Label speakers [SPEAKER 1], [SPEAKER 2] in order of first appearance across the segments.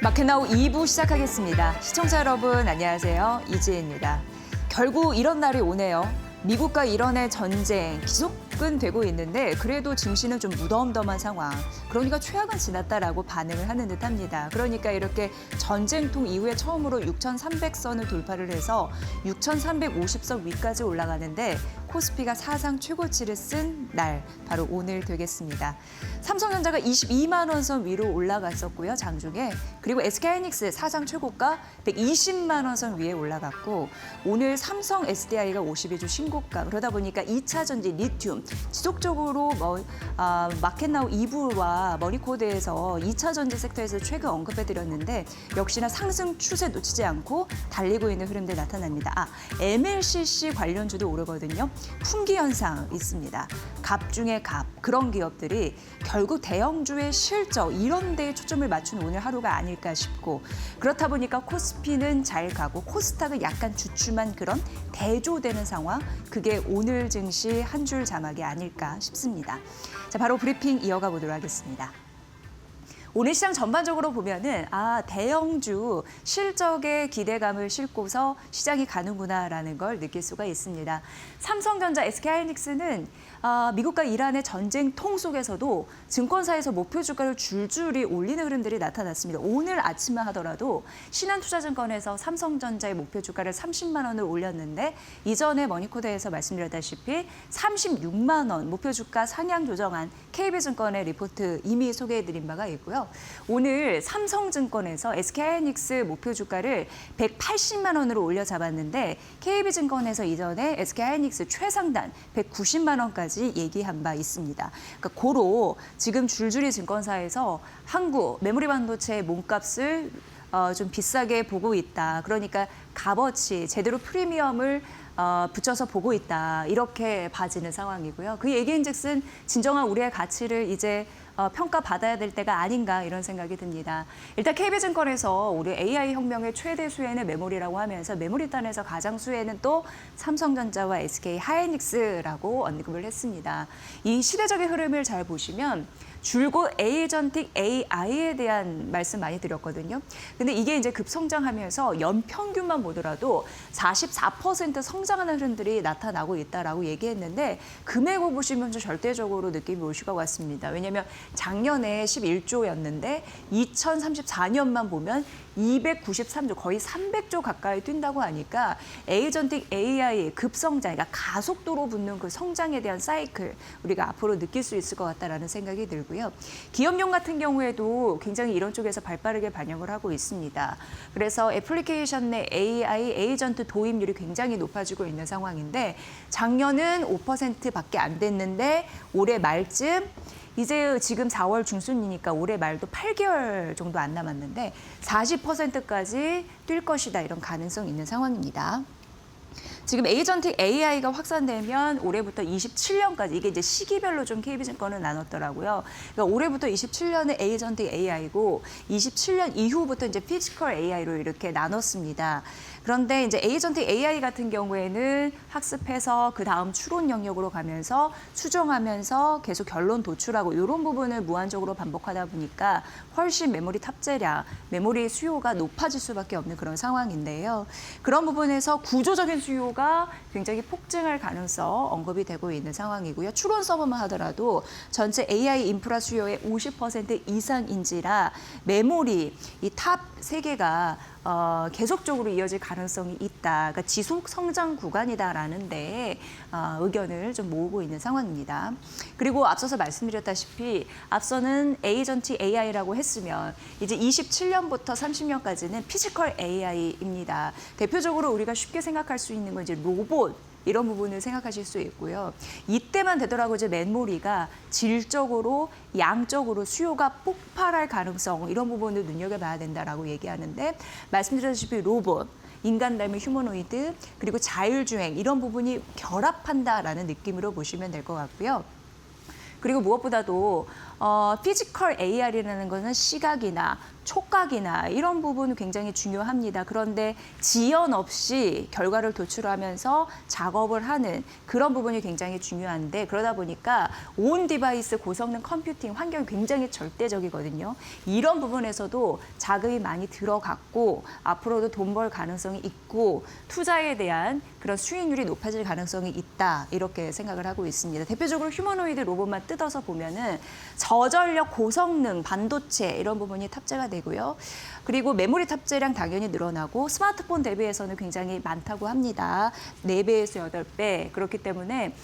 [SPEAKER 1] 마켓나우 2부 시작하겠습니다. 시청자 여러분 안녕하세요. 이지혜입니다. 결국 이런 날이 오네요. 미국과 이란의 전쟁 기속은 되고 있는데 그래도 증시는 좀 무덤덤한 상황. 그러니까 최악은 지났다라고 반응을 하는 듯합니다. 그러니까 이렇게 전쟁통 이후에 처음으로 6,300선을 돌파를 해서 6,350선 위까지 올라가는데 코스피가 사상 최고치를 쓴 날, 바로 오늘 되겠습니다. 삼성전자가 22만 원 선 위로 올라갔었고요, 장중에. 그리고 SK하이닉스 사상 최고가 120만 원 선 위에 올라갔고, 오늘 삼성 SDI가 52주 신고가. 그러다 보니까 2차 전지 리튬 지속적으로 마켓나우 2부와 머니코드에서 2차 전지 섹터에서 최근 언급해드렸는데 역시나 상승 추세 놓치지 않고 달리고 있는 흐름들 나타납니다. MLCC 관련주도 오르거든요. 품귀 현상 있습니다. 갑 중에 갑, 그런 기업들이 결국 대형주의 실적 이런 데에 초점을 맞춘 오늘 하루가 아닐까 싶고, 그렇다 보니까 코스피는 잘 가고 코스닥은 약간 주춤한 그런 대조되는 상황, 그게 오늘 증시 한 줄 자막이 아닐까 싶습니다. 자, 바로 브리핑 이어가 보도록 하겠습니다. 오늘 시장 전반적으로 보면은 대형주 실적에 기대감을 싣고서 시장이 가는구나라는 걸 느낄 수가 있습니다. 삼성전자, SK하이닉스는 미국과 이란의 전쟁통 속에서도 증권사에서 목표 주가를 줄줄이 올리는 흐름들이 나타났습니다. 오늘 아침만 하더라도 신한투자증권에서 삼성전자의 목표 주가를 30만 원을 올렸는데 이전에 머니코드에서 말씀드렸다시피 36만 원 목표 주가 상향 조정한 KB증권의 리포트 이미 소개해드린 바가 있고요. 오늘 삼성증권에서 SK하이닉스 목표 주가를 180만 원으로 올려 잡았는데 KB증권에서 이전에 SK하이닉스 최상단 190만 원까지 얘기한 바 있습니다. 그러니까 고로 지금 줄줄이 증권사에서 한국 메모리 반도체 몸값을 좀 비싸게 보고 있다. 그러니까 값어치 제대로 프리미엄을 붙여서 보고 있다. 이렇게 봐지는 상황이고요. 그 얘기인즉슨 진정한 우리의 가치를 이제 평가받아야 될 때가 아닌가 이런 생각이 듭니다. 일단 KB증권에서 우리 AI 혁명의 최대 수혜는 메모리라고 하면서 메모리 단에서 가장 수혜는 또 삼성전자와 SK하이닉스라고 언급을 했습니다. 이 시대적인 흐름을 잘 보시면 줄곧 에이전틱 AI에 대한 말씀 많이 드렸거든요. 근데 이게 이제 급성장하면서 연평균만 보더라도 44% 성장하는 흐름들이 나타나고 있다라고 얘기했는데 금액을 보시면 절대적으로 느낌이 오실 것 같습니다. 왜냐하면 작년에 11조였는데 2034년만 보면 293조, 거의 300조 가까이 뛴다고 하니까 에이전틱 AI 급성장, 그러니까 가속도로 붙는 그 성장에 대한 사이클 우리가 앞으로 느낄 수 있을 것 같다라는 생각이 들고요. 기업용 같은 경우에도 굉장히 이런 쪽에서 발빠르게 반영을 하고 있습니다. 그래서 애플리케이션 내 AI 에이전트 도입률이 굉장히 높아지고 있는 상황인데 작년은 5%밖에 안 됐는데 올해 말쯤 이제 지금 4월 중순이니까 올해 말도 8개월 정도 안 남았는데 40%까지 뛸 것이다, 이런 가능성이 있는 상황입니다. 지금 에이전틱 AI가 확산되면 올해부터 27년까지, 이게 이제 시기별로 좀 KB증권을 나눴더라고요. 그러니까 올해부터 27년은 에이전틱 AI고 27년 이후부터 이제 피지컬 AI로 이렇게 나눴습니다. 그런데 이제 에이전틱 AI 같은 경우에는 학습해서 그 다음 추론 영역으로 가면서 수정하면서 계속 결론 도출하고 이런 부분을 무한적으로 반복하다 보니까 훨씬 메모리 탑재량, 메모리 수요가 높아질 수밖에 없는 그런 상황인데요. 그런 부분에서 구조적인 수요가 굉장히 폭증할 가능성 언급이 되고 있는 상황이고요. 추론 서버만 하더라도 전체 AI 인프라 수요의 50% 이상인지라 메모리 이 탑 3개가 계속적으로 이어질 가능성이 있다. 그러니까 지속 성장 구간이다라는 데 의견을 좀 모으고 있는 상황입니다. 그리고 앞서서 말씀드렸다시피 앞서는 에이전틱 AI라고 했으면 이제 27년부터 30년까지는 피지컬 AI입니다. 대표적으로 우리가 쉽게 생각할 수 있는 건 이제 로봇, 이런 부분을 생각하실 수 있고요. 이때만 되더라도 이제 메모리가 질적으로 양적으로 수요가 폭발할 가능성, 이런 부분을 눈여겨봐야 된다라고 얘기하는데 말씀드렸다시피 로봇, 인간 닮은 휴머노이드, 그리고 자율주행 이런 부분이 결합한다라는 느낌으로 보시면 될 것 같고요. 그리고 무엇보다도 피지컬 AR이라는 것은 시각이나 촉각이나 이런 부분은 굉장히 중요합니다. 그런데 지연 없이 결과를 도출하면서 작업을 하는 그런 부분이 굉장히 중요한데 그러다 보니까 온 디바이스 고성능 컴퓨팅 환경이 굉장히 절대적이거든요. 이런 부분에서도 자금이 많이 들어갔고 앞으로도 돈 벌 가능성이 있고 투자에 대한 그런 수익률이 높아질 가능성이 있다 이렇게 생각을 하고 있습니다. 대표적으로 휴머노이드 로봇만 뜯어서 보면은 저전력 고성능 반도체 이런 부분이 탑재가 되고요. 그리고 메모리 탑재량 당연히 늘어나고 스마트폰 대비해서는 굉장히 많다고 합니다. 4배에서 8배. 그렇기 때문에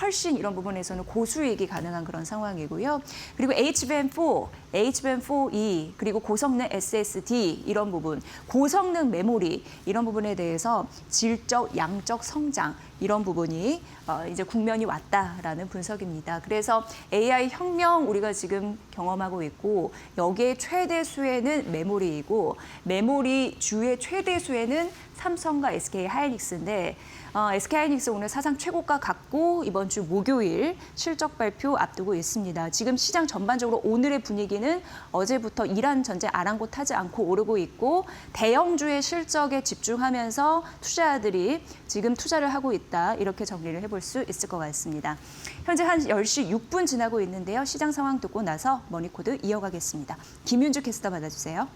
[SPEAKER 1] 훨씬 이런 부분에서는 고수익이 가능한 그런 상황이고요. 그리고 HBM4, HBM4E, 그리고 고성능 SSD 이런 부분, 고성능 메모리 이런 부분에 대해서 질적, 양적 성장 이런 부분이 이제 국면이 왔다라는 분석입니다. 그래서 AI 혁명 우리가 지금 경험하고 있고 여기에 최대 수혜는 메모리이고 메모리 주의 최대 수혜는 삼성과 SK 하이닉스인데 SK 하이닉스 오늘 사상 최고가 갖고 이번 주 목요일 실적 발표 앞두고 있습니다. 지금 시장 전반적으로 오늘의 분위기는 어제부터 이란 전쟁 아랑곳하지 않고 오르고 있고 대형주의 실적에 집중하면서 투자자들이 지금 투자를 하고 있다. 이렇게 정리를 해볼 수 있을 것 같습니다. 현재 한 10시 6분 지나고 있는데요. 시장 상황 듣고 나서 머니코드 이어가겠습니다. 김윤주 캐스터 받아주세요.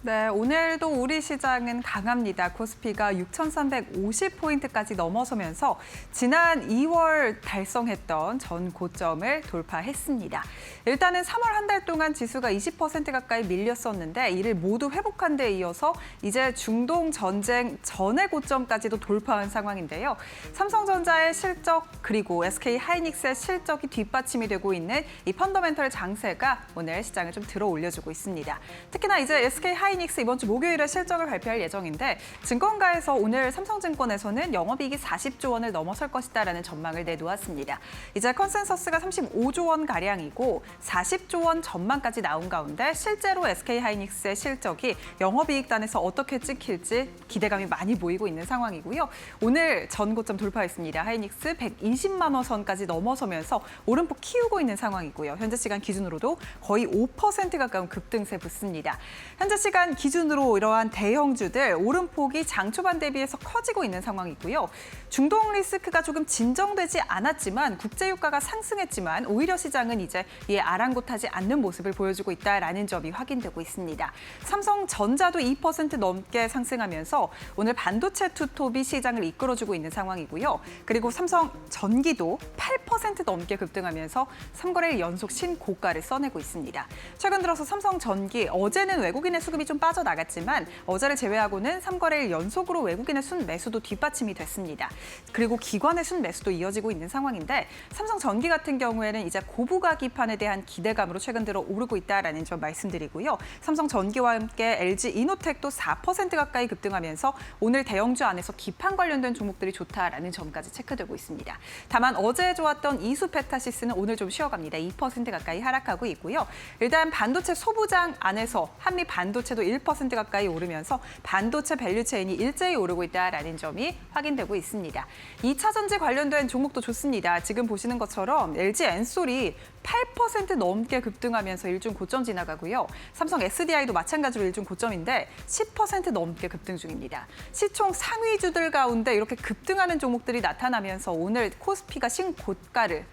[SPEAKER 2] 네, 오늘도 우리 시장은 강합니다. 코스피가 6,350포인트까지 넘어서면서 지난 2월 달성했던 전 고점을 돌파했습니다. 일단은 3월 한 달 동안 지수가 20% 가까이 밀렸었는데 이를 모두 회복한 데 이어서 이제 중동 전쟁 전의 고점까지도 돌파한 상황인데요. 삼성전자의 실적 그리고 SK 하이닉스의 실적이 뒷받침이 되고 있는 이 펀더멘털 장세가 오늘 시장을 좀 들어 올려주고 있습니다. 특히나 이제 SK 하이닉스 이번 주 목요일에 실적을 발표할 예정인데 증권가에서 오늘 삼성증권에서는 영업이익이 40조 원을 넘어설 것이다라는 전망을 내놓았습니다. 이제 컨센서스가 35조 원 가량이고 40조 원 전망까지 나온 가운데 실제로 SK 하이닉스의 실적이 영업이익단에서 어떻게 찍힐지 기대감이 많이 모이고 있는 상황이고요. 오늘 전 고점 돌파했습니다. 하이닉스 120만 원 선까지 넘어서면서 오름폭 키우고 있는 상황이고요. 현재 시간 기준으로도 거의 5% 가까운 급등세 붙습니다. 현재 시간 기준으로 이러한 대형주들 오름폭이 장 초반 대비해서 커지고 있는 상황이고요. 중동 리스크가 조금 진정되지 않았지만 국제유가가 상승했지만 오히려 시장은 이제 이에 아랑곳하지 않는 모습을 보여주고 있다라는 점이 확인되고 있습니다. 삼성전자도 2% 넘게 상승하면서 오늘 반도체 투톱이 시장을 이끌어주고 있는 상황이고요. 그리고 삼성전기도 8% 넘게 급등하면서 3거래일 연속 신고가를 써내고 있습니다. 최근 들어서 삼성전기 어제는 외국인의 수급이 좀 빠져나갔지만 어제를 제외하고는 3거래일 연속으로 외국인의 순매수도 뒷받침이 됐습니다. 그리고 기관의 순매수도 이어지고 있는 상황인데 삼성전기 같은 경우에는 이제 고부가 기판에 대한 기대감으로 최근 들어 오르고 있다라는 점 말씀드리고요. 삼성전기와 함께 LG이노텍도 4% 가까이 급등하면서 오늘 대형주 안에서 기판 관련된 종목들이 좋다라는 점까지 체크되고 있습니다. 다만 어제 좋았던 이수페타시스는 오늘 좀 쉬어갑니다. 2% 가까이 하락하고 있고요. 일단 반도체 소부장 안에서 한미 반도체도 1% 가까이 오르면서 반도체 밸류체인이 일제히 오르고 있다라는 점이 확인되고 있습니다. 2차 전지 관련된 종목도 좋습니다. 지금 보시는 것처럼 LG 엔솔이 8% 넘게 급등하면서 일중 고점 지나가고요. 삼성 SDI도 마찬가지로 일중 고점인데 10% 넘게 급등 중입니다. 시총 상위주들 가운데 이렇게 급등하는 종목들이 나타나면서 오늘 코스피가 신고가를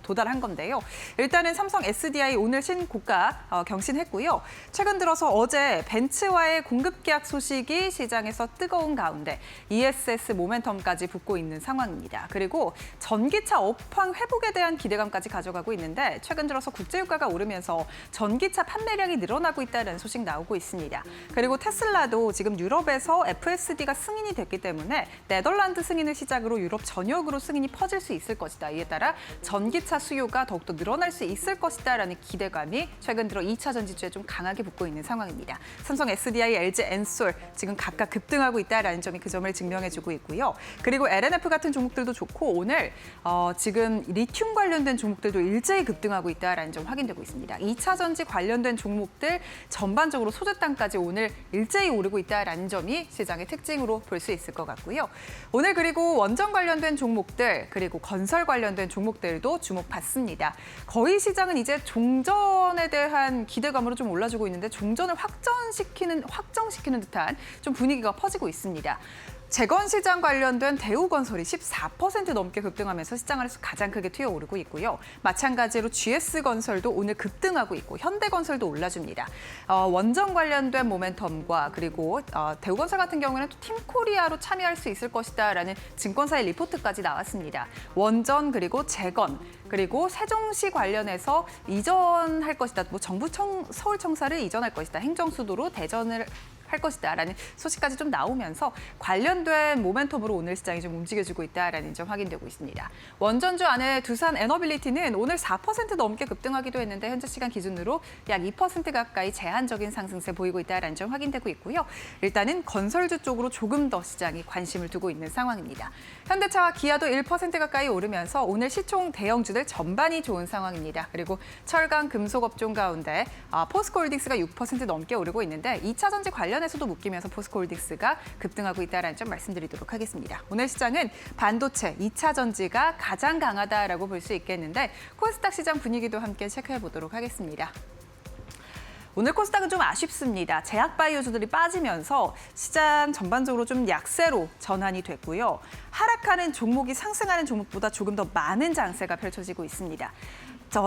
[SPEAKER 2] 도달한 건데요. 일단은 삼성 SDI 오늘 신고가 경신했고요. 최근 들어서 어제 벤츠와의 공급 계약 소식이 시장에서 뜨거운 가운데 ESS 모멘텀까지 붙고 있는 상황입니다. 그리고 전기차 업황 회복에 대한 기대감까지 가져가고 있는데 최근 들어서 국제유가가 오르면서 전기차 판매량이 늘어나고 있다는 소식 나오고 있습니다. 그리고 테슬라도 지금 유럽에서 FSD가 승인이 됐기 때문에 네덜란드 승인을 시작으로 유럽 전역으로 승인이 퍼질 수 있을 것이다. 이에 따라 전기차 수요가 더욱더 늘어날 수 있을 것이다라는 기대감이 최근 들어 2차 전지주에 좀 강하게 붙고 있는 상황입니다. 삼성 SDI, LG 엔솔 지금 각각 급등하고 있다라는 점이 그 점을 증명해주고 있고요. 그리고 LNF 같은 종목들도 좋고 오늘 지금 리튬 관련된 종목들도 일제히 급등 급등하고 있다라는 점 확인되고 있습니다. 2차 전지 관련된 종목들 전반적으로 소재단까지 오늘 일제히 오르고 있다라는 점이 시장의 특징으로 볼 수 있을 것 같고요. 오늘 그리고 원전 관련된 종목들 그리고 건설 관련된 종목들도 주목받습니다. 거의 시장은 이제 종전에 대한 기대감으로 좀 올라주고 있는데 종전을 확정시키는 듯한 좀 분위기가 퍼지고 있습니다. 재건시장 관련된 대우건설이 14% 넘게 급등하면서 시장 안에서 가장 크게 튀어오르고 있고요. 마찬가지로 GS건설도 오늘 급등하고 있고 현대건설도 올라줍니다. 원전 관련된 모멘텀과 그리고 대우건설 같은 경우에는 또 팀코리아로 참여할 수 있을 것이다라는 증권사의 리포트까지 나왔습니다. 원전 그리고 재건 그리고 세종시 관련해서 이전할 것이다. 뭐 정부 서울청사를 이전할 것이다. 행정수도로 대전을 할 것이다라는 소식까지 좀 나오면서 관련된 모멘텀으로 오늘 시장이 좀 움직여주고 있다라는 점 확인되고 있습니다. 원전주 안에 두산 에너빌리티는 오늘 4% 넘게 급등하기도 했는데 현재 시간 기준으로 약 2% 가까이 제한적인 상승세 보이고 있다라는 점 확인되고 있고요. 일단은 건설주 쪽으로 조금 더 시장이 관심을 두고 있는 상황입니다. 현대차와 기아도 1% 가까이 오르면서 오늘 시총 대형주들 전반이 좋은 상황입니다. 그리고 철강, 금속 업종 가운데 포스코홀딩스가 6% 넘게 오르고 있는데 2차 전지 관련해서도 묶이면서 포스코홀딩스가 급등하고 있다는 점 말씀드리도록 하겠습니다. 오늘 시장은 반도체, 2차 전지가 가장 강하다라고 볼 수 있겠는데 코스닥 시장 분위기도 함께 체크해 보도록 하겠습니다. 오늘 코스닥은 좀 아쉽습니다. 제약바이오주들이 빠지면서 시장 전반적으로 좀 약세로 전환이 됐고요. 하락하는 종목이 상승하는 종목보다 조금 더 많은 장세가 펼쳐지고 있습니다.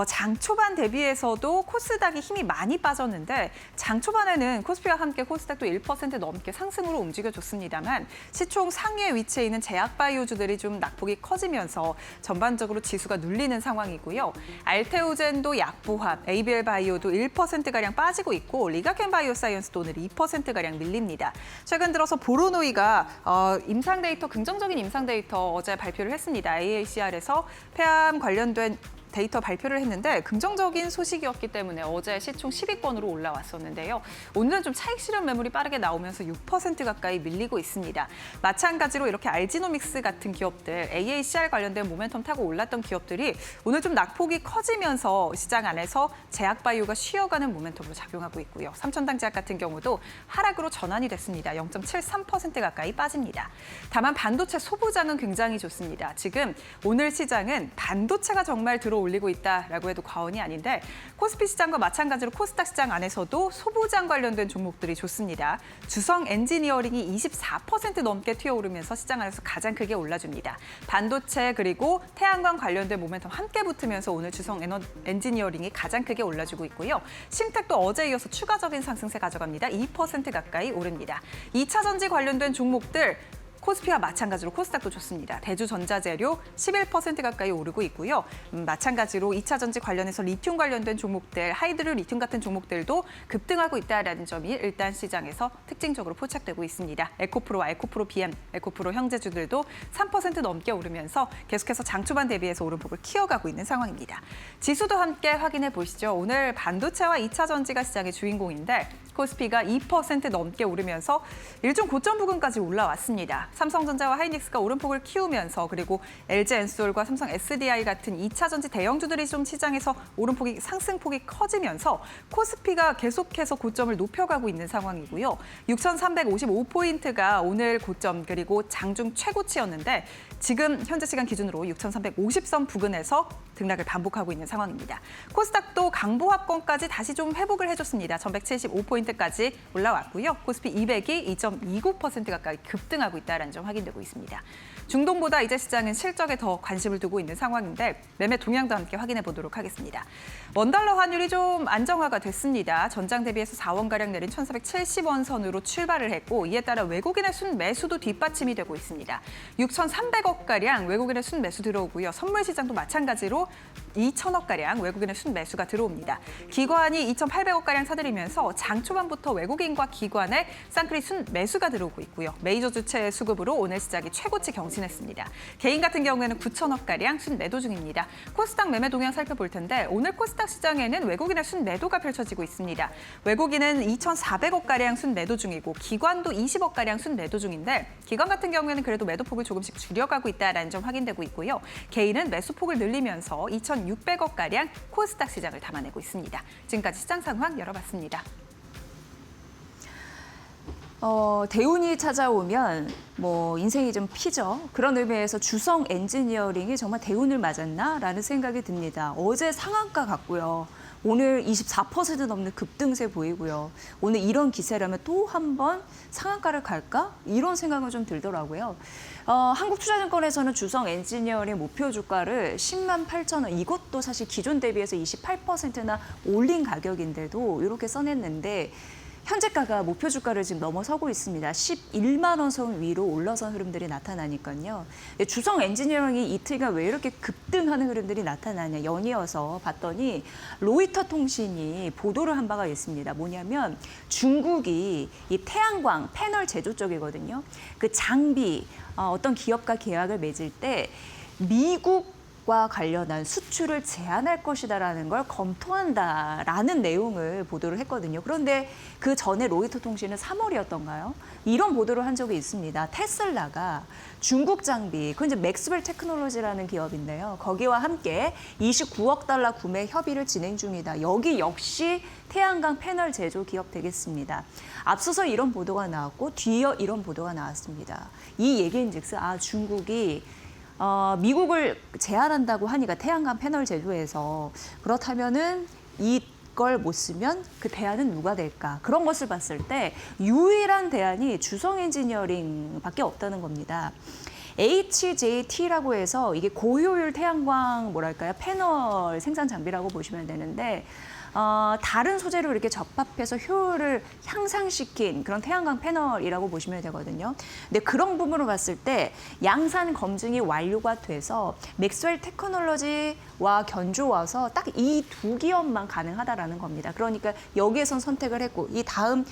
[SPEAKER 2] 장 초반 대비해서도 코스닥이 힘이 많이 빠졌는데 장 초반에는 코스피와 함께 코스닥도 1% 넘게 상승으로 움직여줬습니다만 시총 상위에 위치해 있는 제약바이오주들이 좀 낙폭이 커지면서 전반적으로 지수가 눌리는 상황이고요. 알테오젠도 약보합, ABL바이오도 1%가량 빠지고 있고 리가켄 바이오사이언스도 오늘 2%가량 밀립니다. 최근 들어서 보로노이가 임상 데이터, 긍정적인 임상 데이터 어제 발표를 했습니다. AACR에서 폐암 관련된 데이터 발표를 했는데 긍정적인 소식이었기 때문에 어제 시총 10위권으로 올라왔었는데요. 오늘은 좀 차익 실현 매물이 빠르게 나오면서 6% 가까이 밀리고 있습니다. 마찬가지로 이렇게 알지노믹스 같은 기업들, AACR 관련된 모멘텀 타고 올랐던 기업들이 오늘 좀 낙폭이 커지면서 시장 안에서 제약바이오가 쉬어가는 모멘텀으로 작용하고 있고요. 삼천당제약 같은 경우도 하락으로 전환이 됐습니다. 0.73% 가까이 빠집니다. 다만 반도체 소부장은 굉장히 좋습니다. 지금 오늘 시장은 반도체가 정말 올리고 있다라고 해도 과언이 아닌데 코스피 시장과 마찬가지로 코스닥 시장 안에서도 소부장 관련된 종목들이 좋습니다. 주성 엔지니어링이 24% 넘게 튀어오르면서 시장 안에서 가장 크게 올라줍니다. 반도체 그리고 태양광 관련된 모멘텀 함께 붙으면서 오늘 주성 엔지니어링이 가장 크게 올라주고 있고요. 신택도 어제 이어서 추가적인 상승세 가져갑니다. 2% 가까이 오릅니다. 2차 전지 관련된 종목들 코스피와 마찬가지로 코스닥도 좋습니다. 대주전자재료 11% 가까이 오르고 있고요. 마찬가지로 2차 전지 관련해서 리튬 관련된 종목들, 하이드로 리튬 같은 종목들도 급등하고 있다는 점이 일단 시장에서 특징적으로 포착되고 있습니다. 에코프로와 에코프로 BM, 에코프로 형제주들도 3% 넘게 오르면서 계속해서 장 초반 대비해서 오름폭을 키워가고 있는 상황입니다. 지수도 함께 확인해 보시죠. 오늘 반도체와 2차 전지가 시장의 주인공인데 코스피가 2% 넘게 오르면서 일종 고점 부근까지 올라왔습니다. 삼성전자와 하이닉스가 오름폭을 키우면서 그리고 LG엔솔과 삼성 SDI 같은 2차 전지 대형주들이 좀 시장에서 오름폭이 상승폭이 커지면서 코스피가 계속해서 고점을 높여가고 있는 상황이고요. 6,355포인트가 오늘 고점 그리고 장중 최고치였는데 지금 현재 시간 기준으로 6,350선 부근에서 등락을 반복하고 있는 상황입니다. 코스닥도 강보합권까지 다시 좀 회복을 해줬습니다. 1,175포인트까지 올라왔고요. 코스피 200이 2.29% 가까이 급등하고 있다는 점 확인되고 있습니다. 중동보다 이제 시장은 실적에 더 관심을 두고 있는 상황인데 매매 동향도 함께 확인해 보도록 하겠습니다. 원달러 환율이 좀 안정화가 됐습니다. 전장 대비해서 4원가량 내린 1,470원 선으로 출발을 했고 이에 따라 외국인의 순매수도 뒷받침이 되고 있습니다. 6,300억가량 외국인의 순매수 들어오고요. 선물 시장도 마찬가지로 2천억가량 외국인의 순매수가 들어옵니다. 기관이 2,800억가량 사들이면서 장 초반부터 외국인과 기관의 쌍끌이 순매수가 들어오고 있고요. 메이저 주체의 수급으로 오늘 시작이 최고치 경신했습니다. 개인 같은 경우에는 9천억가량 순매도 중입니다. 코스닥 매매 동향 살펴볼 텐데 오늘 코스닥 시장에는 외국인의 순매도가 펼쳐지고 있습니다. 외국인은 2,400억가량 순매도 중이고 기관도 20억가량 순매도 중인데 기관 같은 경우에는 그래도 매도폭을 조금씩 줄여가고 있다는 점 확인되고 있고요. 개인은 매수폭을 늘리면서 2,600 600억가량 코스닥 시장을 담아내고 있습니다. 지금까지 시장 상황 열어봤습니다.
[SPEAKER 1] 대운이 찾아오면 뭐 인생이 좀 피죠. 그런 의미에서 주성 엔지니어링이 정말 대운을 맞았나라는 생각이 듭니다. 어제 상한가 갔고요. 오늘 24% 넘는 급등세 보이고요. 오늘 이런 기세라면 또 한 번 상한가를 갈까? 이런 생각은 좀 들더라고요. 한국투자증권에서는 주성 엔지니어링 목표 주가를 10만 8천 원, 이것도 사실 기존 대비해서 28%나 올린 가격인데도 이렇게 써냈는데 현재가가 목표 주가를 지금 넘어서고 있습니다. 11만 원 선 위로 올라선 흐름들이 나타나니까요. 주성 엔지니어링이 이틀간 왜 이렇게 급등하는 흐름들이 나타나냐 연이어서 봤더니 로이터 통신이 보도를 한 바가 있습니다. 뭐냐면 중국이 이 태양광 패널 제조 쪽이거든요. 그 장비 어떤 기업과 계약을 맺을 때 미국과 관련한 수출을 제한할 것이다라는 걸 검토한다라는 내용을 보도를 했거든요. 그런데 그 전에 로이터 통신은 3월이었던가요? 이런 보도를 한 적이 있습니다. 테슬라가 중국 장비, 그건 이제 맥스웰 테크놀로지라는 기업인데요. 거기와 함께 29억 달러 구매 협의를 진행 중이다. 여기 역시 태양광 패널 제조 기업 되겠습니다. 앞서서 이런 보도가 나왔고 뒤이어 이런 보도가 나왔습니다. 이 얘기인즉슨 중국이 미국을 제한한다고 하니까 태양광 패널 제조에서 그렇다면은 이걸 못 쓰면 그 대안은 누가 될까? 그런 것을 봤을 때 유일한 대안이 주성 엔지니어링밖에 없다는 겁니다. HJT라고 해서 이게 고효율 태양광 패널 생산 장비라고 보시면 되는데 다른 소재로 이렇게 접합해서 효율을 향상시킨 그런 태양광 패널이라고 보시면 되거든요. 근데 그런 부분으로 봤을 때 양산 검증이 완료가 돼서 맥스웰 테크놀로지와 견주어서 딱 이 두 기업만 가능하다라는 겁니다. 그러니까 여기에선 선택을 했고 이 다음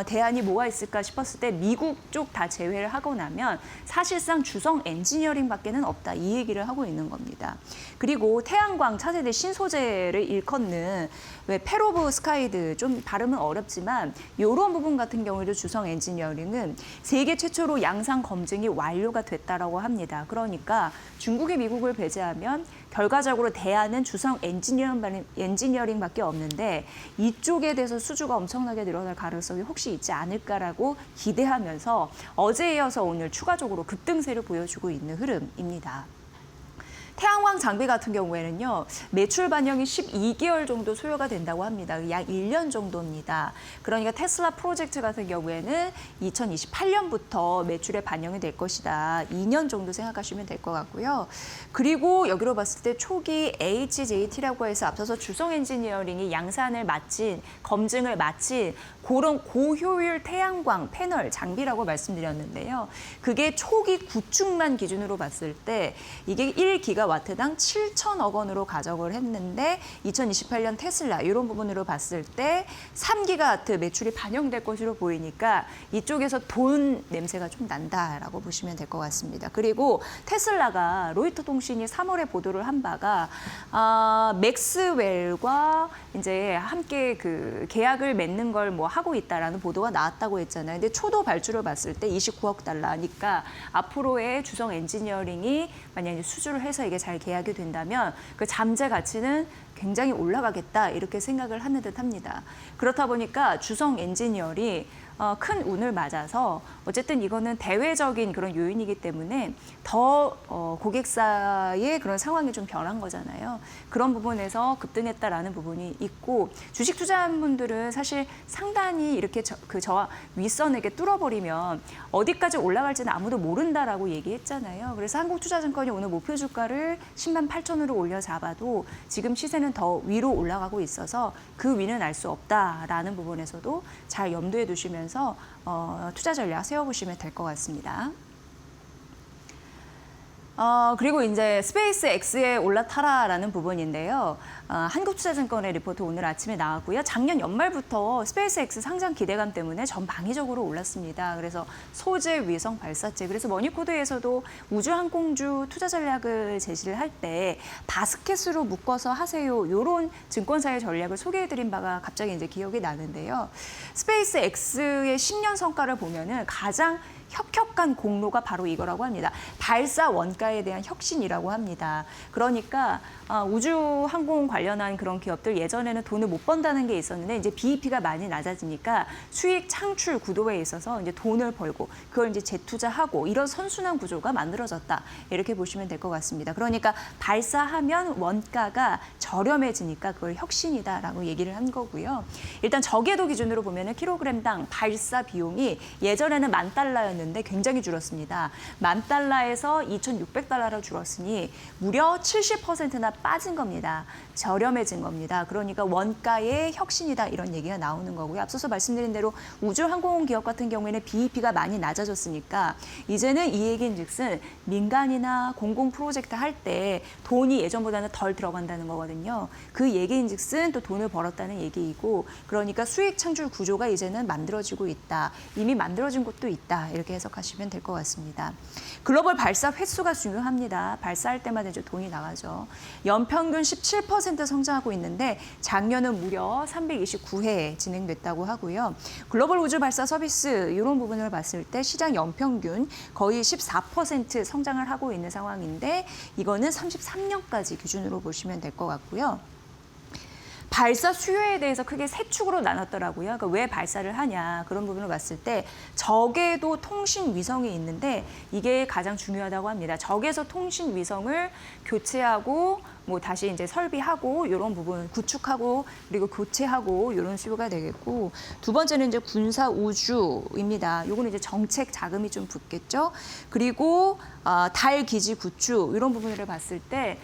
[SPEAKER 1] 대안이 뭐가 있을까 싶었을 때 미국 쪽 다 제외를 하고 나면 사실상 주성 엔지니어링밖에는 없다 이 얘기를 하고 있는 겁니다. 그리고 태양광 차세대 신소재를 일컫는 왜 페로브스카이드 좀 발음은 어렵지만 이런 부분 같은 경우에도 주성 엔지니어링은 세계 최초로 양산 검증이 완료가 됐다라고 합니다. 그러니까 중국이 미국을 배제하면 결과적으로 대안은 주성 엔지니어링밖에 없는데 이쪽에 대해서 수주가 엄청나게 늘어날 가능성이 혹시 있지 않을까라고 기대하면서 어제에 이어서 오늘 추가적으로 급등세를 보여주고 있는 흐름입니다. 태양광 장비 같은 경우에는요, 매출 반영이 12개월 정도 소요가 된다고 합니다. 약 1년 정도입니다. 그러니까 테슬라 프로젝트 같은 경우에는 2028년부터 매출에 반영이 될 것이다. 2년 정도 생각하시면 될 것 같고요. 그리고 여기로 봤을 때 초기 HJT라고 해서 앞서서 주성 엔지니어링이 양산을 마친, 검증을 마친 그런 고효율 태양광 패널 장비라고 말씀드렸는데요. 그게 초기 구축만 기준으로 봤을 때 이게 1기가와트당 7천억 원으로 가정을 했는데 2028년 테슬라 이런 부분으로 봤을 때 3기가와트 매출이 반영될 것으로 보이니까 이쪽에서 돈 냄새가 좀 난다라고 보시면 될 것 같습니다. 그리고 테슬라가 로이터 통신이 3월에 보도를 한 바가 맥스웰과 이제 함께 그 계약을 맺는 걸 뭐 하고 있다라는 보도가 나왔다고 했잖아요. 근데 초도 발주를 봤을 때 29억 달러니까 앞으로의 주성 엔지니어링이 만약에 수주를 해서 이게 잘 계약이 된다면 그 잠재 가치는 굉장히 올라가겠다 이렇게 생각을 하는 듯합니다. 그렇다 보니까 주성 엔지니어링 큰 운을 맞아서 어쨌든 이거는 대외적인 그런 요인이기 때문에 더 고객사의 그런 상황이 좀 변한 거잖아요. 그런 부분에서 급등했다라는 부분이 있고 주식 투자한 분들은 사실 상단이 이렇게 저와 윗선에게 뚫어버리면 어디까지 올라갈지는 아무도 모른다라고 얘기했잖아요. 그래서 한국투자증권이 오늘 목표 주가를 10만 8천으로 올려 잡아도 지금 시세는 더 위로 올라가고 있어서 그 위는 알 수 없다라는 부분에서도 잘 염두에 두시면서 투자 전략 세워보시면 될 것 같습니다. 그리고 이제 스페이스 X에 올라타라라는 부분인데요.
[SPEAKER 3] 한국투자증권의 리포트 오늘 아침에 나왔고요. 작년 연말부터 스페이스X 상장 기대감 때문에 전방위적으로 올랐습니다. 그래서 소재, 위성, 발사체. 그래서 머니코드에서도 우주항공주 투자 전략을 제시를 할 때 바스켓으로 묶어서 하세요. 이런 증권사의 전략을 소개해드린 바가 갑자기 이제 기억이 나는데요. 스페이스X의 10년 성과를 보면은 가장 혁혁한 공로가 바로 이거라고 합니다. 발사 원가에 대한 혁신이라고 합니다. 그러니까 우주 항공 관련한 그런 기업들 예전에는 돈을 못 번다는 게 있었는데 이제 BEP가 많이 낮아지니까 수익 창출 구도에 있어서 이제 돈을 벌고 그걸 이제 재투자하고 이런 선순환 구조가 만들어졌다. 이렇게 보시면 될 것 같습니다. 그러니까 발사하면 원가가 저렴해지니까 그걸 혁신이다라고 얘기를 한 거고요. 일단 저궤도 기준으로 보면은 킬로그램당 발사 비용이 예전에는 $10,000였는데 굉장히 줄었습니다. $10,000에서 $2,600로 줄었으니 무려 70%나 빠진 겁니다. 저렴해진 겁니다. 그러니까 원가의 혁신이다 이런 얘기가 나오는 거고요. 앞서서 말씀드린 대로 우주항공 기업 같은 경우에는 BEP가 많이 낮아졌으니까 이제는 이 얘기인즉슨 민간이나 공공 프로젝트 할 때 돈이 예전보다는 덜 들어간다는 거거든요. 그 얘기인즉슨 또 돈을 벌었다는 얘기이고 그러니까 수익 창출 구조가 이제는 만들어지고 있다. 이미 만들어진 곳도 있다. 이렇게 해석하시면 될 것 같습니다. 글로벌 발사 횟수가 중요합니다. 발사할 때마다 이제 돈이 나가죠. 연평균 17% 성장하고 있는데 작년은 무려 329회 진행됐다고 하고요. 글로벌 우주 발사 서비스 이런 부분을 봤을 때 시장 연평균 거의 14% 성장을 하고 있는 상황인데 이거는 33년까지 기준으로 보시면 될 것 같고요. 발사 수요에 대해서 크게 세 축으로 나눴더라고요. 그러니까 왜 발사를 하냐 그런 부분을 봤을 때 적에도 통신 위성이 있는데 이게 가장 중요하다고 합니다. 적에서 통신 위성을 교체하고 뭐 다시 이제 설비하고 이런 부분 구축하고 그리고 교체하고 이런 수요가 되겠고 두 번째는 이제 군사 우주입니다. 요거는 이제 정책 자금이 좀 붙겠죠. 그리고 달 기지 구축 이런 부분을 봤을 때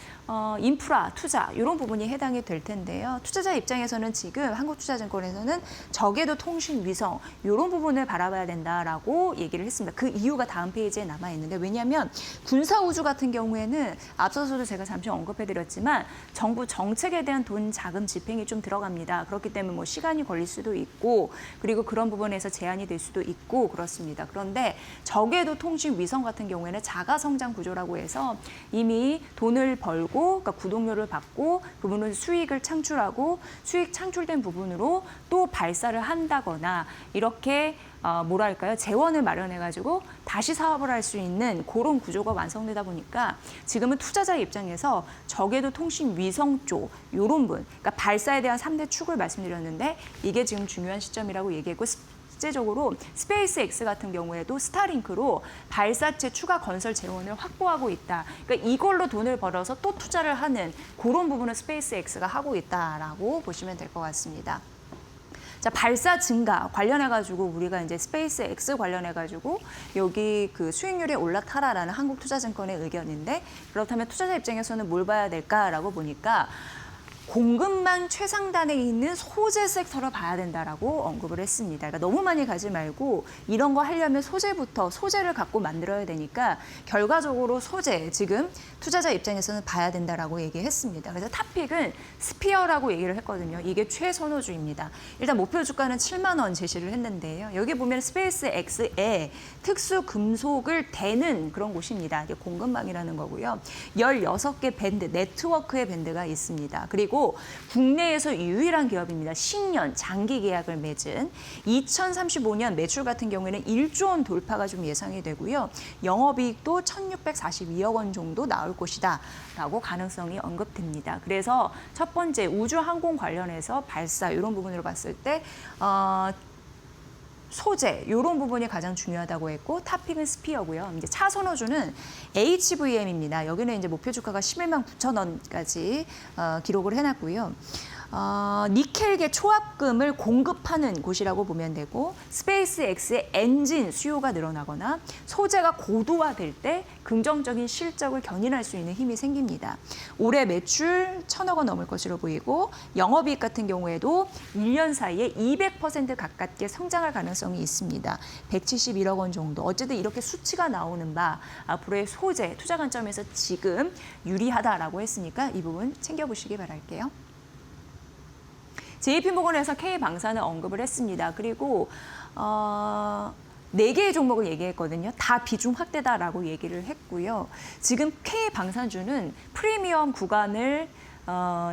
[SPEAKER 3] 인프라 투자 이런 부분이 해당이 될 텐데요. 투자자 입장에서는 지금 한국투자증권에서는 적에도 통신 위성 이런 부분을 바라봐야 된다라고 얘기를 했습니다. 그 이유가 다음 페이지에 남아 있는데 왜냐하면 군사 우주 같은 경우에는 앞서서도 제가 잠시 언급해드렸지만 정부 정책에 대한 돈 자금 집행이 좀 들어갑니다. 그렇기 때문에 뭐 시간이 걸릴 수도 있고 그리고 그런 부분에서 제한이 될 수도 있고 그렇습니다. 그런데 적에도 통신 위성 같은 경우에는 자가 성장 구조라고 해서 이미 돈을 벌고 그러니까 구독료를 받고 그 부분을 수익을 창출하고 수익 창출된 부분으로 또 발사를 한다거나 이렇게 뭐랄까요 재원을 마련해가지고 다시 사업을 할 수 있는 그런 구조가 완성되다 보니까 지금은 투자자 입장에서 적에도 통신 위성 쪽 이런 분 그러니까 발사에 대한 3대 축을 말씀드렸는데 이게 지금 중요한 시점이라고 얘기했고 실제적으로 스페이스X 같은 경우에도 스타링크로 발사체 추가 건설 재원을 확보하고 있다. 그러니까 이걸로 돈을 벌어서 또 투자를 하는 그런 부분을 스페이스X가 하고 있다라고 보시면 될 것 같습니다. 자, 발사 증가 관련해가지고 우리가 이제 스페이스X 관련해가지고 여기 그 수익률이 올라타라라는 한국투자증권의 의견인데 그렇다면 투자자 입장에서는 뭘 봐야 될까라고 보니까 공급망 최상단에 있는 소재 섹터를 봐야 된다라고 언급을 했습니다. 그러니까 너무 많이 가지 말고 이런 거 하려면 소재부터 소재를 갖고 만들어야 되니까 결과적으로 소재 지금 투자자 입장에서는 봐야 된다라고 얘기했습니다. 그래서 탑픽은 스피어라고 얘기를 했거든요. 이게 최선호주입니다. 일단 목표 주가는 7만 원 제시를 했는데요. 여기 보면 스페이스X에 특수 금속을 대는 그런 곳입니다. 이게 공급망이라는 거고요. 16개 밴드, 네트워크의 밴드가 있습니다. 그리고 국내에서 유일한 기업입니다. 10년 장기 계약을 맺은 2035년 매출 같은 경우에는 1조 원 돌파가 좀 예상이 되고요. 영업이익도 1,642억 원 정도 나올 것이다 라고 가능성이 언급됩니다. 그래서 첫 번째 우주항공 관련해서 발사 이런 부분으로 봤을 때 소재 이런 부분이 가장 중요하다고 했고 탑픽은 스피어고요. 이제 차선호주는 HVM입니다. 여기는 이제 목표 주가가 11만 9천 원까지 기록을 해놨고요. 니켈계 초합금을 공급하는 곳이라고 보면 되고 스페이스X의 엔진 수요가 늘어나거나 소재가 고도화될 때 긍정적인 실적을 견인할 수 있는 힘이 생깁니다. 올해 매출 1,000억 원 넘을 것으로 보이고 영업이익 같은 경우에도 1년 사이에 200% 가깝게 성장할 가능성이 있습니다. 171억 원 정도. 어쨌든 이렇게 수치가 나오는 바 앞으로의 소재 투자 관점에서 지금 유리하다라고 했으니까 이 부분 챙겨보시기 바랄게요. JP모건에서 K방산을 언급을 했습니다. 그리고 4개의 종목을 얘기했거든요. 다 비중 확대다라고 얘기를 했고요. 지금 K방산주는 프리미엄 구간을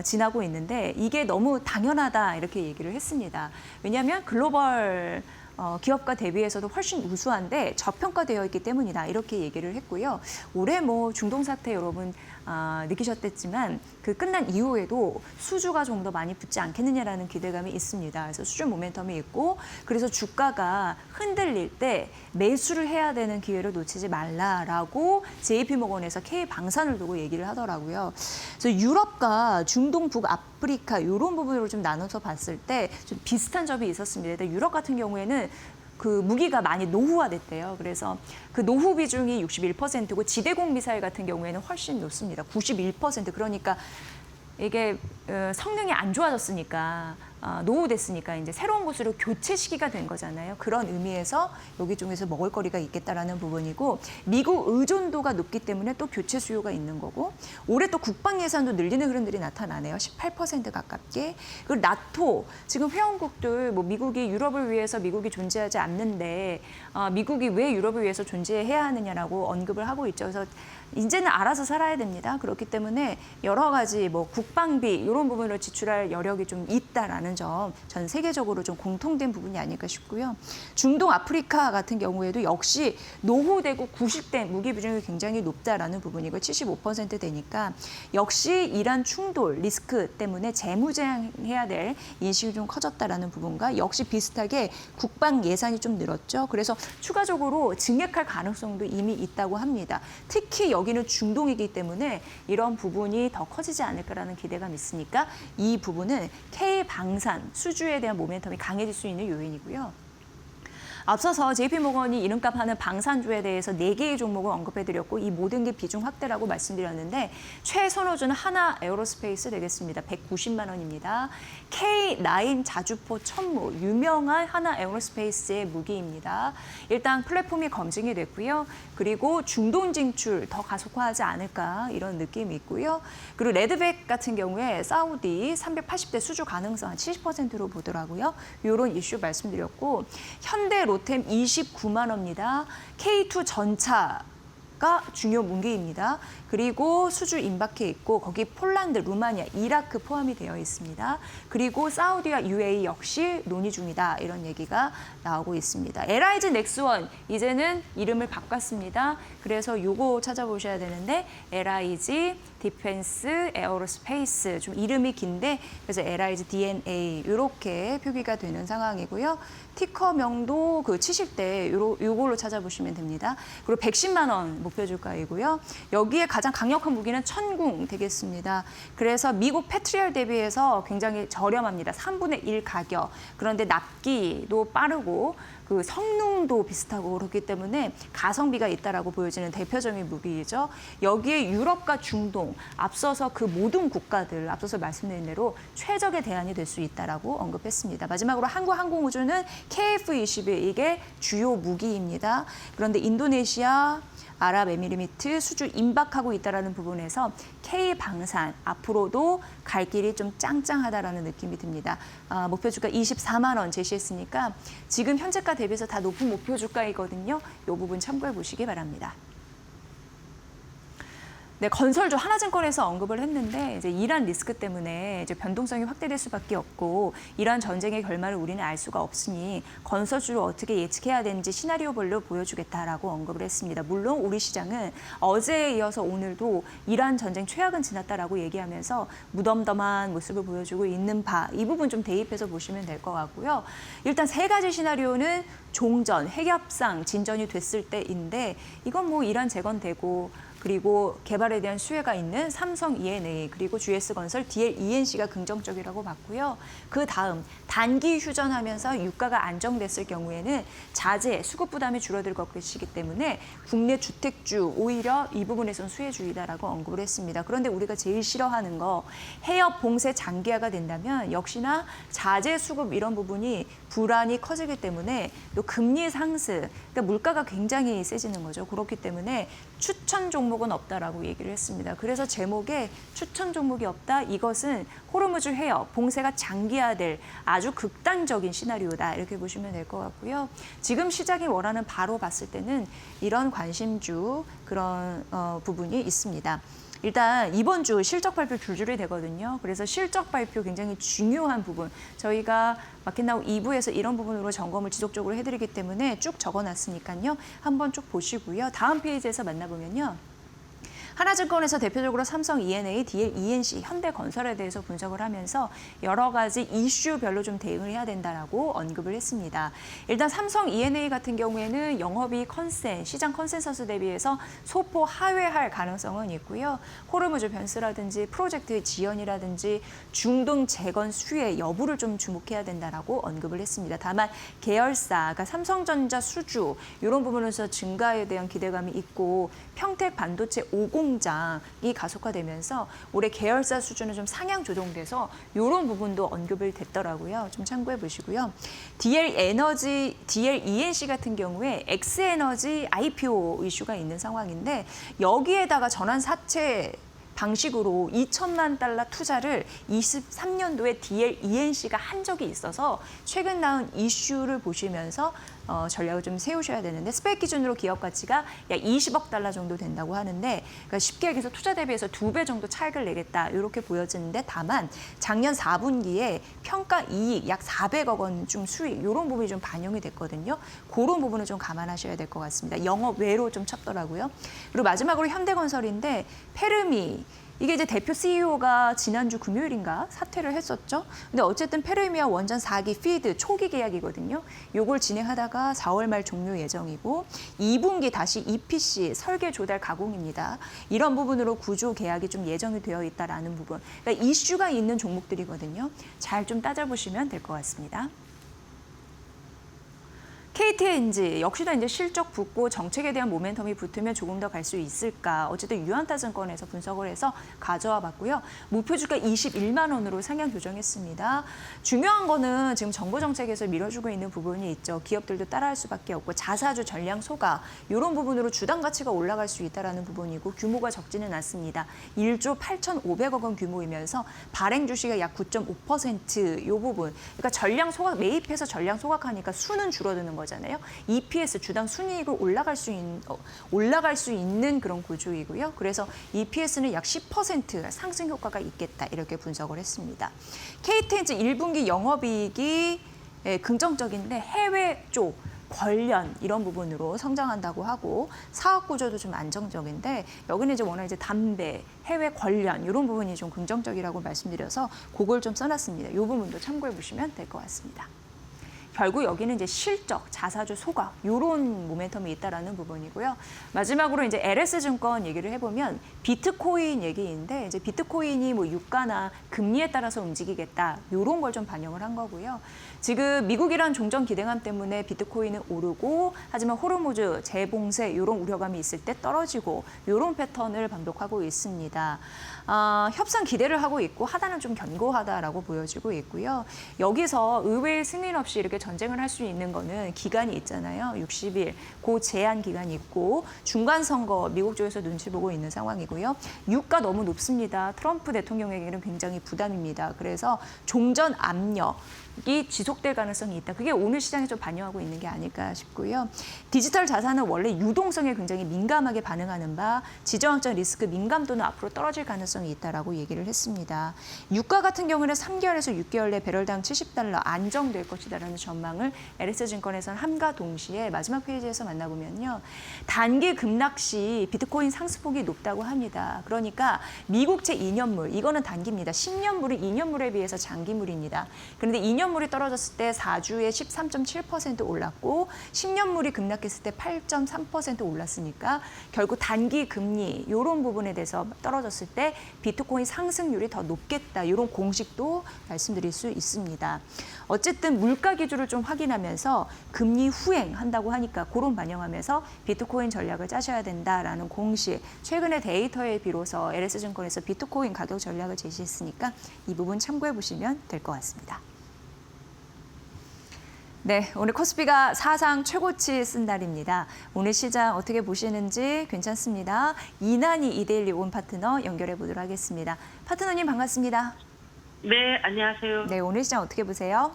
[SPEAKER 3] 지나고 있는데 이게 너무 당연하다 이렇게 얘기를 했습니다. 왜냐하면 글로벌 기업과 대비해서도 훨씬 우수한데 저평가되어 있기 때문이다 이렇게 얘기를 했고요. 올해 뭐 중동 사태 여러분 느끼셨겠지만 그 끝난 이후에도 수주가 좀 더 많이 붙지 않겠느냐라는 기대감이 있습니다. 그래서 수주 모멘텀이 있고 그래서 주가가 흔들릴 때 매수를 해야 되는 기회를 놓치지 말라라고 JP모건에서 K방산을 두고 얘기를 하더라고요. 그래서 유럽과 중동, 북아프리카 이런 부분으로 좀 나눠서 봤을 때 좀 비슷한 점이 있었습니다. 유럽 같은 경우에는 그 무기가 많이 노후화됐대요. 그래서 그 노후 비중이 61%고 지대공 미사일 같은 경우에는 훨씬 높습니다. 91%. 그러니까 이게 성능이 안 좋아졌으니까 노후됐으니까 이제 새로운 곳으로 교체 시기가 된 거잖아요. 그런 의미에서 여기 중에서 먹을거리가 있겠다라는 부분이고 미국 의존도가 높기 때문에 또 교체 수요가 있는 거고 올해 또 국방 예산도 늘리는 흐름들이 나타나네요. 18% 가깝게. 그리고 나토 지금 회원국들 뭐 미국이 유럽을 위해서 미국이 존재하지 않는데 미국이 왜 유럽을 위해서 존재해야 하느냐라고 언급을 하고 있죠. 그래서 이제는 알아서 살아야 됩니다. 그렇기 때문에 여러 가지 뭐 국방비 이런 부분을 지출할 여력이 좀 있다라는 점 전 세계적으로 좀 공통된 부분이 아닐까 싶고요. 중동 아프리카 같은 경우에도 역시 노후되고 구식된 무기 비중이 굉장히 높다라는 부분이고 75% 되니까 역시 이란 충돌 리스크 때문에 재무제한해야 될 인식이 좀 커졌다라는 부분과 역시 비슷하게 국방 예산이 좀 늘었죠. 그래서 추가적으로 증액할 가능성도 이미 있다고 합니다. 특히 여기는 중동이기 때문에 이런 부분이 더 커지지 않을까라는 기대감이 있으니까 이 부분은 K방산 수주에 대한 모멘텀이 강해질 수 있는 요인이고요. 앞서서 JP모건이 이름값 하는 방산주에 대해서 4개의 종목을 언급해드렸고 이 모든 게 비중 확대라고 말씀드렸는데 최선호주는 하나 에어로스페이스 되겠습니다. 190만 원입니다. K9 자주포 천무 유명한 하나 에어로스페이스의 무기입니다. 일단 플랫폼이 검증이 됐고요. 그리고 중동 진출 더 가속화하지 않을까 이런 느낌이 있고요. 그리고 레드백 같은 경우에 사우디 380대 수주 가능성 한 70%로 보더라고요. 이런 이슈 말씀드렸고 현대 로템 29만 원입니다. K2 전차가 중요 무기입니다. 그리고 수주 임박해 있고 거기 폴란드, 루마니아, 이라크 포함이 되어 있습니다. 그리고 사우디와 UAE 역시 논의 중이다. 이런 얘기가 나오고 있습니다. LIG 넥스원 이제는 이름을 바꿨습니다. 그래서 요거 찾아보셔야 되는데 LIG 디펜스 에어로스페이스 좀 이름이 긴데 그래서 LIG DNA 이렇게 표기가 되는 상황이고요. 티커명도 그 치실 때 요걸로 찾아보시면 됩니다. 그리고 110만 원 목표 주가이고요. 여기에 가장 강력한 무기는 천궁 되겠습니다. 그래서 미국 패트리얼 대비해서 굉장히 저렴합니다. 3분의 1 가격. 그런데 납기도 빠르고 그 성능도 비슷하고 그렇기 때문에 가성비가 있다라고 보여지는 대표적인 무기이죠. 여기에 유럽과 중동, 앞서서 그 모든 국가들, 앞서서 말씀드린 대로 최적의 대안이 될 수 있다라고 언급했습니다. 마지막으로 한국항공우주는 KF-21 이게 주요 무기입니다. 그런데 인도네시아, 아랍에미리트 수주 임박하고 있다는 부분에서 K방산 앞으로도 갈 길이 좀 짱짱하다라는 느낌이 듭니다. 목표 주가 24만 원 제시했으니까 지금 현재가 대비해서 다 높은 목표 주가이거든요. 이 부분 참고해 보시기 바랍니다. 네, 건설주 하나증권에서 언급을 했는데 이제 이란 리스크 때문에 이제 변동성이 확대될 수밖에 없고 이란 전쟁의 결말을 우리는 알 수가 없으니 건설주를 어떻게 예측해야 되는지 시나리오별로 보여주겠다라고 언급을 했습니다. 물론 우리 시장은 어제에 이어서 오늘도 이란 전쟁 최악은 지났다라고 얘기하면서 무덤덤한 모습을 보여주고 있는 바 이 부분 좀 대입해서 보시면 될 것 같고요. 일단 3가지 시나리오는 종전, 핵협상, 진전이 됐을 때인데 이건 뭐 이란 재건되고 그리고 개발에 대한 수혜가 있는 삼성 E&A 그리고 GS건설 DL ENC가 긍정적이라고 봤고요. 그 다음 단기 휴전하면서 유가가 안정됐을 경우에는 자재, 수급 부담이 줄어들 것이기 때문에 국내 주택주 오히려 이 부분에선 수혜주의다라고 언급을 했습니다. 그런데 우리가 제일 싫어하는 거 해협 봉쇄 장기화가 된다면 역시나 자재 수급 이런 부분이 불안이 커지기 때문에 또 금리 상승, 그러니까 물가가 굉장히 세지는 거죠. 그렇기 때문에 추천 종목은 없다라고 얘기를 했습니다. 그래서 제목에 추천 종목이 없다. 이것은 호르무즈 해협 봉쇄가 장기화될 아주 극단적인 시나리오다. 이렇게 보시면 될 것 같고요. 지금 시장이 원하는 바로 봤을 때는 이런 관심주 그런 부분이 있습니다. 일단 이번 주 실적 발표 줄줄이 되거든요. 그래서 실적 발표 굉장히 중요한 부분. 저희가 마켓나우 2부에서 이런 부분으로 점검을 지속적으로 해드리기 때문에 쭉 적어놨으니까요. 한번 쭉 보시고요. 다음 페이지에서 만나보면요. 하나증권에서 대표적으로 삼성 E&A, DL, ENC, 현대건설에 대해서 분석을 하면서 여러 가지 이슈별로 좀 대응을 해야 된다라고 언급을 했습니다. 일단 삼성 E&A 같은 경우에는 영업이익 시장 컨센서스 대비해서 소폭 하회할 가능성은 있고요. 호르무즈 변수라든지 프로젝트의 지연이라든지 중동 재건 수혜 여부를 좀 주목해야 된다라고 언급을 했습니다. 다만 계열사, 그러니까 삼성전자 수주 이런 부분에서 증가에 대한 기대감이 있고 평택 반도체 5공장이 가속화되면서 올해 계열사 수준은 좀 상향 조정돼서 이런 부분도 언급을 됐더라고요. 좀 참고해 보시고요. DL ENC 같은 경우에 X에너지 IPO 이슈가 있는 상황인데 여기에다가 전환 사채 방식으로 2천만 달러 투자를 23년도에 DL ENC가 한 적이 있어서 최근 나온 이슈를 보시면서 전략을 좀 세우셔야 되는데 스펙 기준으로 기업 가치가 약 20억 달러 정도 된다고 하는데 그러니까 쉽게 얘기해서 투자 대비해서 2배 정도 차익을 내겠다 이렇게 보여지는데 다만 작년 4분기에 평가 이익 약 400억 원 좀 수익 이런 부분이 좀 반영이 됐거든요. 그런 부분을 좀 감안하셔야 될 것 같습니다. 영업 외로 좀 쳤더라고요. 그리고 마지막으로 현대건설인데 페르미 이게 이제 대표 CEO가 지난주 금요일인가 사퇴를 했었죠. 근데 어쨌든 페르미아 원전 4기 피드 초기 계약이거든요. 요걸 진행하다가 4월 말 종료 예정이고 2분기 다시 EPC 설계 조달 가공입니다. 이런 부분으로 구조 계약이 좀 예정이 되어 있다라는 부분. 그러니까 이슈가 있는 종목들이거든요. 잘 좀 따져보시면 될 것 같습니다. KTNG 역시나 이제 실적 붙고 정책에 대한 모멘텀이 붙으면 조금 더 갈 수 있을까. 어쨌든 유한타증권에서 분석을 해서 가져와 봤고요. 목표 주가 21만 원으로 상향 조정했습니다. 중요한 거는 지금 정부 정책에서 밀어주고 있는 부분이 있죠. 기업들도 따라할 수밖에 없고 자사주 전량 소가 이런 부분으로 주당 가치가 올라갈 수 있다라는 부분이고 규모가 적지는 않습니다. 1조 8,500억 원 규모이면서 발행 주식의 약 9.5% 이 부분. 그러니까 전량 소각 매입해서 전량 소각하니까 수는 줄어드는 거잖아요. EPS 주당 순이익을 올라갈 수 있는 그런 구조이고요. 그래서 EPS는 약 10% 상승 효과가 있겠다 이렇게 분석을 했습니다. KTNG 1분기 영업이익이 긍정적인데 해외 쪽 관련 이런 부분으로 성장한다고 하고 사업 구조도 좀 안정적인데 여기는 이제 워낙 이제 담배, 해외 관련 이런 부분이 좀 긍정적이라고 말씀드려서 그걸 좀 써놨습니다. 이 부분도 참고해 보시면 될 것 같습니다. 결국 여기는 이제 실적, 자사주 소각 이런 모멘텀이 있다라는 부분이고요. 마지막으로 이제 LS증권 얘기를 해보면 비트코인 얘기인데 이제 비트코인이 뭐 유가나 금리에 따라서 움직이겠다 이런 걸 좀 반영을 한 거고요. 지금 미국이란 종전 기대감 때문에 비트코인은 오르고 하지만 호르무즈 재봉쇄 이런 우려감이 있을 때 떨어지고 이런 패턴을 반복하고 있습니다. 협상 기대를 하고 있고 하단은 좀 견고하다라고 보여지고 있고요. 여기서 의외의 승인 없이 이렇게 전쟁을 할 수 있는 거는 기간이 있잖아요. 60일, 그 제한 기간이 있고 중간 선거 미국 쪽에서 눈치 보고 있는 상황이고요. 유가 너무 높습니다. 트럼프 대통령에게는 굉장히 부담입니다. 그래서 종전 압력이 지속될 가능성이 있다. 그게 오늘 시장에 좀 반영하고 있는 게 아닐까 싶고요. 디지털 자산은 원래 유동성에 굉장히 민감하게 반응하는 바 지정학적 리스크 민감도는 앞으로 떨어질 가능성이 있다라고 얘기를 했습니다. 유가 같은 경우는 3개월에서 6개월 내 배럴당 70달러 안정될 것이다라는 전망을 LS증권에서는 함과 동시에 마지막 페이지에서 만나보면요. 단기 급락 시 비트코인 상승폭이 높다고 합니다. 그러니까 미국채 2년물, 이거는 단기입니다. 10년물은 2년물에 비해서 장기물입니다. 그런데 2년 5년물이 떨어졌을 때 4주에 13.7% 올랐고 10년물이 급락했을 때 8.3% 올랐으니까 결국 단기 금리 이런 부분에 대해서 떨어졌을 때 비트코인 상승률이 더 높겠다. 이런 공식도 말씀드릴 수 있습니다. 어쨌든 물가 기준을 좀 확인하면서 금리 후행한다고 하니까 그런 반영하면서 비트코인 전략을 짜셔야 된다라는 공식. 최근에 데이터에 비로소 LS증권에서 비트코인 가격 전략을 제시했으니까 이 부분 참고해 보시면 될 것 같습니다. 네, 오늘 코스피가 사상 최고치 쓴 날입니다. 오늘 시장 어떻게 보시는지 괜찮습니다. 이난희 이데일리 온 파트너 연결해 보도록 하겠습니다. 파트너님 반갑습니다.
[SPEAKER 4] 네, 안녕하세요.
[SPEAKER 3] 네, 오늘 시장 어떻게 보세요?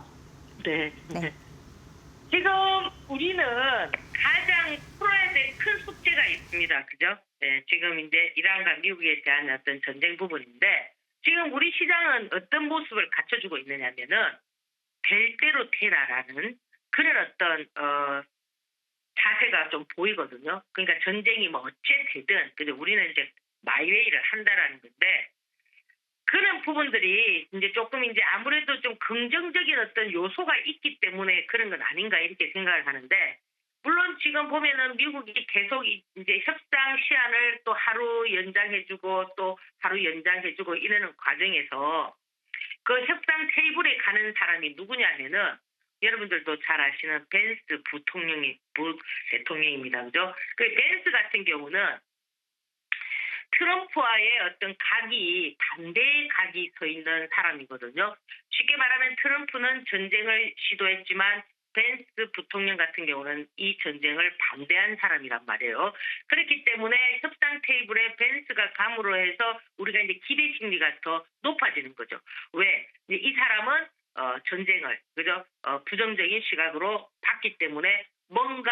[SPEAKER 4] 네.
[SPEAKER 3] 네.
[SPEAKER 4] 지금 우리는 가장 풀어야 될 큰 숙제가 있습니다. 그죠? 네, 지금 이제 이란과 미국에 대한 어떤 전쟁 부분인데 지금 우리 시장은 어떤 모습을 갖춰주고 있느냐면은 될 대로 되라라는 그런 어떤 자세가 좀 보이거든요. 그러니까 전쟁이 뭐 어째 되든 근데 우리는 이제 마이웨이를 한다라는 건데 그런 부분들이 이제 조금 이제 아무래도 좀 긍정적인 어떤 요소가 있기 때문에 그런 건 아닌가 이렇게 생각을 하는데 물론 지금 보면은 미국이 계속 이제 협상 시한을 또 하루 연장해주고 또 하루 연장해주고 이러는 과정에서 그 협상 테이블에 가는 사람이 누구냐면은 여러분들도 잘 아시는 벤스 대통령입니다. 그죠? 그 벤스 같은 경우는 트럼프와의 어떤 반대의 각이 서 있는 사람이거든요. 쉽게 말하면 트럼프는 전쟁을 시도했지만 벤스 부통령 같은 경우는 이 전쟁을 반대한 사람이란 말이에요. 그렇기 때문에 협상 테이블에 벤스가 감으로 해서 우리가 이제 기대 심리가 더 높아지는 거죠. 왜? 이 사람은 전쟁을 그죠? 부정적인 시각으로 봤기 때문에 뭔가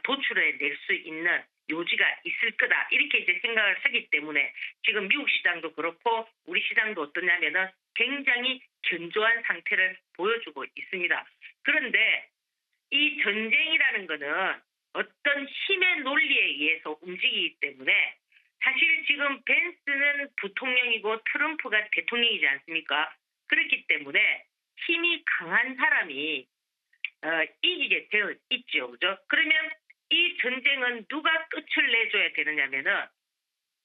[SPEAKER 4] 도출해 낼 수 있는 요지가 있을 거다 이렇게 이제 생각을 하기 때문에 지금 미국 시장도 그렇고 우리 시장도 어떠냐면은 굉장히 견조한 상태를 보여주고 있습니다. 그런데 이 전쟁이라는 거는 어떤 힘의 논리에 의해서 움직이기 때문에 사실 지금 벤스는 부통령이고 트럼프가 대통령이지 않습니까? 그렇기 때문에 힘이 강한 사람이 이기게 되어 있죠. 그죠? 그러면 이 전쟁은 누가 끝을 내줘야 되느냐면은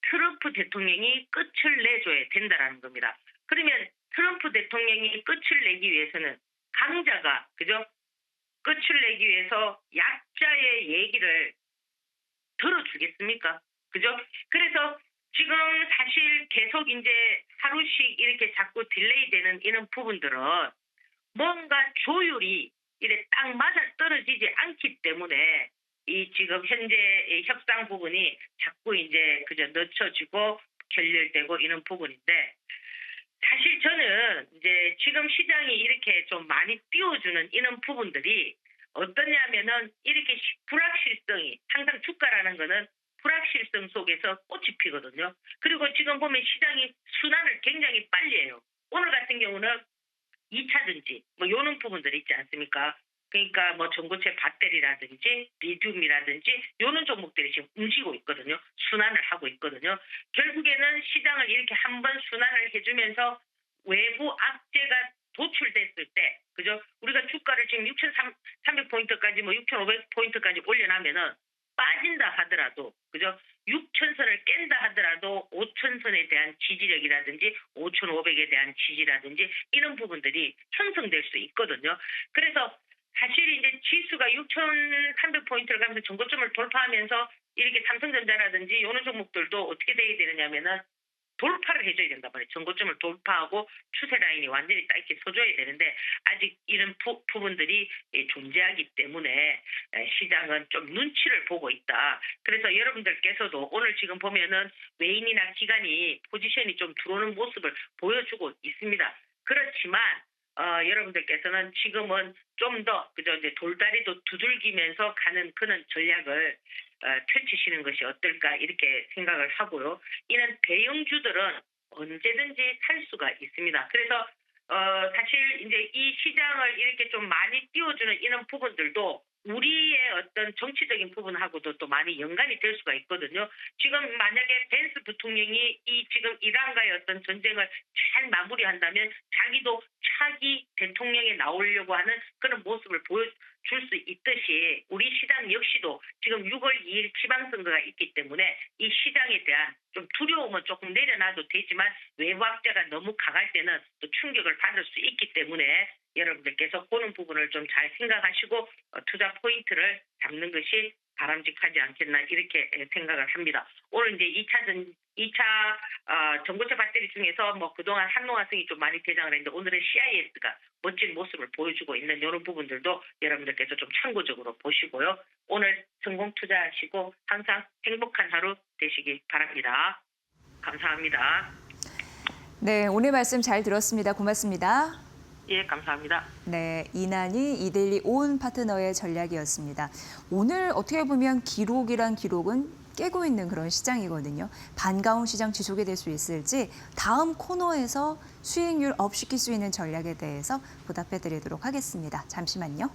[SPEAKER 4] 트럼프 대통령이 끝을 내줘야 된다라는 겁니다. 그러면 트럼프 대통령이 끝을 내기 위해서는 강자가 그죠? 끝을 내기 위해서 약자의 얘기를 들어주겠습니까? 그죠? 그래서 지금 사실 계속 이제 하루씩 이렇게 자꾸 딜레이 되는 이런 부분들은 뭔가 조율이 이래 딱 맞아 떨어지지 않기 때문에 이 지금 현재 협상 부분이 자꾸 이제 그저 늦춰지고 결렬되고 이런 부분인데 사실 저는 이제 지금 시장이 이렇게 좀 많이 띄워주는 이런 부분들이 어떠냐면은 이렇게 불확실성이 항상 주가라는 거는 불확실성 속에서 꽃이 피거든요. 그리고 지금 보면 시장이 순환을 굉장히 빨리 해요. 오늘 같은 경우는 2차전지 뭐 이런 부분들이 있지 않습니까? 그러니까 뭐 전고체 배터리라든지 리튬이라든지 이런 종목들이 지금 움직이고 있거든요. 순환을 하고 있거든요. 결국에는 시장을 이렇게 한번 순환을 해주면서 외부 악재가 도출됐을 때, 그죠? 우리가 주가를 지금 6,300포인트까지 뭐 6,500포인트까지 올려놓으면은 빠진다 하더라도, 그죠? 6,000선을 깬다 하더라도 5,000선에 대한 지지력이라든지 5,500에 대한 지지라든지 이런 부분들이 형성될 수 있거든요. 그래서 사실 이제 지수가 6,300포인트를 가면서 전고점을 돌파하면서 이렇게 삼성전자라든지 이런 종목들도 어떻게 돼야 되느냐면은 돌파를 해줘야 된단 말이에요. 전고점을 돌파하고 추세 라인이 완전히 딱 이렇게 서줘야 되는데 아직 이런 부분들이 존재하기 때문에 시장은 좀 눈치를 보고 있다. 그래서 여러분들께서도 오늘 지금 보면은 외인이나 기관이 포지션이 좀 들어오는 모습을 보여주고 있습니다. 그렇지만 여러분들께서는 지금은 좀 더 그저 이제 돌다리도 두들기면서 가는 그런 전략을 펼치시는 것이 어떨까 이렇게 생각을 하고요. 이런 대형주들은 언제든지 살 수가 있습니다. 그래서 사실 이제 이 시장을 이렇게 좀 많이 띄워주는 이런 부분들도 우리의 어떤 정치적인 부분하고도 또 많이 연관이 될 수가 있거든요. 지금 만약에 벤스 부통령이 이 지금 이란과의 어떤 전쟁을 잘 마무리한다면 자기도 차기 대통령에 나오려고 하는 그런 모습을 보여줄 수 있듯이 우리 시장 역시도 지금 6월 2일 지방선거가 있기 때문에 이 시장에 대한 좀 두려움은 조금 내려놔도 되지만 외부학자가 너무 강할 때는 또 충격을 받을 수 있기 때문에 여러분들께서 그런 부분을 좀 잘 생각하시고 투자 포인트를 잡는 것이 바람직하지 않겠나 이렇게 생각을 합니다. 오늘 이제 2차 전고체 배터리 중에서 뭐 그동안 한농화성이 좀 많이 대장을 했는데 오늘은 CIS가 멋진 모습을 보여주고 있는 이런 부분들도 여러분들께서 좀 참고적으로 보시고요. 오늘 성공 투자하시고 항상 행복한 하루 되시기 바랍니다. 감사합니다.
[SPEAKER 1] 네, 오늘 말씀 잘 들었습니다. 고맙습니다.
[SPEAKER 4] 예, 감사합니다.
[SPEAKER 1] 네, 이난희 이데일리 온 파트너의 전략이었습니다. 오늘 어떻게 보면 기록이란 기록은 깨고 있는 그런 시장이거든요. 반가운 시장 지속이 될 수 있을지 다음 코너에서 수익률 업 시킬 수 있는 전략에 대해서 보답해 드리도록 하겠습니다. 잠시만요.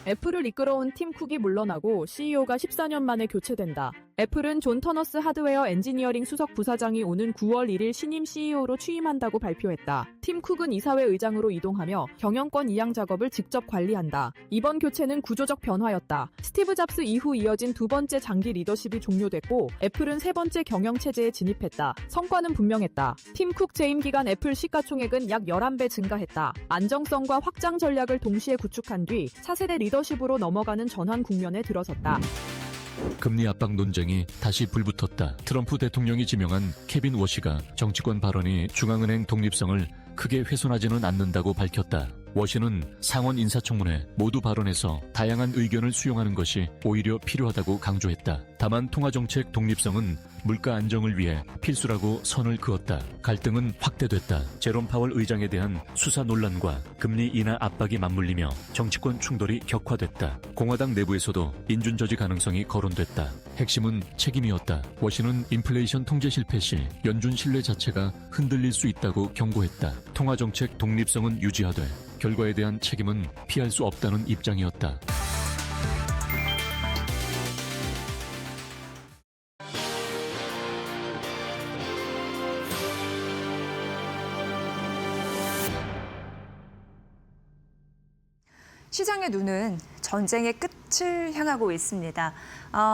[SPEAKER 5] 애플을 이끌어온 팀 쿡이 물러나고 CEO가 14년 만에 교체된다. 애플은 존 터너스 하드웨어 엔지니어링 수석 부사장이 오는 9월 1일 신임 CEO로 취임한다고 발표했다. 팀 쿡은 이사회 의장으로 이동하며 경영권 이양 작업을 직접 관리한다. 이번 교체는 구조적 변화였다. 스티브 잡스 이후 이어진 두 번째 장기 리더십이 종료됐고 애플은 세 번째 경영 체제에 진입했다. 성과는 분명했다. 팀 쿡 재임 기간 애플 시가총액은 약 11배 증가했다. 안정성과 확장 전략을 동시에 구축한 뒤 차세대 리더십으로 넘어가는 전환 국면에 들어섰다.
[SPEAKER 6] 금리 압박 논쟁이 다시 불붙었다. 트럼프 대통령이 지명한 케빈 워시가 정치권 발언이 중앙은행 독립성을 크게 훼손하지는 않는다고 밝혔다. 워시는 상원 인사청문회 모두 발언에서 다양한 의견을 수용하는 것이 오히려 필요하다고 강조했다. 다만 통화정책 독립성은 물가 안정을 위해 필수라고 선을 그었다. 갈등은 확대됐다. 제롬 파월 의장에 대한 수사 논란과 금리 인하 압박이 맞물리며 정치권 충돌이 격화됐다. 공화당 내부에서도 인준 저지 가능성이 거론됐다. 핵심은 책임이었다. 워시는 인플레이션 통제 실패 시 연준 신뢰 자체가 흔들릴 수 있다고 경고했다. 통화정책 독립성은 유지하되 결과에 대한 책임은 피할 수 없다는 입장이었다.
[SPEAKER 1] 시장의 눈은 전쟁의 끝을 향하고 있습니다.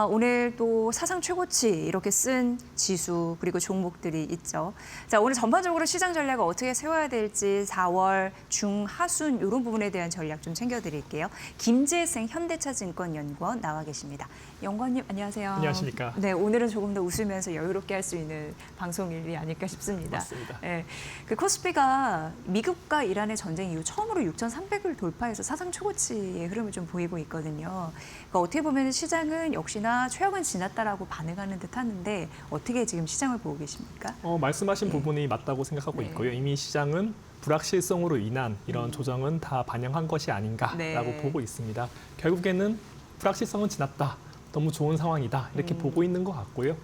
[SPEAKER 1] 오늘 또 사상 최고치 이렇게 쓴 지수 그리고 종목들이 있죠. 자, 오늘 전반적으로 시장 전략을 어떻게 세워야 될지 4월 중하순 이런 부분에 대한 전략 좀 챙겨드릴게요. 김재생 현대차증권연구원 나와 계십니다. 연구원님 안녕하세요.
[SPEAKER 7] 안녕하십니까.
[SPEAKER 1] 네, 오늘은 조금 더 웃으면서 여유롭게 할 수 있는 방송일이 아닐까 싶습니다.
[SPEAKER 7] 맞습니다.
[SPEAKER 1] 네, 그 코스피가 미국과 이란의 전쟁 이후 처음으로 6,300을 돌파해서 사상 최고치의 흐름을 좀 보이고 있거든요. 그러니까 어떻게 보면 시장은 역시나 최악은 지났다라고 반응하는 듯하는데 어떻게 지금 시장을 보고 계십니까?
[SPEAKER 7] 말씀하신
[SPEAKER 1] 네.
[SPEAKER 7] 부분이 맞다고 생각하고
[SPEAKER 1] 네.
[SPEAKER 7] 있고요. 이미 시장은 불확실성으로 인한 이런 조정은 다 반영한 것이 아닌가라고
[SPEAKER 1] 네.
[SPEAKER 7] 보고 있습니다. 결국에는 불확실성은 지났다. 너무 좋은 상황이다. 이렇게 보고 있는 것 같고요.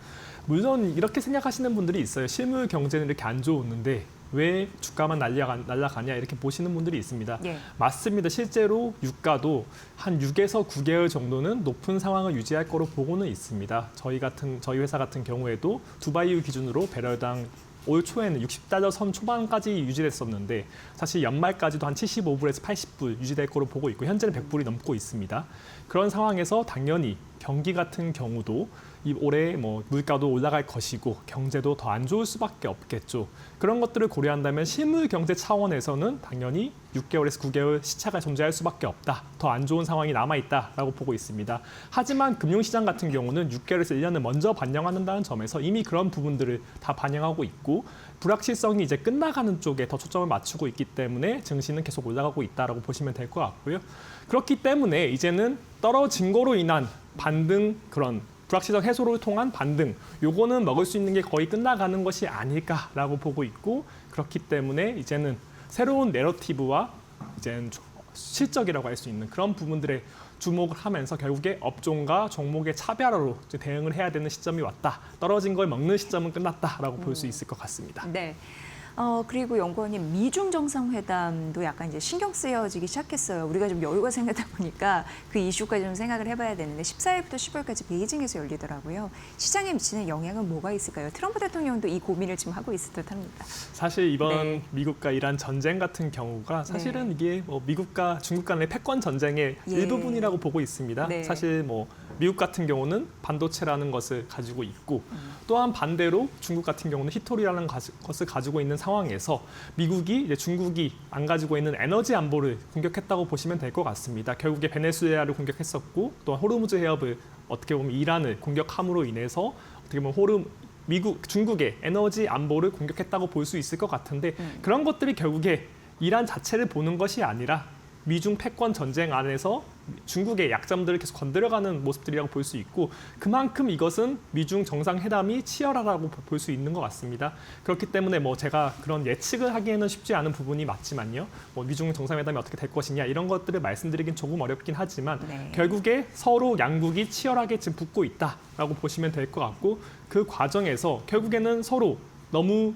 [SPEAKER 7] 물론 이렇게 생각하시는 분들이 있어요. 실물 경제는 이렇게 안 좋았는데 왜 주가만 날아가냐 이렇게 보시는 분들이 있습니다.
[SPEAKER 1] 예.
[SPEAKER 7] 맞습니다. 실제로 유가도 한 6에서 9개월 정도는 높은 상황을 유지할 거로 보고는 있습니다. 저희 회사 같은 경우에도 두바이유 기준으로 배럴당 올 초에는 $60 선 초반까지 유지됐었는데 사실 연말까지도 한 75불에서 80불 유지될 거로 보고 있고 현재는 100불이 넘고 있습니다. 그런 상황에서 당연히 경기 같은 경우도 올해 뭐 물가도 올라갈 것이고 경제도 더 안 좋을 수밖에 없겠죠. 그런 것들을 고려한다면 실물 경제 차원에서는 당연히 6개월에서 9개월 시차가 존재할 수밖에 없다. 더 안 좋은 상황이 남아있다라고 보고 있습니다. 하지만 금융시장 같은 경우는 6개월에서 1년을 먼저 반영한다는 점에서 이미 그런 부분들을 다 반영하고 있고 불확실성이 이제 끝나가는 쪽에 더 초점을 맞추고 있기 때문에 증시는 계속 올라가고 있다라고 보시면 될 것 같고요. 그렇기 때문에 이제는 떨어진 거로 인한 반등 그런 불확실성 해소를 통한 반등, 요거는 먹을 수 있는 게 거의 끝나가는 것이 아닐까라고 보고 있고 그렇기 때문에 이제는 새로운 내러티브와 이제는 실적이라고 할 수 있는 그런 부분들에 주목을 하면서 결국에 업종과 종목의 차별화로 이제 대응을 해야 되는 시점이 왔다. 떨어진 걸 먹는 시점은 끝났다라고 볼 수 있을 것 같습니다.
[SPEAKER 3] 네. 그리고 연구원님 미중 정상회담도 약간 이제 신경 쓰여지기 시작했어요. 우리가 좀 여유가 생기다 보니까 그 이슈까지 좀 생각을 해봐야 되는데 14일부터 15일까지 베이징에서 열리더라고요. 시장에 미치는 영향은 뭐가 있을까요? 트럼프 대통령도 이 고민을 지금 하고 있을 듯합니다.
[SPEAKER 7] 사실 이번
[SPEAKER 3] 네.
[SPEAKER 7] 미국과 이란 전쟁 같은 경우가 사실은 이게 뭐 미국과 중국 간의 패권 전쟁의
[SPEAKER 3] 예.
[SPEAKER 7] 일부분이라고 보고 있습니다.
[SPEAKER 3] 네.
[SPEAKER 7] 사실 뭐 미국 같은 경우는 반도체라는 것을 가지고 있고 또한 반대로 중국 같은 경우는 히토리라는 것을 가지고 있는 상황에서 미국이 이제 중국이 안 가지고 있는 에너지 안보를 공격했다고 보시면 될 것 같습니다. 결국에 베네수엘라를 공격했었고 또한 호르무즈 해협을 어떻게 보면 이란을 공격함으로 인해서 어떻게 보면 중국의 에너지 안보를 공격했다고 볼 수 있을 것 같은데 그런 것들이 결국에 이란 자체를 보는 것이 아니라 미중 패권 전쟁 안에서 중국의 약점들을 계속 건드려가는 모습들이라고 볼 수 있고 그만큼 이것은 미중 정상회담이 치열하다고 볼 수 있는 것 같습니다. 그렇기 때문에 뭐 제가 그런 예측을 하기에는 쉽지 않은 부분이 맞지만요. 뭐 미중 정상회담이 어떻게 될 것이냐 이런 것들을 말씀드리긴 조금 어렵긴 하지만
[SPEAKER 3] 네.
[SPEAKER 7] 결국에 서로 양국이 치열하게 지금 붙고 있다라고 보시면 될 것 같고 그 과정에서 결국에는 서로 너무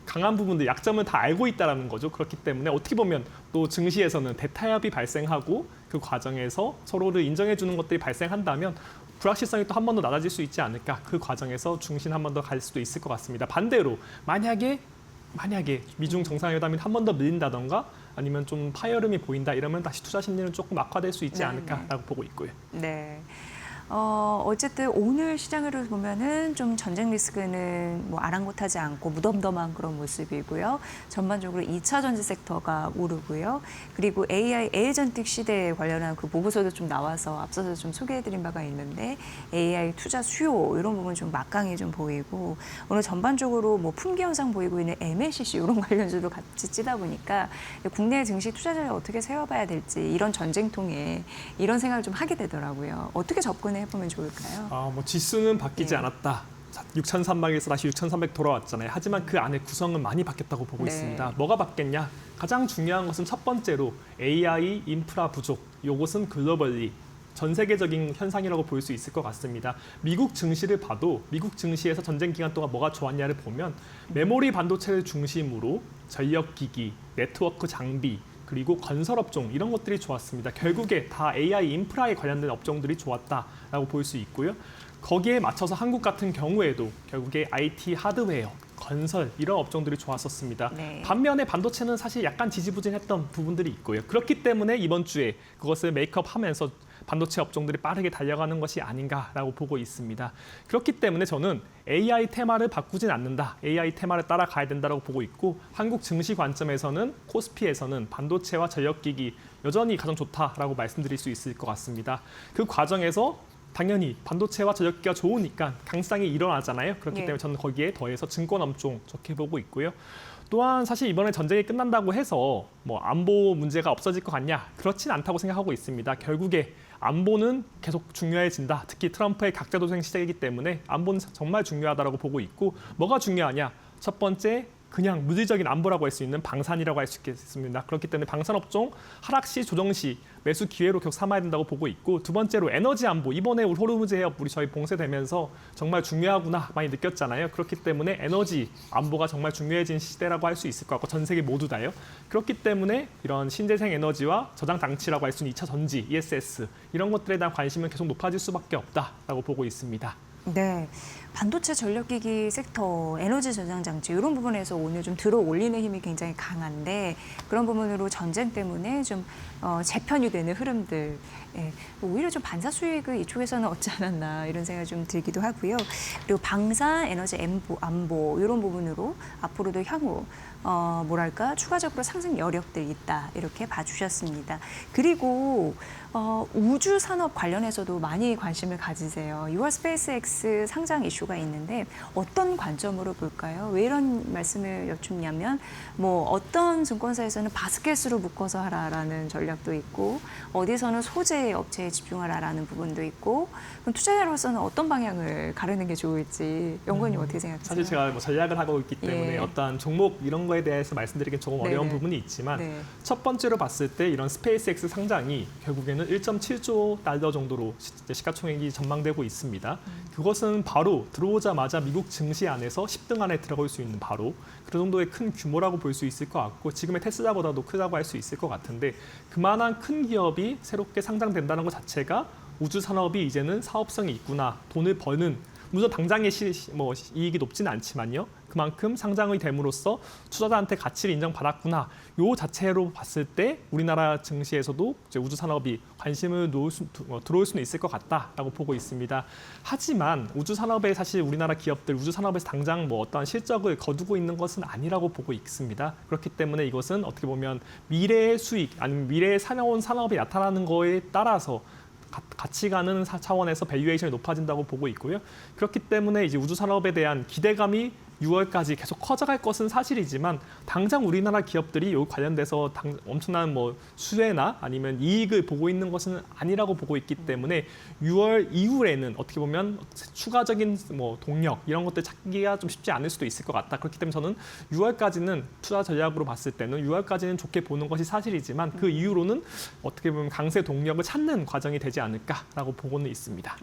[SPEAKER 7] 강한 부분들, 약점을 다 알고 있다는 거죠. 그렇기 때문에 어떻게 보면 또 증시에서는 대타협이 발생하고 그 과정에서 서로를 인정해 주는 것들이 발생한다면 불확실성이 또 한 번 더 낮아질 수 있지 않을까. 그 과정에서 중심 한 번 더 갈 수도 있을 것 같습니다. 반대로 만약에 미중 정상회담이 한 번 더 밀린다던가 아니면 좀 파열음이 보인다 이러면 다시 투자 심리는 조금 악화될 수 있지 않을까라고 보고 있고요.
[SPEAKER 3] 네. 어쨌든 오늘 시장으로 보면은 좀 전쟁 리스크는 뭐 아랑곳하지 않고 무덤덤한 그런 모습이고요. 전반적으로 2차 전지 섹터가 오르고요. 그리고 AI 에이전틱 시대에 관련한 그 보고서도 좀 나와서 앞서서 좀 소개해드린 바가 있는데 AI 투자 수요 이런 부분 좀 막강히 좀 보이고 오늘 전반적으로 뭐 품귀 현상 보이고 있는 MLCC 이런 관련주도 같이 찌다 보니까 국내 증시 투자자를 어떻게 세워봐야 될지 이런 전쟁통에 이런 생각을 좀 하게 되더라고요. 어떻게 접근해 보면 좋을까요?
[SPEAKER 7] 뭐 지수는 바뀌지
[SPEAKER 3] 네.
[SPEAKER 7] 않았다. 6,300에서 다시 6,300 돌아왔잖아요. 하지만 그 안에 구성은 많이 바뀌었다고 보고
[SPEAKER 3] 네.
[SPEAKER 7] 있습니다. 뭐가 바뀌었냐? 가장 중요한 것은 첫 번째로 AI 인프라 부족. 이것은 글로벌리 전 세계적인 현상이라고 볼 수 있을 것 같습니다. 미국 증시를 봐도 미국 증시에서 전쟁 기간 동안 뭐가 좋았냐를 보면 메모리 반도체를 중심으로 전력기기, 네트워크 장비, 그리고 건설업종 이런 것들이 좋았습니다. 결국에 다 AI 인프라에 관련된 업종들이 좋았다라고 볼 수 있고요. 거기에 맞춰서 한국 같은 경우에도 결국에 IT 하드웨어, 건설 이런 업종들이 좋았었습니다.
[SPEAKER 3] 네.
[SPEAKER 7] 반면에 반도체는 사실 약간 지지부진했던 부분들이 있고요. 그렇기 때문에 이번 주에 그것을 메이크업하면서 반도체 업종들이 빠르게 달려가는 것이 아닌가라고 보고 있습니다. 그렇기 때문에 저는 AI 테마를 바꾸진 않는다. AI 테마를 따라가야 된다고 보고 있고 한국 증시 관점에서는 코스피에서는 반도체와 전력기기 여전히 가장 좋다라고 말씀드릴 수 있을 것 같습니다. 그 과정에서 당연히 반도체와 전력기가 좋으니까 강상이 일어나잖아요. 그렇기
[SPEAKER 3] 네.
[SPEAKER 7] 때문에 저는 거기에 더해서 증권 업종 좋게 보고 있고요. 또한 사실 이번에 전쟁이 끝난다고 해서 뭐 안보 문제가 없어질 것 같냐? 그렇진 않다고 생각하고 있습니다. 결국에 안보는 계속 중요해진다. 특히 트럼프의 각자 도생 시대이기 때문에 안보는 정말 중요하다고 보고 있고 뭐가 중요하냐? 첫 번째 그냥 물리적인 안보라고 할 수 있는 방산이라고 할 수 있겠습니다. 그렇기 때문에 방산업종 하락 시 조정 시 매수 기회로 계속 삼아야 된다고 보고 있고 두 번째로 에너지 안보 이번에 우리 호르무즈 해협 저희 봉쇄되면서 정말 중요하구나 많이 느꼈잖아요. 그렇기 때문에 에너지 안보가 정말 중요해진 시대라고 할 수 있을 것 같고 전 세계 모두 다요. 그렇기 때문에 이런 신재생 에너지와 저장 장치라고 할 수 있는 2차 전지, ESS 이런 것들에 대한 관심은 계속 높아질 수밖에 없다라고 보고 있습니다.
[SPEAKER 3] 네, 반도체 전력기기 섹터, 에너지 저장 장치 이런 부분에서 오늘 좀 들어 올리는 힘이 굉장히 강한데 그런 부분으로 전쟁 때문에 좀 재편이 되는 흐름들 예, 오히려 좀 반사 수익을 이쪽에서는 얻지 않았나 이런 생각이 좀 들기도 하고요. 그리고 방산, 에너지 안보 이런 부분으로 앞으로도 향후 뭐랄까 추가적으로 상승 여력들이 있다 이렇게 봐주셨습니다. 그리고 우주 산업 관련해서도 많이 관심을 가지세요. 6월 스페이스X 상장 이슈가 있는데 어떤 관점으로 볼까요? 왜 이런 말씀을 여쭙냐면 뭐 어떤 증권사에서는 바스켓으로 묶어서 하라라는 전략도 있고 어디서는 소재 업체에 집중하라라는 부분도 있고 그럼 투자자로서는 어떤 방향을 가르는 게 좋을지 연구원님 어떻게 생각하세요?
[SPEAKER 7] 사실 제가 뭐 전략을 하고 있기 때문에
[SPEAKER 3] 예.
[SPEAKER 7] 어떠한 종목 이런 거에 대해서 말씀드리긴 조금 어려운
[SPEAKER 3] 네네.
[SPEAKER 7] 부분이 있지만
[SPEAKER 3] 네.
[SPEAKER 7] 첫 번째로 봤을 때 이런 스페이스X 상장이 결국에는 1.7조 달러 정도로 시가총액이 전망되고 있습니다. 그것은 바로 들어오자마자 미국 증시 안에서 10등 안에 들어갈 수 있는 바로 그 정도의 큰 규모라고 볼 수 있을 것 같고 지금의 테슬라보다도 크다고 할 수 있을 것 같은데 그만한 큰 기업이 새롭게 상장된다는 것 자체가 우주 산업이 이제는 사업성이 있구나, 돈을 버는 물론 당장의 이익이 높지는 않지만요. 그만큼 상장이 됨으로써 투자자한테 가치를 인정받았구나. 요 자체로 봤을 때 우리나라 증시에서도 이제 우주 산업이 관심을 들어올 수는 있을 것 같다라고 보고 있습니다. 하지만 우주 산업에 사실 우리나라 기업들 우주 산업에서 당장 뭐 어떠한 실적을 거두고 있는 것은 아니라고 보고 있습니다. 그렇기 때문에 이것은 어떻게 보면 미래의 수익 아니면 미래에 살아온 산업이 나타나는 거에 따라서 같이 가는 차원에서 밸류에이션이 높아진다고 보고 있고요. 그렇기 때문에 이제 우주 산업에 대한 기대감이 6월까지 계속 커져갈 것은 사실이지만 당장 우리나라 기업들이 이 관련돼서 엄청난 뭐 수혜나 아니면 이익을 보고 있는 것은 아니라고 보고 있기 때문에 6월 이후에는 어떻게 보면 추가적인 뭐 동력 이런 것들 찾기가 좀 쉽지 않을 수도 있을 것 같다. 그렇기 때문에 저는 6월까지는 투자 전략으로 봤을 때는 6월까지는 좋게 보는 것이 사실이지만 그 이후로는 어떻게 보면 강세 동력을 찾는 과정이 되지 않을까라고 보고는 있습니다.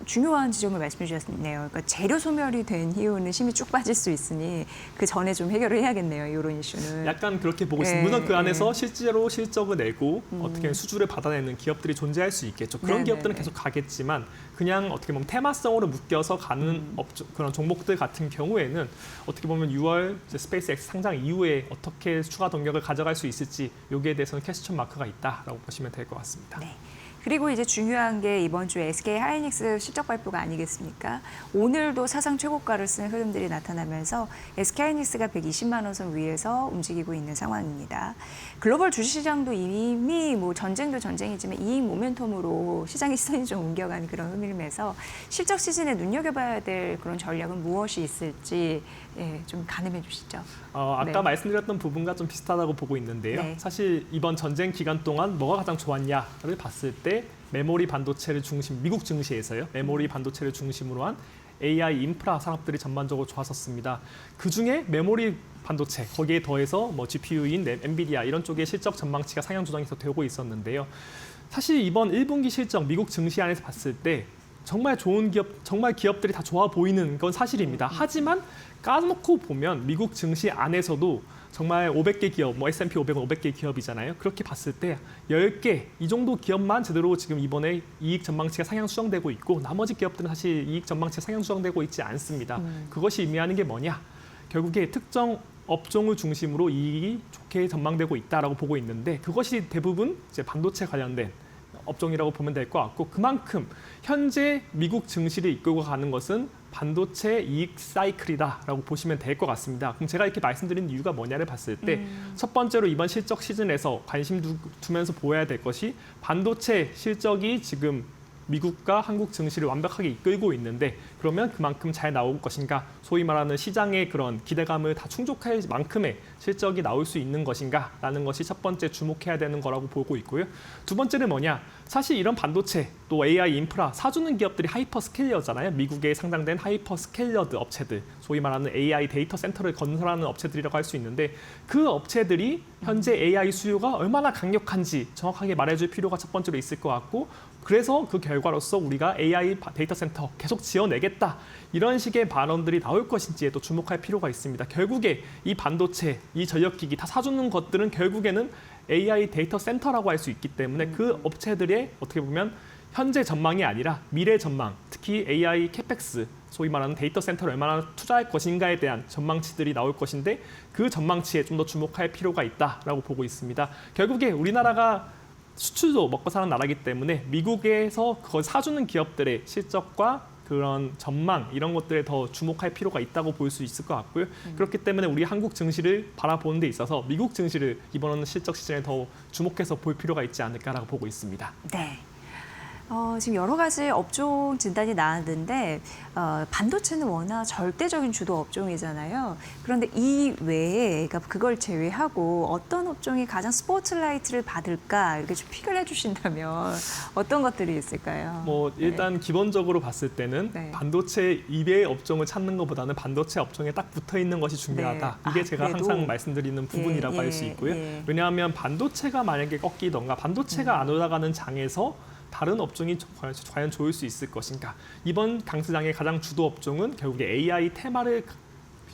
[SPEAKER 3] 중요한 지점을 말씀해 주셨네요. 그러니까 재료 소멸이 된 이유는 힘이 쭉 빠질 수 있으니 그 전에 좀 해결을 해야겠네요. 이런 이슈는.
[SPEAKER 7] 약간 그렇게 보고 있습니다. 물론 그 안에서 실제로 실적을 내고 어떻게 수주를 받아내는 기업들이 존재할 수 있겠죠. 그런 기업들은 계속 가겠지만 그냥 어떻게 보면 테마성으로 묶여서 가는 그런 종목들 같은 경우에는 어떻게 보면 6월 스페이스X 상장 이후에 어떻게 추가 동력을 가져갈 수 있을지 여기에 대해서는 퀘스천 마크가 있다라고 보시면 될 것 같습니다.
[SPEAKER 3] 네. 그리고 이제 중요한 게 이번 주에 SK 하이닉스 실적 발표가 아니겠습니까? 오늘도 사상 최고가를 쓴 흐름들이 나타나면서 SK 하이닉스가 120만 원 선 위에서 움직이고 있는 상황입니다. 글로벌 주식시장도 이미 뭐 전쟁도 전쟁이지만 이익 모멘텀으로 시장의 시선이 좀 옮겨가는 그런 흐름에서 실적 시즌에 눈여겨봐야 될 그런 전략은 무엇이 있을지 좀 가늠해 주시죠.
[SPEAKER 7] 아까 말씀드렸던 부분과 좀 비슷하다고 보고 있는데요.
[SPEAKER 3] 네.
[SPEAKER 7] 사실 이번 전쟁 기간 동안 뭐가 가장 좋았냐를 봤을 때 메모리 반도체를 미국 증시에서요. 메모리 반도체를 중심으로 한 AI 인프라 산업들이 전반적으로 좋았었습니다. 그중에 메모리 반도체 거기에 더해서 뭐 GPU인 엔비디아 이런 쪽의 실적 전망치가 상향 조정이 되고 있었는데요. 사실 이번 1분기 실적 미국 증시 안에서 봤을 때 정말 좋은 기업, 정말 기업들이 다 좋아 보이는 건 사실입니다. 하지만 까놓고 보면 미국 증시 안에서도 정말 500개 기업, 뭐 S&P 500은 500개 기업이잖아요. 그렇게 봤을 때 10개 이 정도 기업만 제대로 지금 이번에 이익 전망치가 상향 수정되고 있고 나머지 기업들은 사실 이익 전망치가 상향 수정되고 있지 않습니다. 그것이 의미하는 게 뭐냐? 결국에 특정 업종을 중심으로 이익이 좋게 전망되고 있다라고 보고 있는데 그것이 대부분 이제 반도체 관련된 업종이라고 보면 될 것 같고 그만큼 현재 미국 증시를 이끌고 가는 것은 반도체 이익 사이클이다라고 보시면 될 것 같습니다. 그럼 제가 이렇게 말씀드린 이유가 뭐냐를 봤을 때 첫 번째로 이번 실적 시즌에서 관심 두면서 보여야 될 것이 반도체 실적이 지금 미국과 한국 증시를 완벽하게 이끌고 있는데 그러면 그만큼 잘 나올 것인가 소위 말하는 시장의 그런 기대감을 다 충족할 만큼의 실적이 나올 수 있는 것인가 라는 것이 첫 번째 주목해야 되는 거라고 보고 있고요. 두 번째는 뭐냐 사실 이런 반도체 또 AI 인프라 사주는 기업들이 하이퍼스케일러잖아요. 미국에 상장된 하이퍼스케일러드 업체들 소위 말하는 AI 데이터 센터를 건설하는 업체들이라고 할 수 있는데 그 업체들이 현재 AI 수요가 얼마나 강력한지 정확하게 말해줄 필요가 첫 번째로 있을 것 같고 그래서 그 결과로서 우리가 AI 데이터 센터 계속 지어내겠다 이런 식의 발언들이 나올 것인지에 또 주목할 필요가 있습니다. 결국에 이 반도체, 이 전력기기 다 사주는 것들은 결국에는 AI 데이터 센터라고 할 수 있기 때문에 그 업체들의 어떻게 보면 현재 전망이 아니라 미래 전망, 특히 AI 캐펙스, 소위 말하는 데이터 센터를 얼마나 투자할 것인가에 대한 전망치들이 나올 것인데 그 전망치에 좀 더 주목할 필요가 있다라고 보고 있습니다. 결국에 우리나라가 수출도 먹고 사는 나라이기 때문에 미국에서 그걸 사주는 기업들의 실적과 그런 전망 이런 것들에 더 주목할 필요가 있다고 볼 수 있을 것 같고요. 그렇기 때문에 우리 한국 증시를 바라보는 데 있어서 미국 증시를 이번 실적 시즌에 더 주목해서 볼 필요가 있지 않을까라고 보고 있습니다.
[SPEAKER 3] 네. 지금 여러 가지 업종 진단이 나왔는데 반도체는 워낙 절대적인 주도 업종이잖아요. 그런데 이 외에 그러니까 그걸 제외하고 어떤 업종이 가장 스포트라이트를 받을까 이렇게 좀 픽을 해주신다면 어떤 것들이 있을까요?
[SPEAKER 7] 뭐 일단 기본적으로 봤을 때는
[SPEAKER 3] 네.
[SPEAKER 7] 반도체 이외의 업종을 찾는 것보다는 반도체 업종에 딱 붙어 있는 것이 중요하다.
[SPEAKER 3] 네.
[SPEAKER 7] 이게 제가
[SPEAKER 3] 그래도?
[SPEAKER 7] 항상 말씀드리는 부분이라고 할 수 있고요. 왜냐하면 반도체가 만약에 꺾이던가 반도체가 안 올라가는 장에서 다른 업종이 과연 좋을 수 있을 것인가. 이번 강세장의 가장 주도 업종은 결국에 AI 테마를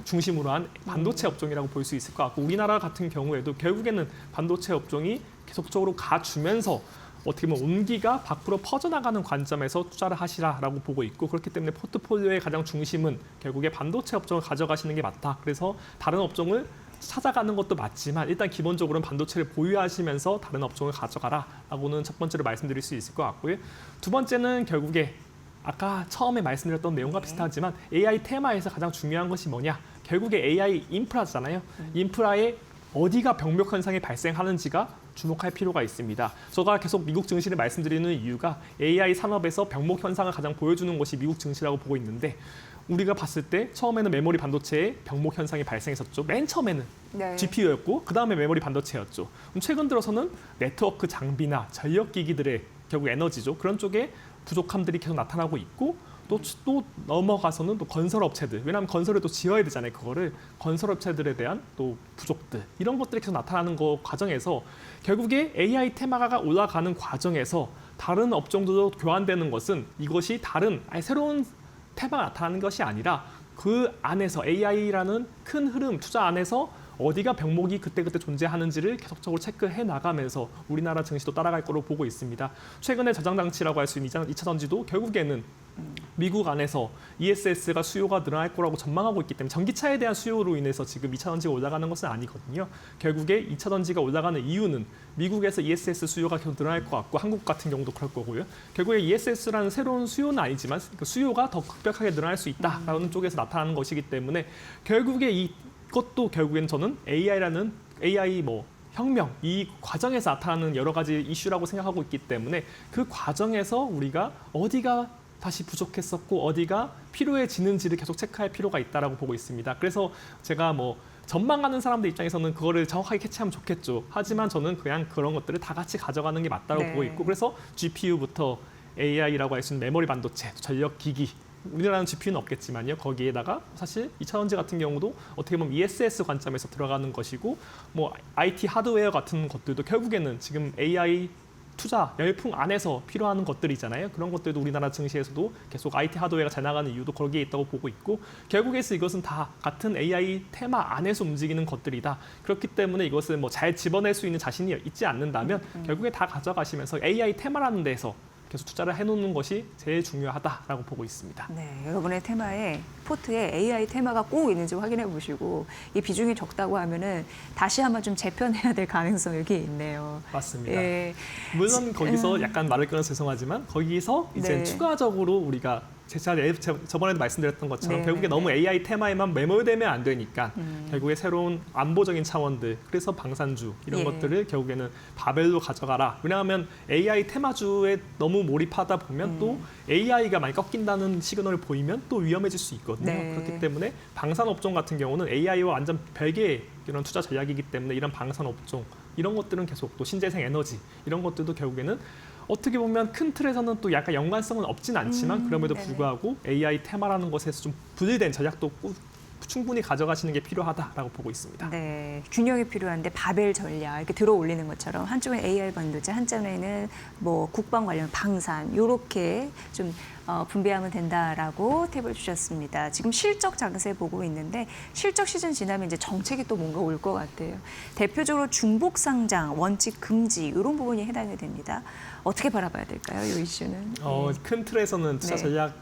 [SPEAKER 7] 중심으로 한 반도체 업종이라고 볼 수 있을 것 같고 우리나라 같은 경우에도 결국에는 반도체 업종이 계속적으로 가주면서 어떻게 보면 온기가 밖으로 퍼져나가는 관점에서 투자를 하시라라고 보고 있고 그렇기 때문에 포트폴리오의 가장 중심은 결국에 반도체 업종을 가져가시는 게 맞다. 그래서 다른 업종을 찾아가는 것도 맞지만 일단 기본적으로는 반도체를 보유하시면서 다른 업종을 가져가라라고는 첫 번째로 말씀드릴 수 있을 것 같고요. 두 번째는 결국에 아까 처음에 말씀드렸던 내용과 비슷하지만 AI 테마에서 가장 중요한 것이 뭐냐? 결국에 AI 인프라잖아요. 인프라에 어디가 병목 현상이 발생하는지가 주목할 필요가 있습니다. 제가 계속 미국 증시를 말씀드리는 이유가 AI 산업에서 병목 현상을 가장 보여주는 것이 미국 증시라고 보고 있는데 우리가 봤을 때 처음에는 메모리 반도체에 병목 현상이 발생했었죠. 맨 처음에는
[SPEAKER 3] 네.
[SPEAKER 7] GPU였고 그 다음에 메모리 반도체였죠. 그럼 최근 들어서는 네트워크 장비나 전력 기기들의 결국 에너지죠. 그런 쪽에 부족함들이 계속 나타나고 있고 또 넘어가서는 또 건설업체들. 왜냐하면 건설을 또 지어야 되잖아요. 그거를 건설업체들에 대한 또 부족들. 이런 것들이 계속 나타나는 거 과정에서 결국에 AI 테마가 올라가는 과정에서 다른 업종들도 교환되는 것은 이것이 다른 새로운 테마가 나타나는 것이 아니라 그 안에서 AI라는 큰 흐름, 투자 안에서 어디가 병목이 그때그때 존재하는지를 계속적으로 체크해 나가면서 우리나라 증시도 따라갈 거로 보고 있습니다. 최근에 저장장치라고 할 수 있는 2차 전지도 결국에는 미국 안에서 ESS가 수요가 늘어날 거라고 전망하고 있기 때문에 전기차에 대한 수요로 인해서 지금 2차 전지가 올라가는 것은 아니거든요. 결국에 2차 전지가 올라가는 이유는 미국에서 ESS 수요가 계속 늘어날 것 같고 한국 같은 경우도 그럴 거고요. 결국에 ESS라는 새로운 수요는 아니지만 그 수요가 더 급격하게 늘어날 수 있다라는 쪽에서 나타나는 것이기 때문에 결국에 이것도 결국엔 저는 AI라는 AI 혁명, 이 과정에서 나타나는 여러 가지 이슈라고 생각하고 있기 때문에 그 과정에서 우리가 어디가 다시 부족했었고 어디가 필요해지는지를 계속 체크할 필요가 있다라고 보고 있습니다. 그래서 제가 전망하는 사람들 입장에서는 그거를 정확하게 캐치하면 좋겠죠. 하지만 저는 그냥 그런 것들을 다 같이 가져가는 게 맞다고
[SPEAKER 3] 네.
[SPEAKER 7] 보고 있고 그래서 GPU부터 AI라고 할 수 있는 메모리 반도체, 전력 기기 우리나라는 GPU는 없겠지만요. 거기에다가 사실 2차 전지 같은 경우도 어떻게 보면 ESS 관점에서 들어가는 것이고 IT 하드웨어 같은 것들도 결국에는 지금 AI 투자 열풍 안에서 필요한 것들이잖아요. 그런 것들도 우리나라 증시에서도 계속 IT 하드웨어가 잘 나가는 이유도 거기에 있다고 보고 있고 결국에서 이것은 다 같은 AI 테마 안에서 움직이는 것들이다. 그렇기 때문에 이것을 잘 집어낼 수 있는 자신이 있지 않는다면 결국에 다 가져가시면서 AI 테마라는 데서 계속 투자를 해놓는 것이 제일 중요하다라고 보고 있습니다.
[SPEAKER 3] 네, 여러분의 테마에 포트에 AI 테마가 꼭 있는지 확인해 보시고 이 비중이 적다고 하면은 다시 한번 좀 재편해야 될 가능성이 여기 있네요.
[SPEAKER 7] 맞습니다.
[SPEAKER 3] 예.
[SPEAKER 7] 물론 거기서 약간 말을 끊어서 죄송하지만 거기서 이제
[SPEAKER 3] 네.
[SPEAKER 7] 추가적으로 우리가 제가 저번에도 말씀드렸던 것처럼
[SPEAKER 3] 네,
[SPEAKER 7] 결국에
[SPEAKER 3] 네,
[SPEAKER 7] 너무
[SPEAKER 3] 네.
[SPEAKER 7] AI 테마에만 매몰되면 안 되니까 결국에 새로운 안보적인 차원들 그래서 방산주 이런
[SPEAKER 3] 예.
[SPEAKER 7] 것들을 결국에는 바벨로 가져가라. 왜냐하면 AI 테마주에 너무 몰입하다 보면 또 AI가 많이 꺾인다는 시그널을 보이면 또 위험해질 수 있거든요.
[SPEAKER 3] 네.
[SPEAKER 7] 그렇기 때문에 방산업종 같은 경우는 AI와 완전 별개의 이런 투자 전략이기 때문에 이런 방산업종 이런 것들은 계속 또 신재생 에너지 이런 것들도 결국에는 어떻게 보면 큰 틀에서는 또 약간 연관성은 없진 않지만 그럼에도
[SPEAKER 3] 네네.
[SPEAKER 7] 불구하고 AI 테마라는 것에서 좀 분리된 전략도 충분히 가져가시는 게 필요하다라고 보고 있습니다.
[SPEAKER 3] 네, 균형이 필요한데 바벨 전략 이렇게 들어 올리는 것처럼 한쪽은 AI 반도체, 한쪽에는 국방 관련 방산 이렇게 좀 분배하면 된다라고 팁을 주셨습니다. 지금 실적 장세 보고 있는데 실적 시즌 지나면 이제 정책이 또 뭔가 올 것 같아요. 대표적으로 중복 상장, 원칙 금지 이런 부분이 해당이 됩니다. 어떻게 바라봐야 될까요, 이 이슈는?
[SPEAKER 7] 큰 틀에서는 투자
[SPEAKER 3] 네.
[SPEAKER 7] 전략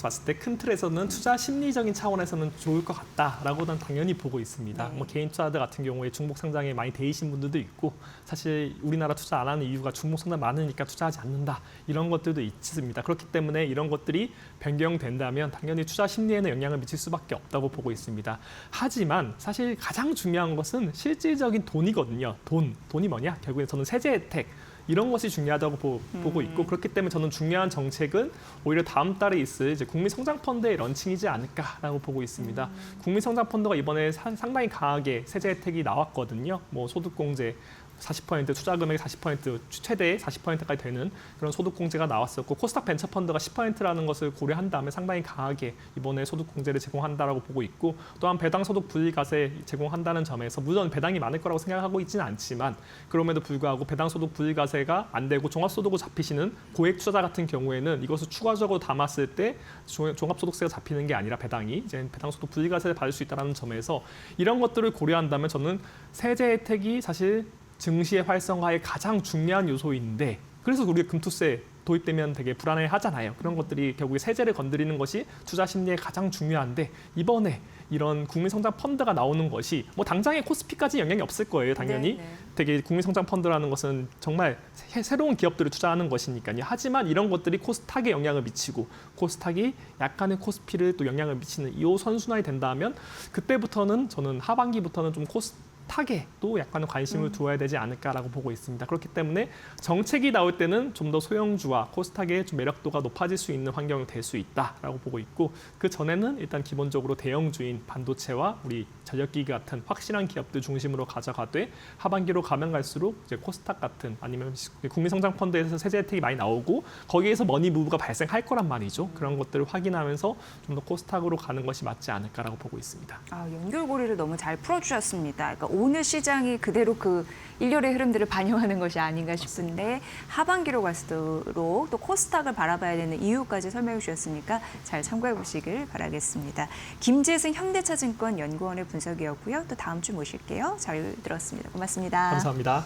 [SPEAKER 7] 봤을 때 큰 틀에서는 투자 심리적인 차원에서는 좋을 것 같다라고는 당연히 보고 있습니다. 뭐 개인 투자들 같은 경우에 중복 상장에 많이 대이신 분들도 있고 사실 우리나라 투자 안 하는 이유가 중복 상장 많으니까 투자하지 않는다 이런 것들도 있습니다. 그렇기 때문에 이런 것들이 변경된다면 당연히 투자 심리에는 영향을 미칠 수밖에 없다고 보고 있습니다. 하지만 사실 가장 중요한 것은 실질적인 돈이거든요. 돈이 뭐냐? 결국에 저는 세제 혜택 이런 것이 중요하다고 보고 있고 그렇기 때문에 저는 중요한 정책은 오히려 다음 달에 있을 이제 국민성장펀드의 런칭이지 않을까라고 보고 있습니다. 국민성장펀드가 이번에 상당히 강하게 세제 혜택이 나왔거든요. 뭐 소득공제 40% 투자금액의 40% 최대 40%까지 되는 그런 소득공제가 나왔었고 코스닥 벤처펀드가 10%라는 것을 고려한 다음에 상당히 강하게 이번에 소득공제를 제공한다라고 보고 있고 또한 배당 소득 분리과세 제공한다는 점에서 물론 배당이 많을 거라고 생각하고 있지는 않지만 그럼에도 불구하고 배당 소득 분리과세가 안 되고 종합소득으로 잡히시는 고액 투자자 같은 경우에는 이것을 추가적으로 담았을 때 종합소득세가 잡히는 게 아니라 배당이 이제 배당 소득 분리과세를 받을 수 있다는 점에서 이런 것들을 고려한다면 저는 세제 혜택이 사실 증시의 활성화의 가장 중요한 요소인데 그래서 우리가 금투세 도입되면 되게 불안해하잖아요. 그런 것들이 결국에 세제를 건드리는 것이 투자 심리에 가장 중요한데 이번에 이런 국민성장펀드가 나오는 것이 뭐 당장에 코스피까지 영향이 없을 거예요. 당연히
[SPEAKER 3] 네.
[SPEAKER 7] 되게 국민성장펀드라는 것은 정말 새로운 기업들을 투자하는 것이니까요. 하지만 이런 것들이 코스닥에 영향을 미치고 코스닥이 약간의 코스피를 또 영향을 미치는 이 선순환이 된다면 그때부터는 저는 하반기부터는 좀 코스닥에 또 약간의 관심을 두어야 되지 않을까라고 보고 있습니다. 그렇기 때문에 정책이 나올 때는 좀 더 소형주와 코스닥의 좀 매력도가 높아질 수 있는 환경이 될 수 있다라고 보고 있고 그 전에는 일단 기본적으로 대형주인 반도체와 우리 전력기기 같은 확실한 기업들 중심으로 가져가되 하반기로 가면 갈수록 이제 코스닥 같은 아니면 국민성장펀드에서 세제 혜택이 많이 나오고 거기에서 머니 무브가 발생할 거란 말이죠. 그런 것들을 확인하면서 좀 더 코스닥으로 가는 것이 맞지 않을까라고 보고 있습니다.
[SPEAKER 3] 연결고리를 너무 잘 풀어주셨습니다. 그러니까 오늘 시장이 그대로 그 일렬의 흐름들을 반영하는 것이 아닌가 싶은데 하반기로 갈수록 또 코스닥을 바라봐야 되는 이유까지 설명해 주셨으니까 잘 참고해 보시길 바라겠습니다. 김재승 현대차증권 연구원의 분석이었고요. 또 다음 주 모실게요. 잘 들었습니다. 고맙습니다.
[SPEAKER 7] 감사합니다.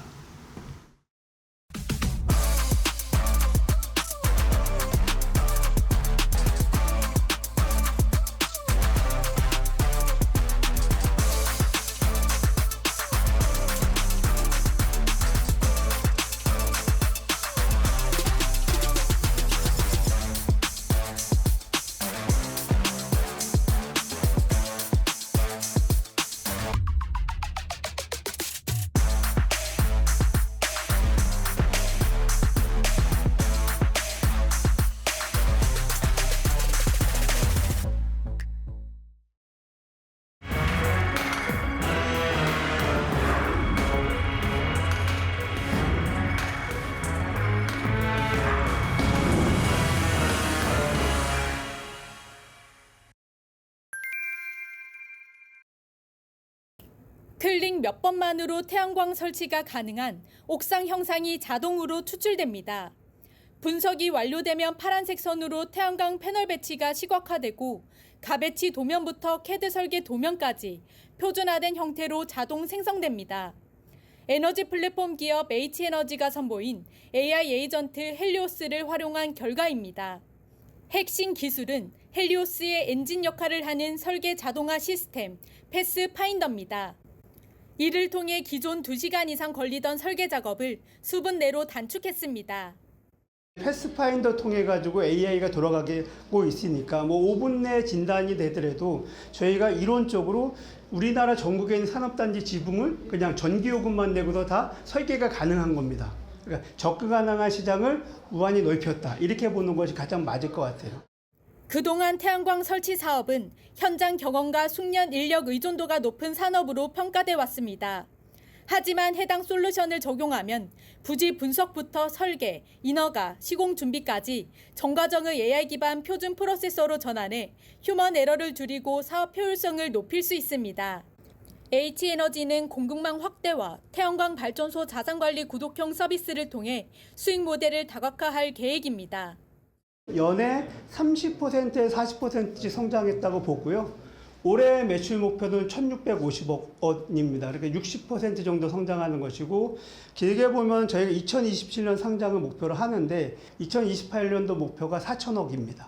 [SPEAKER 8] 클릭 몇 번만으로 태양광 설치가 가능한 옥상 형상이 자동으로 추출됩니다. 분석이 완료되면 파란색 선으로 태양광 패널 배치가 시각화되고 가배치 도면부터 캐드 설계 도면까지 표준화된 형태로 자동 생성됩니다. 에너지 플랫폼 기업 H에너지가 선보인 AI 에이전트 헬리오스를 활용한 결과입니다. 핵심 기술은 헬리오스의 엔진 역할을 하는 설계 자동화 시스템 패스파인더입니다. 이를 통해 기존 2시간 이상 걸리던 설계 작업을 수분 내로 단축했습니다.
[SPEAKER 9] 패스파인더 통해 가지고 AI가 돌아가고 있으니까 뭐 5분 내 진단이 되더라도 저희가 이론적으로 우리나라 전국에 있는 산업단지 지붕을 그냥 전기요금만 내고도 다 설계가 가능한 겁니다. 그러니까 접근 가능한 시장을 무한히 넓혔다. 이렇게 보는 것이 가장 맞을 것 같아요.
[SPEAKER 8] 그동안 태양광 설치 사업은 현장 경험과 숙련 인력 의존도가 높은 산업으로 평가돼 왔습니다. 하지만 해당 솔루션을 적용하면 부지 분석부터 설계, 인허가, 시공 준비까지 전 과정을 AI 기반 표준 프로세서로 전환해 휴먼 에러를 줄이고 사업 효율성을 높일 수 있습니다. H에너지는 공급망 확대와 태양광 발전소 자산관리 구독형 서비스를 통해 수익 모델을 다각화할 계획입니다.
[SPEAKER 9] 연에 30%에서 40%씩 성장했다고 보고요. 올해 매출 목표는 1,650억 원입니다. 그러니까 60% 정도 성장하는 것이고 길게 보면 저희가 2027년 상장을 목표로 하는데 2028년도 목표가 4,000억입니다.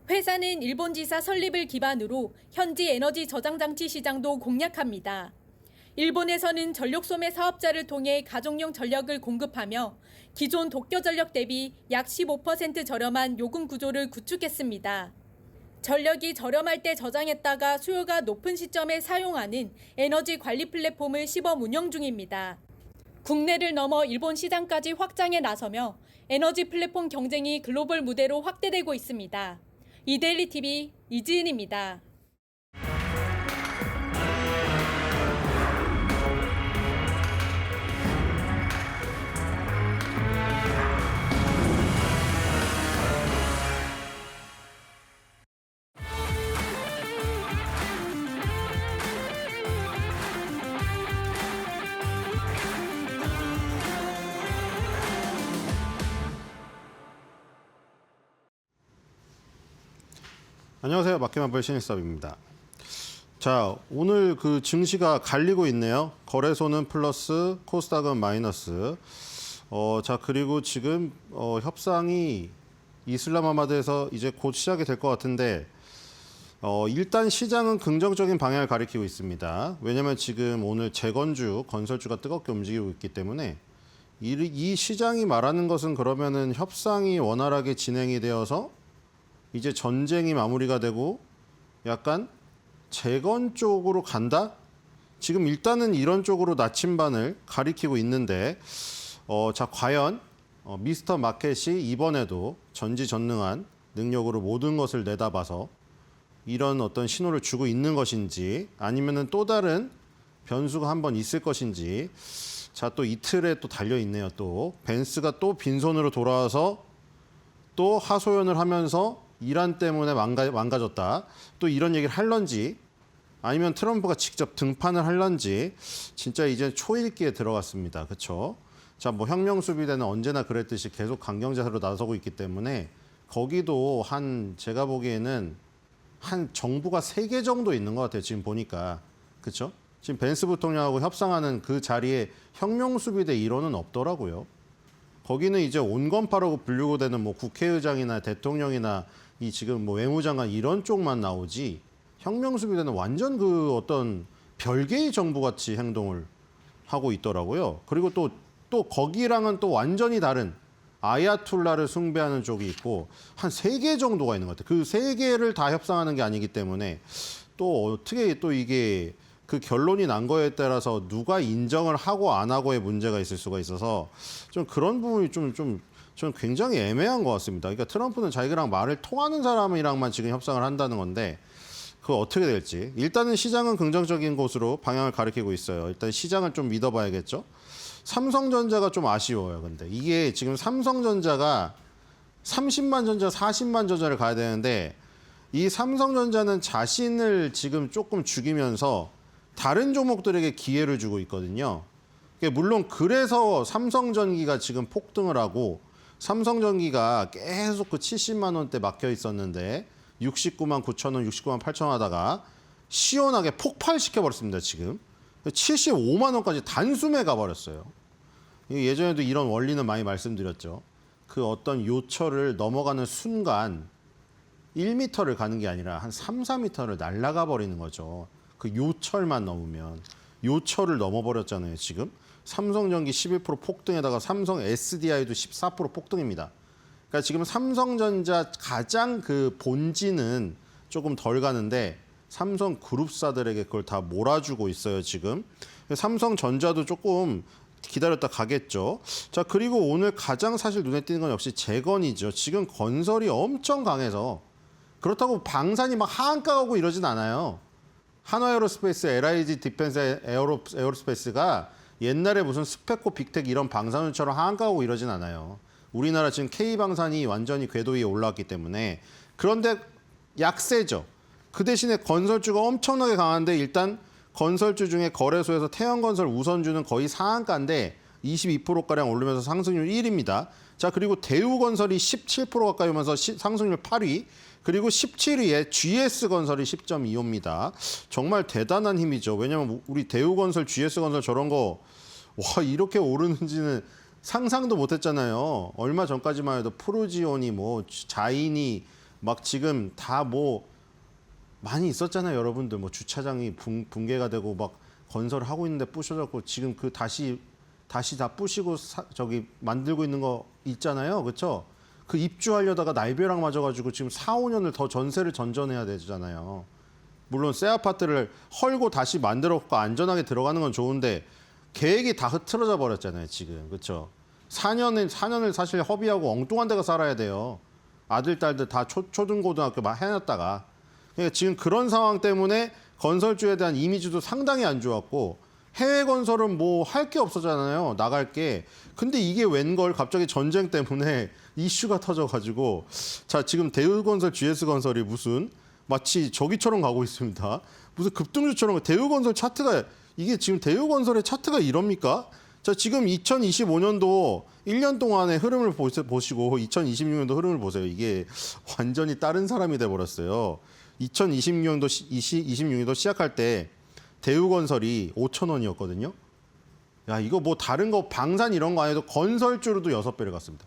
[SPEAKER 8] 회사는 일본 지사 설립을 기반으로 현지 에너지 저장 장치 시장도 공략합니다. 일본에서는 전력 소매 사업자를 통해 가정용 전력을 공급하며 기존 도쿄 전력 대비 약 15% 저렴한 요금 구조를 구축했습니다. 전력이 저렴할 때 저장했다가 수요가 높은 시점에 사용하는 에너지 관리 플랫폼을 시범 운영 중입니다. 국내를 넘어 일본 시장까지 확장에 나서며 에너지 플랫폼 경쟁이 글로벌 무대로 확대되고 있습니다. 이데일리 TV 이지은입니다.
[SPEAKER 10] 안녕하세요. 마켓만볼 신일섭입니다. 자, 오늘 그 증시가 갈리고 있네요. 거래소는 플러스, 코스닥은 마이너스. 자, 그리고 지금 협상이 이슬람마바드에서 이제 곧 시작이 될 것 같은데 일단 시장은 긍정적인 방향을 가리키고 있습니다. 왜냐하면 지금 오늘 재건주, 건설주가 뜨겁게 움직이고 있기 때문에 이 시장이 말하는 것은 그러면은 협상이 원활하게 진행이 되어서 이제 전쟁이 마무리가 되고 약간 재건 쪽으로 간다? 지금 일단은 이런 쪽으로 나침반을 가리키고 있는데 자, 과연 미스터 마켓이 이번에도 전지전능한 능력으로 모든 것을 내다봐서 이런 어떤 신호를 주고 있는 것인지 아니면은 또 다른 변수가 한번 있을 것인지. 자, 또 이틀에 또 달려 있네요. 또 벤스가 또 빈손으로 돌아와서 또 하소연을 하면서 이란 때문에 망가졌다. 또 이런 얘기를 할런지 아니면 트럼프가 직접 등판을 할런지 진짜 이제 초읽기에 들어갔습니다. 그렇죠? 자, 뭐 혁명수비대는 언제나 그랬듯이 계속 강경자세로 나서고 있기 때문에 거기도 제가 보기에는 한 정부가 3개 정도 있는 것 같아요. 지금 보니까. 그렇죠? 지금 벤스 부통령하고 협상하는 그 자리에 혁명수비대 일원은 없더라고요. 거기는 이제 온건파라고 분류가 되는 뭐 국회의장이나 대통령이나 이 지금 뭐 외무장관 이런 쪽만 나오지 혁명수비대는 완전 그 어떤 별개의 정부같이 행동을 하고 있더라고요. 그리고 또 거기랑은 또 완전히 다른 아야툴라를 숭배하는 쪽이 있고 한 3개 정도가 있는 것 같아요. 그 3개를 다 협상하는 게 아니기 때문에 또 어떻게 또 이게 그 결론이 난 거에 따라서 누가 인정을 하고 안 하고의 문제가 있을 수가 있어서 좀 그런 부분이 좀 굉장히 애매한 것 같습니다. 그러니까 트럼프는 자기랑 말을 통하는 사람이랑만 지금 협상을 한다는 건데 그거 어떻게 될지. 일단은 시장은 긍정적인 곳으로 방향을 가리키고 있어요. 일단 시장을 좀 믿어봐야겠죠. 삼성전자가 좀 아쉬워요. 근데 이게 지금 삼성전자가 30만 전자, 40만 전자를 가야 되는데 이 삼성전자는 자신을 지금 조금 죽이면서 다른 종목들에게 기회를 주고 있거든요. 물론 그래서 삼성전기가 지금 폭등을 하고 삼성전기가 계속 그 70만 원대 막혀 있었는데 69만 9천 원, 69만 8천 원 하다가 시원하게 폭발시켜 버렸습니다. 지금 75만 원까지 단숨에 가버렸어요. 예전에도 이런 원리는 많이 말씀드렸죠. 그 어떤 요철을 넘어가는 순간 1m를 가는 게 아니라 한 3, 4m를 날아가 버리는 거죠. 그 요철만 넘으면. 요철을 넘어버렸잖아요. 지금 삼성전기 11% 폭등에다가 삼성 SDI도 14% 폭등입니다. 그러니까 지금 삼성전자 가장 그 본진은 조금 덜 가는데 삼성그룹사들에게 그걸 다 몰아주고 있어요. 지금 삼성전자도 조금 기다렸다 가겠죠. 자, 그리고 오늘 가장 사실 눈에 띄는 건 역시 재건이죠. 지금 건설이 엄청 강해서 그렇다고 방산이 막 하한가 가고 이러진 않아요. 한화에어로스페이스, LIG 디펜스 에어로스페이스가 옛날에 무슨 스페코 빅텍 이런 방산주처럼 하한가 가고 이러진 않아요. 우리나라 지금 K방산이 완전히 궤도 위에 올라왔기 때문에. 그런데 약세죠. 그 대신에 건설주가 엄청나게 강한데 일단 건설주 중에 거래소에서 태양건설 우선주는 거의 상한가인데 22%가량 오르면서 상승률 1위입니다. 자, 그리고 대우건설이 17% 가까이 오면서 상승률 8위. 그리고 17위에 GS건설이 10.25입니다. 정말 대단한 힘이죠. 왜냐하면 우리 대우건설, GS건설 저런 거 와 이렇게 오르는지는 상상도 못했잖아요. 얼마 전까지만 해도 프로지온이 뭐 자인이 막 지금 다 뭐 많이 있었잖아요, 여러분들. 뭐 주차장이 붕괴가 되고 막 건설을 하고 있는데 부셔졌고 지금 그 다시 다 부시고 저기 만들고 있는 거 있잖아요, 그렇죠? 그 입주하려다가 날벼락 맞아가지고 지금 4, 5년을 더 전세를 전전해야 되잖아요. 물론 새 아파트를 헐고 다시 만들었고 안전하게 들어가는 건 좋은데 계획이 다 흐트러져 버렸잖아요, 지금. 그렇죠? 4년을 사실 허비하고 엉뚱한 데가 살아야 돼요. 아들, 딸들 다 초등고등학교 막 해놨다가. 그러니까 지금 그런 상황 때문에 건설주에 대한 이미지도 상당히 안 좋았고 해외 건설은 뭐 할 게 없었잖아요. 나갈 게. 근데 이게 웬걸 갑자기 전쟁 때문에 이슈가 터져가지고 자, 지금 대우건설, GS건설이 무슨 마치 저기처럼 가고 있습니다. 무슨 급등주처럼 대우건설 차트가 이게 지금 대우건설의 차트가 이럽니까? 자, 지금 2025년도 1년 동안의 흐름을 보시고 2026년도 흐름을 보세요. 이게 완전히 다른 사람이 돼버렸어요. 2026년도 시작할 때 대우건설이 5,000원이었거든요. 야, 이거 뭐 다른 거 방산 이런 거 안 해도 건설주로도 6배를 갔습니다.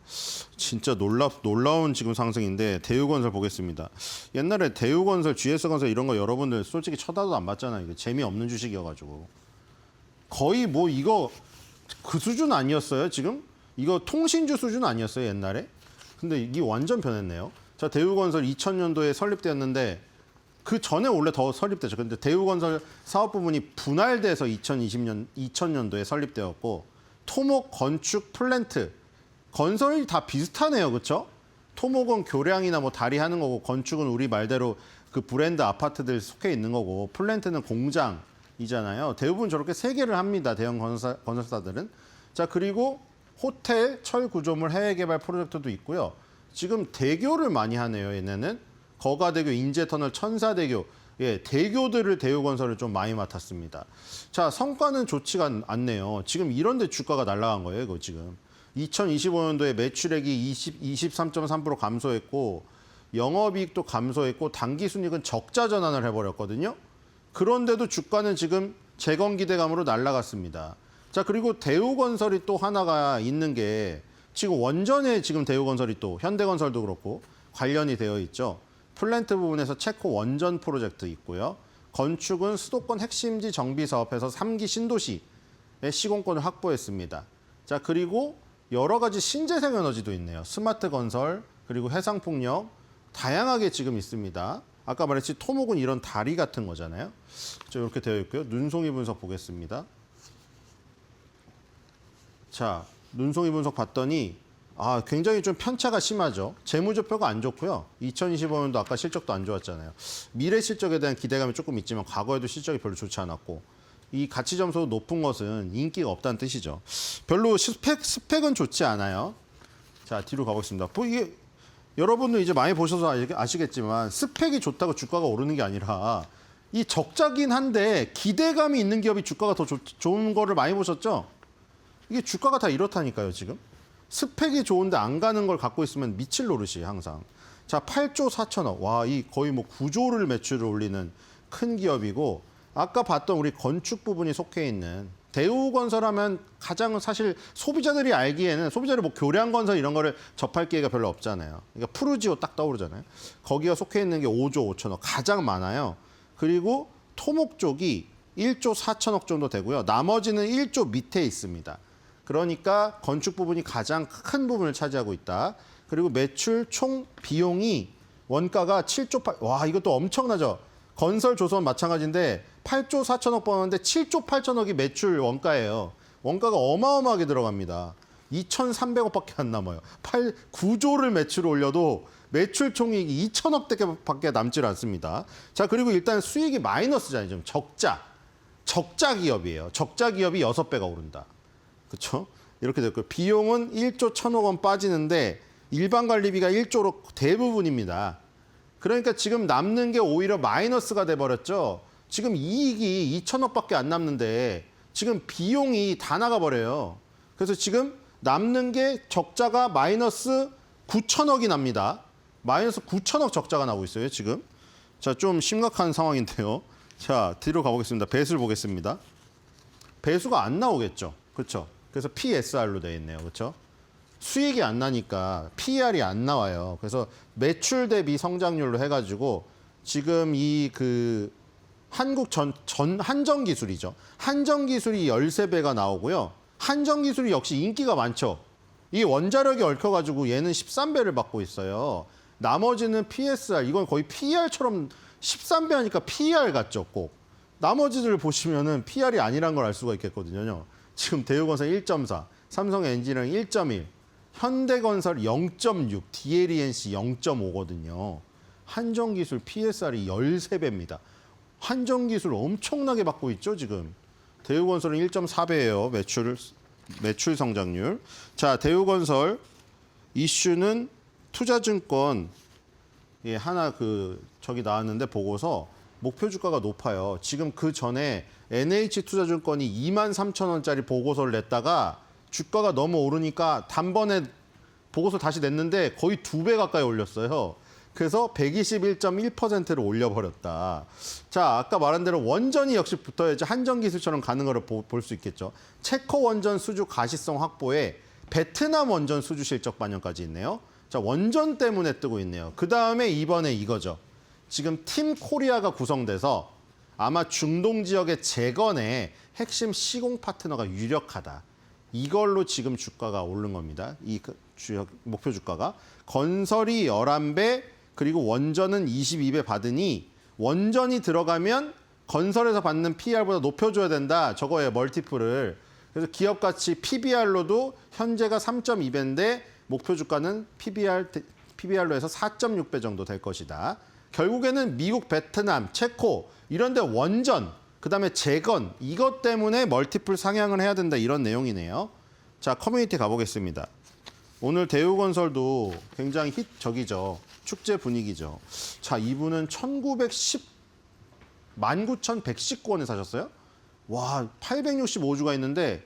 [SPEAKER 10] 진짜 놀라운 지금 상승인데 대우건설 보겠습니다. 옛날에 대우건설, GS건설 이런 거 여러분들 솔직히 쳐다도 안 봤잖아요. 이거 재미없는 주식이어가지고. 거의 뭐 이거 그 수준 아니었어요, 지금? 이거 통신주 수준 아니었어요, 옛날에? 근데 이게 완전 변했네요. 자, 대우건설 2000년도에 설립되었는데 그 전에 원래 더 설립되죠. 근데 대우건설 사업 부문이 분할돼서 2000년도에 설립되었고 토목, 건축, 플랜트 건설이 다 비슷하네요, 그렇죠? 토목은 교량이나 뭐 다리 하는 거고 건축은 우리 말대로 그 브랜드 아파트들 속해 있는 거고 플랜트는 공장이잖아요. 대부분 저렇게 3개를 합니다, 대형 건설사들은. 자, 그리고 호텔, 철 구조물 해외 개발 프로젝트도 있고요. 지금 대교를 많이 하네요, 얘네는. 거가대교, 인제터널, 천사대교, 예, 대교들을 대우건설을 좀 많이 맡았습니다. 자, 성과는 좋지가 않네요. 지금 이런 데 주가가 날아간 거예요, 이거 지금. 2025년도에 매출액이 23.3% 감소했고 영업이익도 감소했고 당기순이익은 적자 전환을 해버렸거든요. 그런데도 주가는 지금 재건 기대감으로 날아갔습니다. 자, 그리고 대우건설이 또 하나가 있는 게 지금 원전에 지금 대우건설이 또 현대건설도 그렇고 관련이 되어 있죠. 플랜트 부분에서 체코 원전 프로젝트 있고요. 건축은 수도권 핵심지 정비 사업에서 3기 신도시의 시공권을 확보했습니다. 자, 그리고 여러 가지 신재생 에너지도 있네요. 스마트 건설, 그리고 해상풍력 다양하게 지금 있습니다. 아까 말했지 토목은 이런 다리 같은 거잖아요. 이렇게 되어 있고요. 눈송이 분석 보겠습니다. 자, 눈송이 분석 봤더니 굉장히 좀 편차가 심하죠. 재무제표가 안 좋고요. 2025년도 아까 실적도 안 좋았잖아요. 미래 실적에 대한 기대감이 조금 있지만 과거에도 실적이 별로 좋지 않았고 이 가치 점수가 높은 것은 인기가 없다는 뜻이죠. 별로 스펙은 좋지 않아요. 자, 뒤로 가보겠습니다. 이게 여러분들 이제 많이 보셔서 아시겠지만 스펙이 좋다고 주가가 오르는 게 아니라 이 적자긴 한데 기대감이 있는 기업이 주가가 더 좋은 거를 많이 보셨죠? 이게 주가가 다 이렇다니까요, 지금. 스펙이 좋은데 안 가는 걸 갖고 있으면 미칠 노릇이 항상. 자, 8조 4천억. 와, 이 거의 뭐 9조를 매출을 올리는 큰 기업이고 아까 봤던 우리 건축 부분이 속해 있는 대우건설하면 가장 사실 소비자들이 알기에는 소비자들이 뭐 교량건설 이런 거를 접할 기회가 별로 없잖아요. 그러니까 푸르지오 딱 떠오르잖아요. 거기가 속해 있는 게 5조 5천억 가장 많아요. 그리고 토목 쪽이 1조 4천억 정도 되고요. 나머지는 1조 밑에 있습니다. 그러니까 건축 부분이 가장 큰 부분을 차지하고 있다. 그리고 매출 총 비용이 원가가 7조 8, 와, 이것도 엄청나죠. 건설 조선 마찬가지인데 8조 4천억 버는데 7조 8천억이 매출 원가예요. 원가가 어마어마하게 들어갑니다. 2,300억밖에 안 남아요. 9조를 매출을 올려도 매출 총이익이 2천억대밖에 남질 않습니다. 자, 그리고 일단 수익이 마이너스잖아요. 좀 적자 기업이에요. 적자 기업이 6배가 오른다. 그렇죠? 이렇게 됐고요. 비용은 1조 1,000억 원 빠지는데 일반 관리비가 1조로 대부분입니다. 그러니까 지금 남는 게 오히려 마이너스가 돼버렸죠. 지금 이익이 2천억밖에 안 남는데 지금 비용이 다 나가버려요. 그래서 지금 남는 게 적자가 마이너스 9천억이 납니다. 마이너스 9천억 적자가 나고 있어요, 지금. 자, 좀 심각한 상황인데요. 자, 뒤로 가보겠습니다. 배수를 보겠습니다. 배수가 안 나오겠죠. 그렇죠? 그래서 PSR로 되어 있네요. 그렇죠? 수익이 안 나니까 PER이 안 나와요. 그래서 매출 대비 성장률로 해가지고 지금 이 그 한국 한정기술이죠. 한정기술이 13배가 나오고요. 한정기술이 역시 인기가 많죠. 이 원자력이 얽혀가지고 얘는 13배를 받고 있어요. 나머지는 PSR, 이건 거의 PER처럼 13배 하니까 PER 같죠, 꼭. 나머지들 보시면은 PER이 아니란 걸 알 수가 있겠거든요. 지금 대우건설 1.4, 삼성엔지니어링 1.1, 현대건설 0.6, DLENC 0.5거든요. 한정기술 PSR이 13배입니다. 한정기술 엄청나게 받고 있죠, 지금. 대우건설은 1.4배예요, 매출 성장률. 자, 대우건설 이슈는 투자증권 하나 저기 나왔는데 보고서 목표 주가가 높아요. 지금 그 전에 NH투자증권이 23,000원짜리 보고서를 냈다가 주가가 너무 오르니까 단번에 보고서 다시 냈는데 거의 2배 가까이 올렸어요. 그래서 121.1%를 올려버렸다. 자, 아까 말한 대로 원전이 역시 붙어야지 한정기술처럼 가는 거를 볼 수 있겠죠. 체코 원전 수주 가시성 확보에 베트남 원전 수주 실적 반영까지 있네요. 자, 원전 때문에 뜨고 있네요. 그 다음에 이번에 이거죠. 지금 팀 코리아가 구성돼서 아마 중동 지역의 재건에 핵심 시공 파트너가 유력하다. 이걸로 지금 주가가 오른 겁니다. 이 목표 주가가. 건설이 11배, 그리고 원전은 22배 받으니 원전이 들어가면 건설에서 받는 PER보다 높여줘야 된다. 저거에 멀티플을. 그래서 기업 가치 PBR로도 현재가 3.2배인데 목표 주가는 PBR로 해서 4.6배 정도 될 것이다. 결국에는 미국, 베트남, 체코 이런 데 원전, 그다음에 재건 이것 때문에 멀티플 상향을 해야 된다 이런 내용이네요. 자, 커뮤니티 가보겠습니다. 오늘 대우건설도 굉장히 축제 분위기죠. 자, 이분은 19,119원에 사셨어요? 와, 865주가 있는데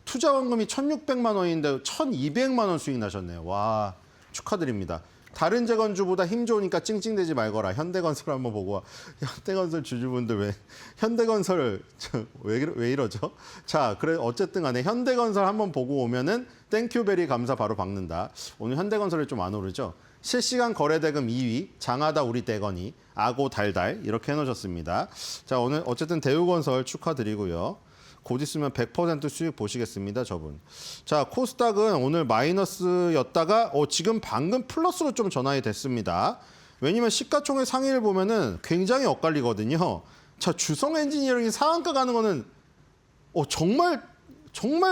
[SPEAKER 10] 투자 원금이 1,600만 원인데 1,200만 원 수익 나셨네요. 와, 축하드립니다. 다른 재건주보다 힘 좋으니까 찡찡대지 말거라. 현대건설 한번 보고 와. 현대건설 주주분들 왜 이러죠? 자, 그래 어쨌든 간에 현대건설 한번 보고 오면은 땡큐베리 감사 바로 박는다. 오늘 현대건설이 좀 안 오르죠? 실시간 거래대금 2위, 장하다 우리 떼거니, 아고 달달 이렇게 해놓으셨습니다. 자, 오늘 어쨌든 대우건설 축하드리고요. 곧 있으면 100% 수익 보시겠습니다, 저분. 자, 코스닥은 오늘 마이너스였다가 지금 방금 플러스로 좀 전환이 됐습니다. 왜냐면 시가총액 상위를 보면은 굉장히 엇갈리거든요. 자, 주성 엔지니어링이 상한가 가는 거는 정말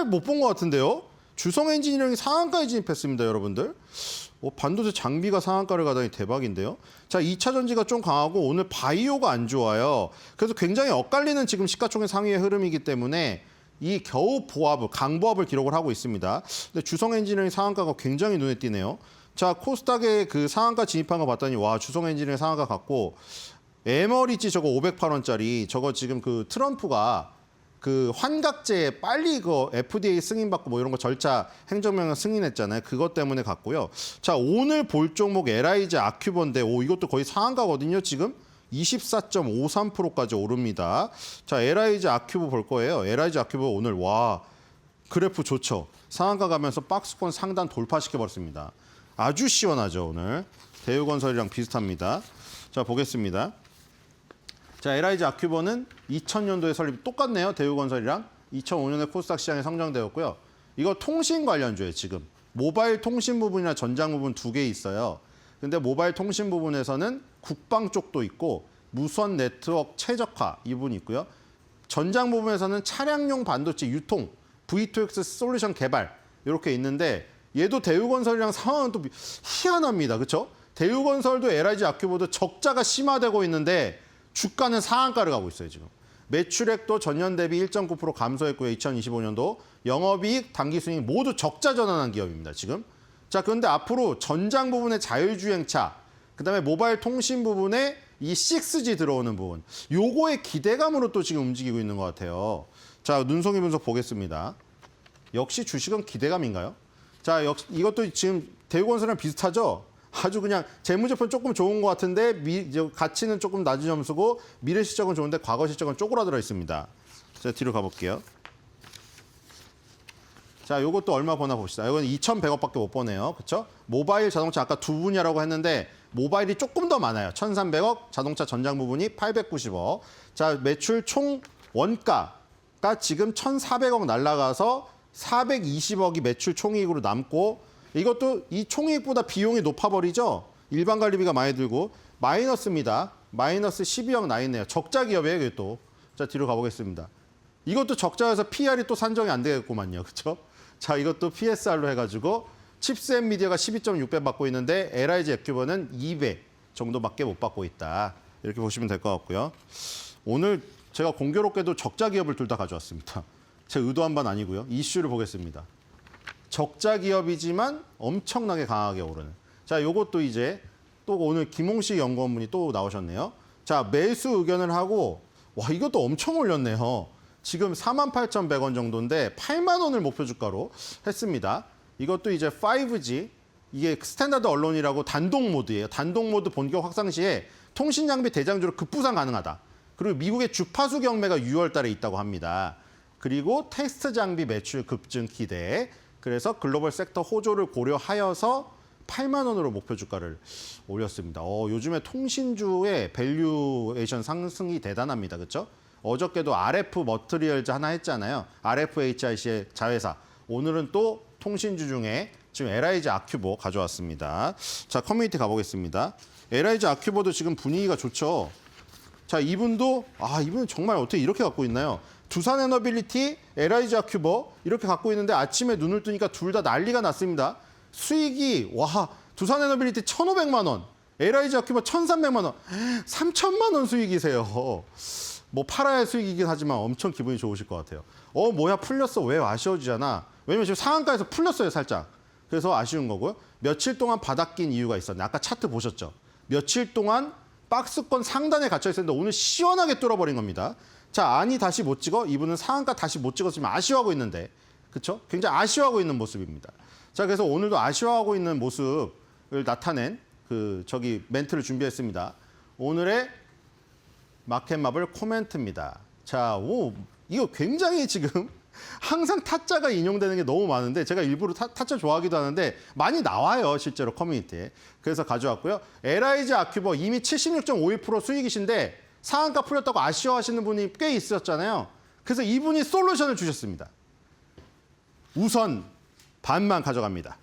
[SPEAKER 10] 못 본 것 같은데요. 주성 엔지니어링이 상한가에 진입했습니다, 여러분들. 반도체 장비가 상한가를 가다니 대박인데요. 자, 2차 전지가 좀 강하고 오늘 바이오가 안 좋아요. 그래서 굉장히 엇갈리는 지금 시가총액 상위의 흐름이기 때문에 이 겨우 강보합을 기록을 하고 있습니다. 근데 주성 엔지니어링 상한가가 굉장히 눈에 띄네요. 자, 코스닥에 그 상한가 진입한 거 봤더니 와, 주성 엔지니어링 상한가 같고 에머리지 저거 508원짜리 저거 지금 그 트럼프가 그 환각제 빨리 FDA 승인받고 뭐 이런 거 절차 행정명령 승인했잖아요. 그것 때문에 갔고요. 자, 오늘 볼 종목 LIG 아큐버인데 이것도 거의 상한가거든요. 지금 24.53%까지 오릅니다. 자, LIG 아큐버 볼 거예요. LIG 아큐버 오늘 와 그래프 좋죠. 상한가 가면서 박스권 상단 돌파시켜버렸습니다. 아주 시원하죠, 오늘. 대우건설이랑 비슷합니다. 자, 보겠습니다. 자, LIG 아큐버는 2000년도에 설립 똑같네요. 대우건설이랑 2005년에 코스닥 시장에 상장되었고요. 이거 통신 관련주예요, 지금. 모바일 통신 부분이나 전장 부분 2개 있어요. 근데 모바일 통신 부분에서는 국방 쪽도 있고 무선 네트워크 최적화 이 부분이 있고요. 전장 부분에서는 차량용 반도체 유통, V2X 솔루션 개발 이렇게 있는데 얘도 대우건설이랑 상황은 또 희한합니다. 그렇죠? 대우건설도 LIG 아큐버도 적자가 심화되고 있는데 주가는 상한가를 가고 있어요, 지금. 매출액도 전년 대비 1.9% 감소했고요, 2025년도. 영업이익, 당기순이익 모두 적자 전환한 기업입니다, 지금. 자, 그런데 앞으로 전장 부분의 자율주행차, 그다음에 모바일 통신 부분에 이 6G 들어오는 부분, 요거의 기대감으로 또 지금 움직이고 있는 것 같아요. 자, 눈송이 분석 보겠습니다. 역시 주식은 기대감인가요? 자, 이것도 지금 대우건설이랑 비슷하죠? 아주 그냥 재무제표 조금 좋은 것 같은데 가치는 조금 낮은 점수고 미래 실적은 좋은데 과거 실적은 쪼그라들어 있습니다. 자, 뒤로 가볼게요. 자, 요것도 얼마 버나 봅시다. 이건 2,100억밖에 못 버네요. 그렇죠? 모바일 자동차 아까 두 분야라고 했는데 모바일이 조금 더 많아요. 1,300억, 자동차 전장 부분이 890억. 자, 매출 총 원가가 지금 1,400억 날라가서 420억이 매출 총이익으로 남고 이것도 이 총이익보다 비용이 높아버리죠. 일반 관리비가 많이 들고 마이너스입니다. 마이너스 12억 나 있네요. 적자 기업이에요, 이게 또. 자, 뒤로 가보겠습니다. 이것도 적자여서 PR이 또 산정이 안 되겠구만요. 그렇죠? 자, 이것도 PSR로 해가지고 칩셋 미디어가 12.6배 받고 있는데 LIG 액큐버는 2배 정도밖에 못 받고 있다. 이렇게 보시면 될 것 같고요. 오늘 제가 공교롭게도 적자 기업을 둘 다 가져왔습니다. 제 의도한 바는 아니고요. 이슈를 보겠습니다. 적자 기업이지만 엄청나게 강하게 오르는. 자, 요것도 이제 또 오늘 김홍식 연구원분이 또 나오셨네요. 자, 매수 의견을 하고 와, 이것도 엄청 올렸네요. 지금 48,100원 정도인데 8만 원을 목표 주가로 했습니다. 이것도 이제 5G, 이게 스탠다드 언론이라고 단독 모드예요. 단독 모드 본격 확산 시에 통신 장비 대장주로 급부상 가능하다. 그리고 미국의 주파수 경매가 6월 달에 있다고 합니다. 그리고 테스트 장비 매출 급증 기대. 그래서 글로벌 섹터 호조를 고려하여서 8만 원으로 목표 주가를 올렸습니다. 요즘에 통신주의 밸류에이션 상승이 대단합니다. 그렇죠? 어저께도 RF 머트리얼즈 하나 했잖아요. RFHIC의 자회사. 오늘은 또 통신주 중에 지금 LIG 아큐보 가져왔습니다. 자, 커뮤니티 가보겠습니다. LIG 아큐보도 지금 분위기가 좋죠. 자, 이분도 이분은 정말 어떻게 이렇게 갖고 있나요? 두산 에너빌리티, LIG 아큐보 이렇게 갖고 있는데 아침에 눈을 뜨니까 둘 다 난리가 났습니다. 수익이 두산 에너빌리티 1,500만 원, LIG 아큐버 1,300만 원, 3,000만 원 수익이세요. 뭐 팔아야 할 수익이긴 하지만 엄청 기분이 좋으실 것 같아요. 뭐야 풀렸어 왜 아쉬워지잖아. 왜냐면 지금 상한가에서 풀렸어요 살짝. 그래서 아쉬운 거고요. 며칠 동안 바닥긴 이유가 있었네. 아까 차트 보셨죠? 며칠 동안 박스권 상단에 갇혀 있었는데 오늘 시원하게 뚫어버린 겁니다. 자, 아니 다시 못 찍어? 이분은 상한가 다시 못 찍었으면 아쉬워하고 있는데, 그렇죠? 굉장히 아쉬워하고 있는 모습입니다. 자, 그래서 오늘도 아쉬워하고 있는 모습을 나타낸 멘트를 준비했습니다. 오늘의 마켓마블 코멘트입니다. 자, 이거 굉장히 지금 항상 타짜가 인용되는 게 너무 많은데 제가 일부러 타짜 좋아하기도 하는데 많이 나와요, 실제로 커뮤니티에. 그래서 가져왔고요. LIG 아큐버 이미 76.51% 수익이신데 상한가 풀렸다고 아쉬워하시는 분이 꽤 있었잖아요. 그래서 이분이 솔루션을 주셨습니다. 우선 반만 가져갑니다.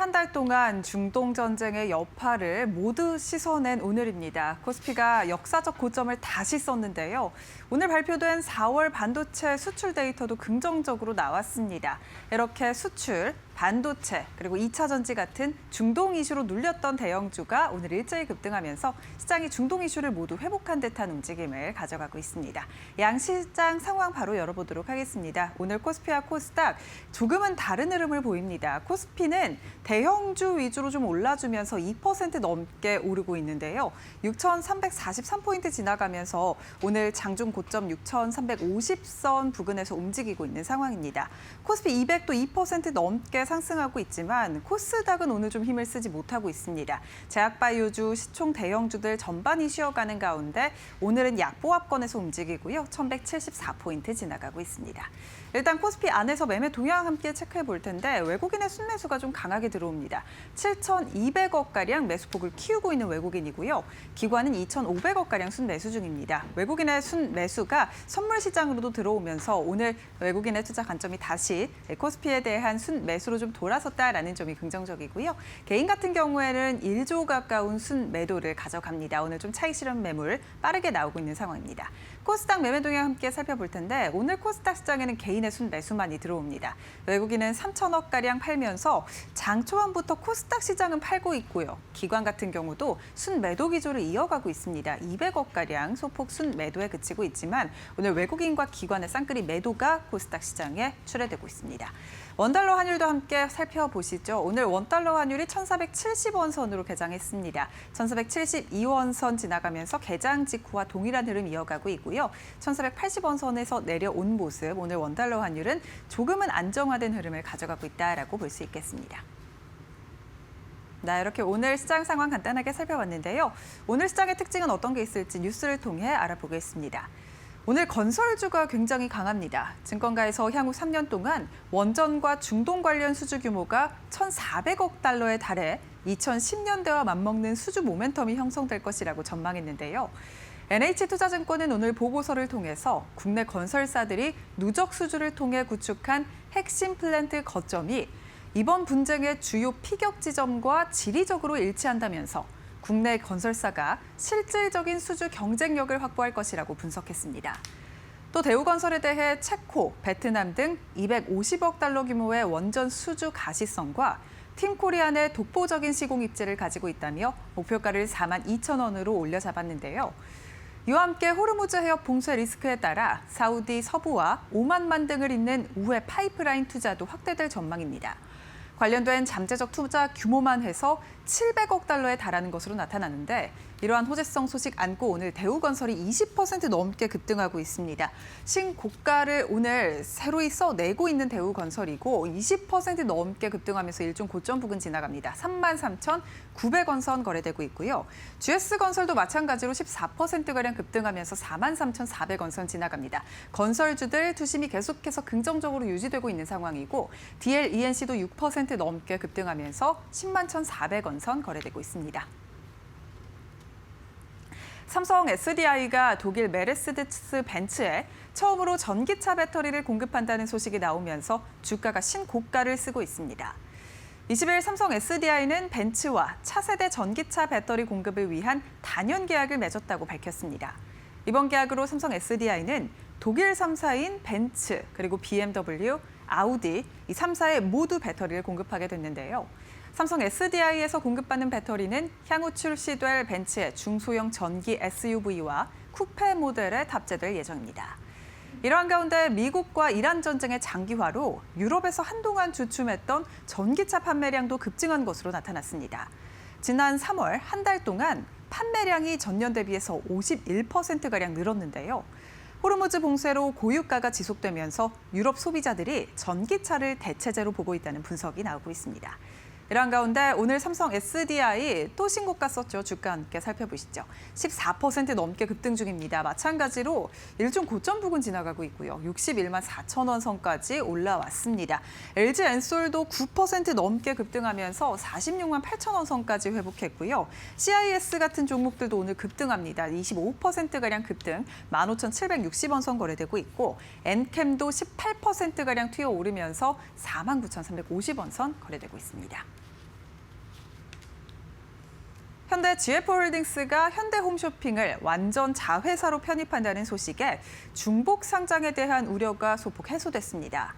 [SPEAKER 2] 한 달 동안 중동 전쟁의 여파를 모두 씻어낸 오늘입니다. 코스피가 역사적 고점을 다시 썼는데요. 오늘 발표된 4월 반도체 수출 데이터도 긍정적으로 나왔습니다. 이렇게 수출, 반도체, 그리고 2차 전지 같은 중동 이슈로 눌렸던 대형주가 오늘 일제히 급등하면서 시장이 중동 이슈를 모두 회복한 듯한 움직임을 가져가고 있습니다. 양시장 상황 바로 열어보도록 하겠습니다. 오늘 코스피와 코스닥 조금은 다른 흐름을 보입니다. 코스피는 대형주 위주로 좀 올라주면서 2% 넘게 오르고 있는데요. 6,343포인트 지나가면서 오늘 장중 고점 6,350선 부근에서 움직이고 있는 상황입니다. 코스피 200도 2% 넘게 상승하고 있지만 코스닥은 오늘 좀 힘을 쓰지 못하고 있습니다. 제약바이오주, 시총 대형주들 전반이 쉬어가는 가운데 오늘은 약보합권에서 움직이고요. 1,174포인트 지나가고 있습니다. 일단 코스피 안에서 매매 동향 함께 체크해 볼 텐데 외국인의 순매수가 좀 강하게 들어옵니다. 7,200억가량 매수폭을 키우고 있는 외국인이고요. 기관은 2,500억가량 순매수 중입니다. 외국인의 순매수가 선물 시장으로도 들어오면서 오늘 외국인의 투자 관점이 다시 코스피에 대한 순매수로 좀 돌아섰다라는 점이 긍정적이고요. 개인 같은 경우에는 1조 가까운 순매도를 가져갑니다. 오늘 좀 차익 실현 매물 빠르게 나오고 있는 상황입니다. 코스닥 매매 동향 함께 살펴볼 텐데 오늘 코스닥 시장에는 개인의 순매수만이 들어옵니다. 외국인은 3천억가량 팔면서 장 초반부터 코스닥 시장은 팔고 있고요. 기관 같은 경우도 순매도 기조를 이어가고 있습니다. 200억가량 소폭 순매도에 그치고 있지만 오늘 외국인과 기관의 쌍끌이 매도가 코스닥 시장에 출해되고 있습니다. 원달러 환율도 함께 살펴보시죠. 오늘 원달러 환율이 1,470원 선으로 개장했습니다. 1,472원 선 지나가면서 개장 직후와 동일한 흐름 이어가고 있고요. 1,480원 선에서 내려온 모습, 오늘 원달러 환율은 조금은 안정화된 흐름을 가져가고 있다라고 볼 수 있겠습니다. 이렇게 오늘 시장 상황 간단하게 살펴봤는데요. 오늘 시장의 특징은 어떤 게 있을지 뉴스를 통해 알아보겠습니다. 오늘 건설주가 굉장히 강합니다. 증권가에서 향후 3년 동안 원전과 중동 관련 수주 규모가 1,400억 달러에 달해 2010년대와 맞먹는 수주 모멘텀이 형성될 것이라고 전망했는데요. NH투자증권은 오늘 보고서를 통해서 국내 건설사들이 누적 수주를 통해 구축한 핵심 플랜트 거점이 이번 분쟁의 주요 피격 지점과 지리적으로 일치한다면서 국내 건설사가 실질적인 수주 경쟁력을 확보할 것이라고 분석했습니다. 또 대우건설에 대해 체코, 베트남 등 250억 달러 규모의 원전 수주 가시성과 팀코리안의 독보적인 시공 입지를 가지고 있다며 목표가를 42,000원으로 올려 잡았는데요. 이와 함께 호르무즈 해협 봉쇄 리스크에 따라 사우디 서부와 오만만 등을 잇는 우회 파이프라인 투자도 확대될 전망입니다. 관련된 잠재적 투자 규모만 해서 700억 달러에 달하는 것으로 나타나는데 이러한 호재성 소식 안고 오늘 대우건설이 20% 넘게 급등하고 있습니다. 신고가를 오늘 새로이 써내고 있는 대우건설이고 20% 넘게 급등하면서 일종 고점 부근 지나갑니다. 33,900원 선 거래되고 있고요. GS건설도 마찬가지로 14%가량 급등하면서 43,400원 선 지나갑니다. 건설주들 투심이 계속해서 긍정적으로 유지되고 있는 상황이고 DLENC도 6% 넘게 급등하면서 101,400원 선 거래되고 있습니다. 삼성 SDI가 독일 메르세데스 벤츠에 처음으로 전기차 배터리를 공급한다는 소식이 나오면서 주가가 신고가를 쓰고 있습니다. 20일 삼성 SDI는 벤츠와 차세대 전기차 배터리 공급을 위한 단연 계약을 맺었다고 밝혔습니다. 이번 계약으로 삼성 SDI는 독일 3사인 벤츠, 그리고 BMW, 아우디 이 3사에 모두 배터리를 공급하게 됐는데요. 삼성 SDI에서 공급받는 배터리는 향후 출시될 벤츠의 중소형 전기 SUV와 쿠페 모델에 탑재될 예정입니다. 이러한 가운데 미국과 이란 전쟁의 장기화로 유럽에서 한동안 주춤했던 전기차 판매량도 급증한 것으로 나타났습니다. 지난 3월 한 달 동안 판매량이 전년 대비해서 51%가량 늘었는데요. 호르무즈 봉쇄로 고유가가 지속되면서 유럽 소비자들이 전기차를 대체제로 보고 있다는 분석이 나오고 있습니다. 이러한 가운데 오늘 삼성 SDI 또 신고가 썼죠. 주가 함께 살펴보시죠. 14% 넘게 급등 중입니다. 마찬가지로 일종 고점 부근 지나가고 있고요. 61만 4천 원 선까지 올라왔습니다. LG 엔솔도 9% 넘게 급등하면서 46만 8천 원 선까지 회복했고요. CIS 같은 종목들도 오늘 급등합니다. 25%가량 급등, 15,760원 선 거래되고 있고 엔캠도 18%가량 튀어오르면서 49,350원 선 거래되고 있습니다. 현대 GF홀딩스가 현대홈쇼핑을 완전 자회사로 편입한다는 소식에 중복 상장에 대한 우려가 소폭 해소됐습니다.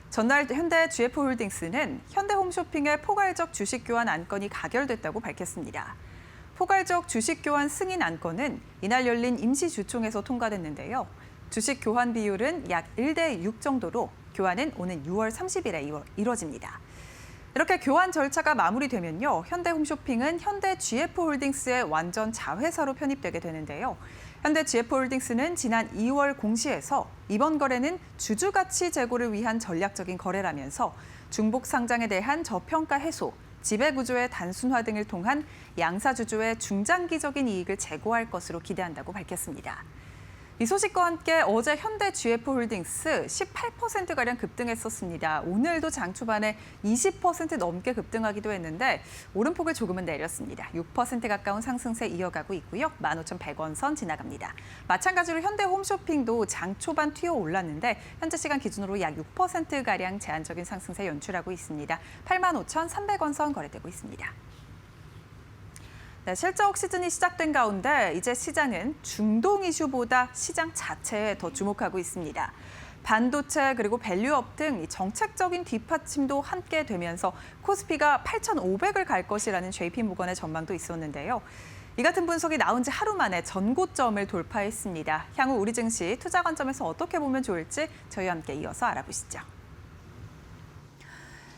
[SPEAKER 2] 전날 현대 GF홀딩스는 현대홈쇼핑의 포괄적 주식 교환 안건이 가결됐다고 밝혔습니다. 포괄적 주식 교환 승인 안건은 이날 열린 임시주총에서 통과됐는데요. 주식 교환 비율은 약 1대6 정도로 교환은 오는 6월 30일에 이뤄집니다. 이렇게 교환 절차가 마무리되면요. 현대홈쇼핑은 현대 GF홀딩스의 완전 자회사로 편입되게 되는데요. 현대 GF홀딩스는 지난 2월 공시에서 이번 거래는 주주가치 제고를 위한 전략적인 거래라면서 중복 상장에 대한 저평가 해소, 지배구조의 단순화 등을 통한 양사주주의 중장기적인 이익을 제고할 것으로 기대한다고 밝혔습니다. 이 소식과 함께 어제 현대 GF홀딩스 18%가량 급등했었습니다. 오늘도 장 초반에 20% 넘게 급등하기도 했는데 오름폭을 조금은 내렸습니다. 6% 가까운 상승세 이어가고 있고요. 15,100원 선 지나갑니다. 마찬가지로 현대 홈쇼핑도 장 초반 튀어 올랐는데 현재 시간 기준으로 약 6%가량 제한적인 상승세 연출하고 있습니다. 85,300원 선 거래되고 있습니다. 네, 실적 시즌이 시작된 가운데 이제 시장은 중동 이슈보다 시장 자체에 더 주목하고 있습니다. 반도체 그리고 밸류업 등 정책적인 뒷받침도 함께 되면서 코스피가 8,500을 갈 것이라는 JP모건의 전망도 있었는데요. 이 같은 분석이 나온 지 하루 만에 전고점을 돌파했습니다. 향후 우리 증시 투자 관점에서 어떻게 보면 좋을지 저희와 함께 이어서 알아보시죠.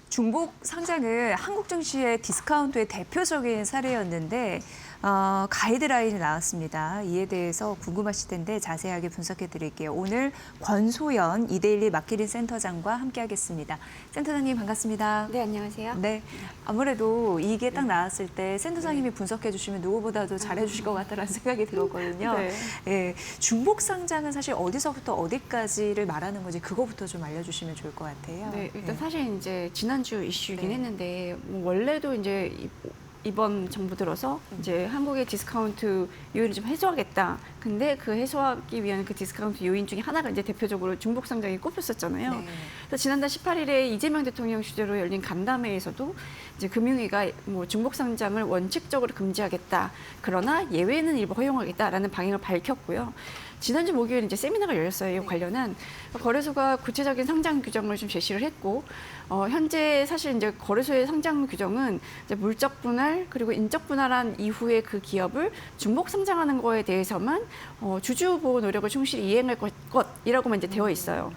[SPEAKER 1] 중복 상장은 한국 증시의 디스카운트의 대표적인 사례였는데 가이드라인이 나왔습니다. 이에 대해서 궁금하실 텐데 자세하게 분석해 드릴게요. 오늘 권소연 이데일리 마키린 센터장과 함께하겠습니다. 센터장님 반갑습니다.
[SPEAKER 11] 네, 안녕하세요.
[SPEAKER 1] 네, 아무래도 이게 딱 나왔을 때 센터장님이 분석해 주시면 누구보다도 잘해 주실 것 같다는 생각이 들었거든요.
[SPEAKER 11] 네.
[SPEAKER 1] 예, 중복 상장은 사실 어디서부터 어디까지를 말하는 건지 그거부터 좀 알려주시면 좋을 것 같아요.
[SPEAKER 11] 네, 일단 사실 이제 지난주 이슈이긴
[SPEAKER 1] 네.
[SPEAKER 11] 했는데 원래도 이제 이번 정부 들어서 이제 한국의 디스카운트 요인을 좀 해소하겠다. 근데 그 해소하기 위한 그 디스카운트 요인 중에 하나가 이제 대표적으로 중복 상장이 꼽혔었잖아요.
[SPEAKER 1] 네.
[SPEAKER 11] 그래서 지난달 18일에 이재명 대통령 주재로 열린 간담회에서도 이제 금융위가 뭐 중복 상장을 원칙적으로 금지하겠다. 그러나 예외는 일부 허용하겠다라는 방향을 밝혔고요. 지난주 목요일 이제 세미나가 열렸어요. 이 관련한 거래소가 구체적인 상장 규정을 좀 제시를 했고, 현재 사실 이제 거래소의 상장 규정은 이제 물적 분할 그리고 인적 분할한 이후에 그 기업을 중복 상장하는 거에 대해서만 주주 보호 노력을 충실히 이행할 것이라고만 이제 되어 있어요.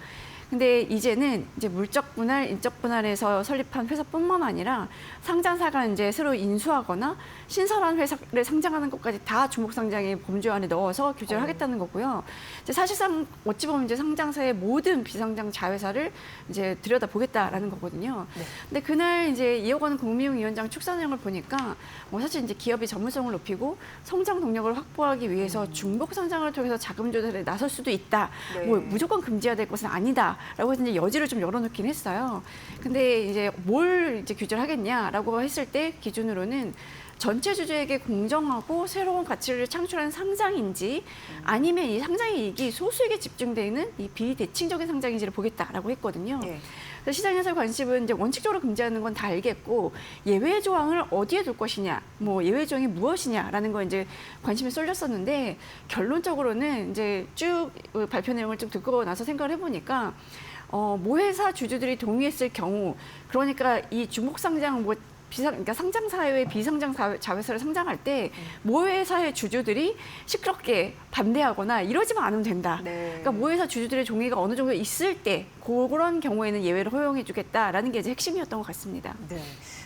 [SPEAKER 11] 근데 이제는 이제 물적 분할, 인적 분할에서 설립한 회사뿐만 아니라 상장사가 이제 새로 인수하거나 신설한 회사를 상장하는 것까지 다 중복 상장의 범주 안에 넣어서 규제를 하겠다는 거고요. 이제 사실상 어찌 보면 이제 상장사의 모든 비상장 자회사를 이제 들여다보겠다라는 거거든요.
[SPEAKER 1] 네.
[SPEAKER 11] 근데 그날 이제 이호건 국무위원장 축산형을 보니까 사실 이제 기업이 전문성을 높이고 성장 동력을 확보하기 위해서 중복 상장을 통해서 자금 조달에 나설 수도 있다.
[SPEAKER 1] 네.
[SPEAKER 11] 뭐 무조건 금지해야 될 것은 아니다. 라고 해서 이제 여지를 좀 열어놓긴 했어요. 근데 이제 뭘 이제 규제를 하겠냐라고 했을 때 기준으로는 전체 주주에게 공정하고 새로운 가치를 창출하는 상장인지 아니면 이 상장의 이익이 소수에게 집중되는 이 비대칭적인 상장인지를 보겠다라고 했거든요.
[SPEAKER 1] 네.
[SPEAKER 11] 그래서 시장 해설 관심은 이제 원칙적으로 금지하는 건 다 알겠고 예외 조항을 어디에 둘 것이냐, 뭐 예외 조항이 무엇이냐라는 거 이제 관심이 쏠렸었는데 결론적으로는 이제 쭉 발표 내용을 좀 듣고 나서 생각을 해보니까 모회사 주주들이 동의했을 경우, 그러니까 이 중복 상장 그러니까 상장사의 비상장 자회사를 상장할 때 모회사의 주주들이 시끄럽게 반대하거나 이러지만 않으면 된다.
[SPEAKER 1] 네.
[SPEAKER 11] 그러니까 모회사 주주들의 동의가 어느 정도 있을 때 그런 경우에는 예외를 허용해주겠다라는 게 이제 핵심이었던 것 같습니다.
[SPEAKER 1] 네.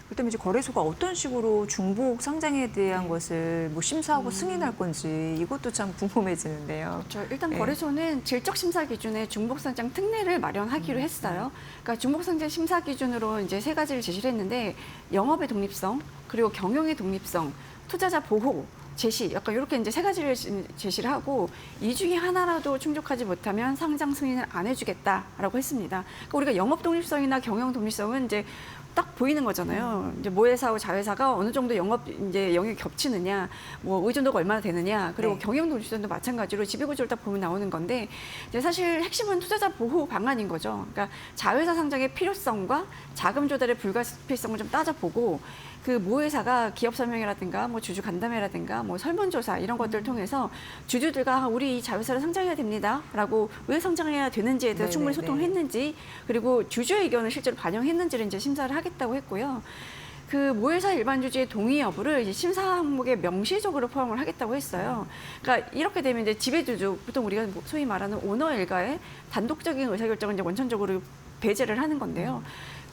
[SPEAKER 1] 그렇다면 이제 거래소가 어떤 식으로 중복 상장에 대한 것을 뭐 심사하고 승인할 건지 이것도 참 궁금해지는데요.
[SPEAKER 11] 그렇죠. 일단
[SPEAKER 1] 네.
[SPEAKER 11] 거래소는 질적 심사 기준에 중복 상장 특례를 마련하기로 했어요. 그러니까 중복 상장 심사 기준으로 이제 3가지를 제시를 했는데 영업의 독립성, 그리고 경영의 독립성, 투자자 보호, 제시, 약간 이렇게 이제 3가지를 제시를 하고 이 중에 하나라도 충족하지 못하면 상장 승인을 안 해주겠다라고 했습니다. 그러니까 우리가 영업 독립성이나 경영 독립성은 이제 딱 보이는 거잖아요. 이제 모회사와 자회사가 어느 정도 이제 영역이 겹치느냐, 뭐 의존도가 얼마나 되느냐, 그리고
[SPEAKER 1] 네.
[SPEAKER 11] 경영 독립성도 마찬가지로 지배구조를 딱 보면 나오는 건데 이제 사실 핵심은 투자자 보호 방안인 거죠. 그러니까 자회사 상장의 필요성과 자금 조달의 불가피성을 좀 따져보고 그 모회사가 기업 설명회라든가 뭐 주주 간담회라든가 뭐 설문조사 이런 것들을 통해서 주주들과 우리 이 자회사를 상장해야 됩니다라고 왜 상장해야 되는지에 대해서 충분히 소통을 했는지, 그리고 주주의 의견을 실제로 반영했는지를 이제 심사를 하겠다고 했고요. 그 모회사 일반 주주의 동의 여부를 이제 심사 항목에 명시적으로 포함을 하겠다고 했어요. 그러니까 이렇게 되면 이제 지배주주, 보통 우리가 소위 말하는 오너 일가의 단독적인 의사결정을 이제 원천적으로 배제를 하는 건데요.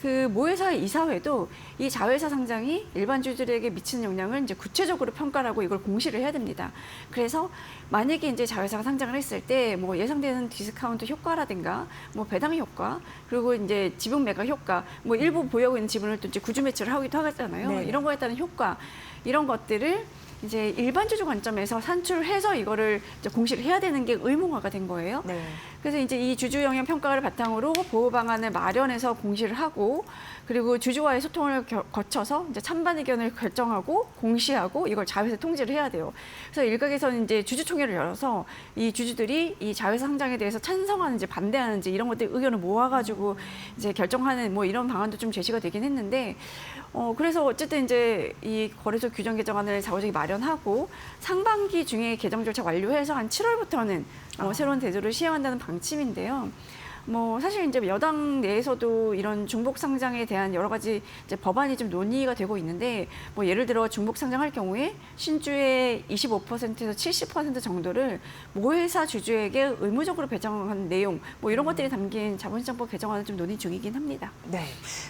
[SPEAKER 11] 그 모회사의 이사회도 이 자회사 상장이 일반 주주들에게 미치는 영향을 이제 구체적으로 평가를 하고 이걸 공시를 해야 됩니다. 그래서 만약에 이제 자회사가 상장을 했을 때 뭐 예상되는 디스카운트 효과라든가 뭐 배당 효과, 그리고 이제 지분 매각 효과, 뭐 일부 보유하고 있는 지분을 또 이제 구주 매출을 하기도 하잖아요.
[SPEAKER 1] 네.
[SPEAKER 11] 이런 거에 따른 효과, 이런 것들을 이제 일반 주주 관점에서 산출해서 이거를 이제 공시를 해야 되는 게 의무화가 된 거예요.
[SPEAKER 3] 네.
[SPEAKER 11] 그래서 이제 이 주주 영향 평가를 바탕으로 보호 방안을 마련해서 공시를 하고 그리고 주주와의 소통을 거쳐서 이제 찬반 의견을 결정하고 공시하고 이걸 자회사 통지를 해야 돼요. 그래서 일각에서는 이제 주주총회를 열어서 이 주주들이 이 자회사 상장에 대해서 찬성하는지 반대하는지 이런 것들 의견을 모아가지고 이제 결정하는 뭐 이런 방안도 좀 제시가 되긴 했는데 그래서 어쨌든 이제 이 거래소 규정 개정안을 자구적이 마련하고 상반기 중에 개정 절차 완료해서 한 7월부터는 새로운 제도를 시행한다는 방침인데요. 뭐 사실 이제 여당 내에서도 이런 중복 상장에 대한 여러 가지 이제 법안이 좀 논의가 되고 있는데 뭐 예를 들어 중복 상장할 경우에 신주의 25%에서 70% 정도를 모회사 주주에게 의무적으로 배정한 내용 뭐 이런 것들이 담긴 자본시장법 개정안을 좀 논의 중이긴 합니다.
[SPEAKER 3] 네.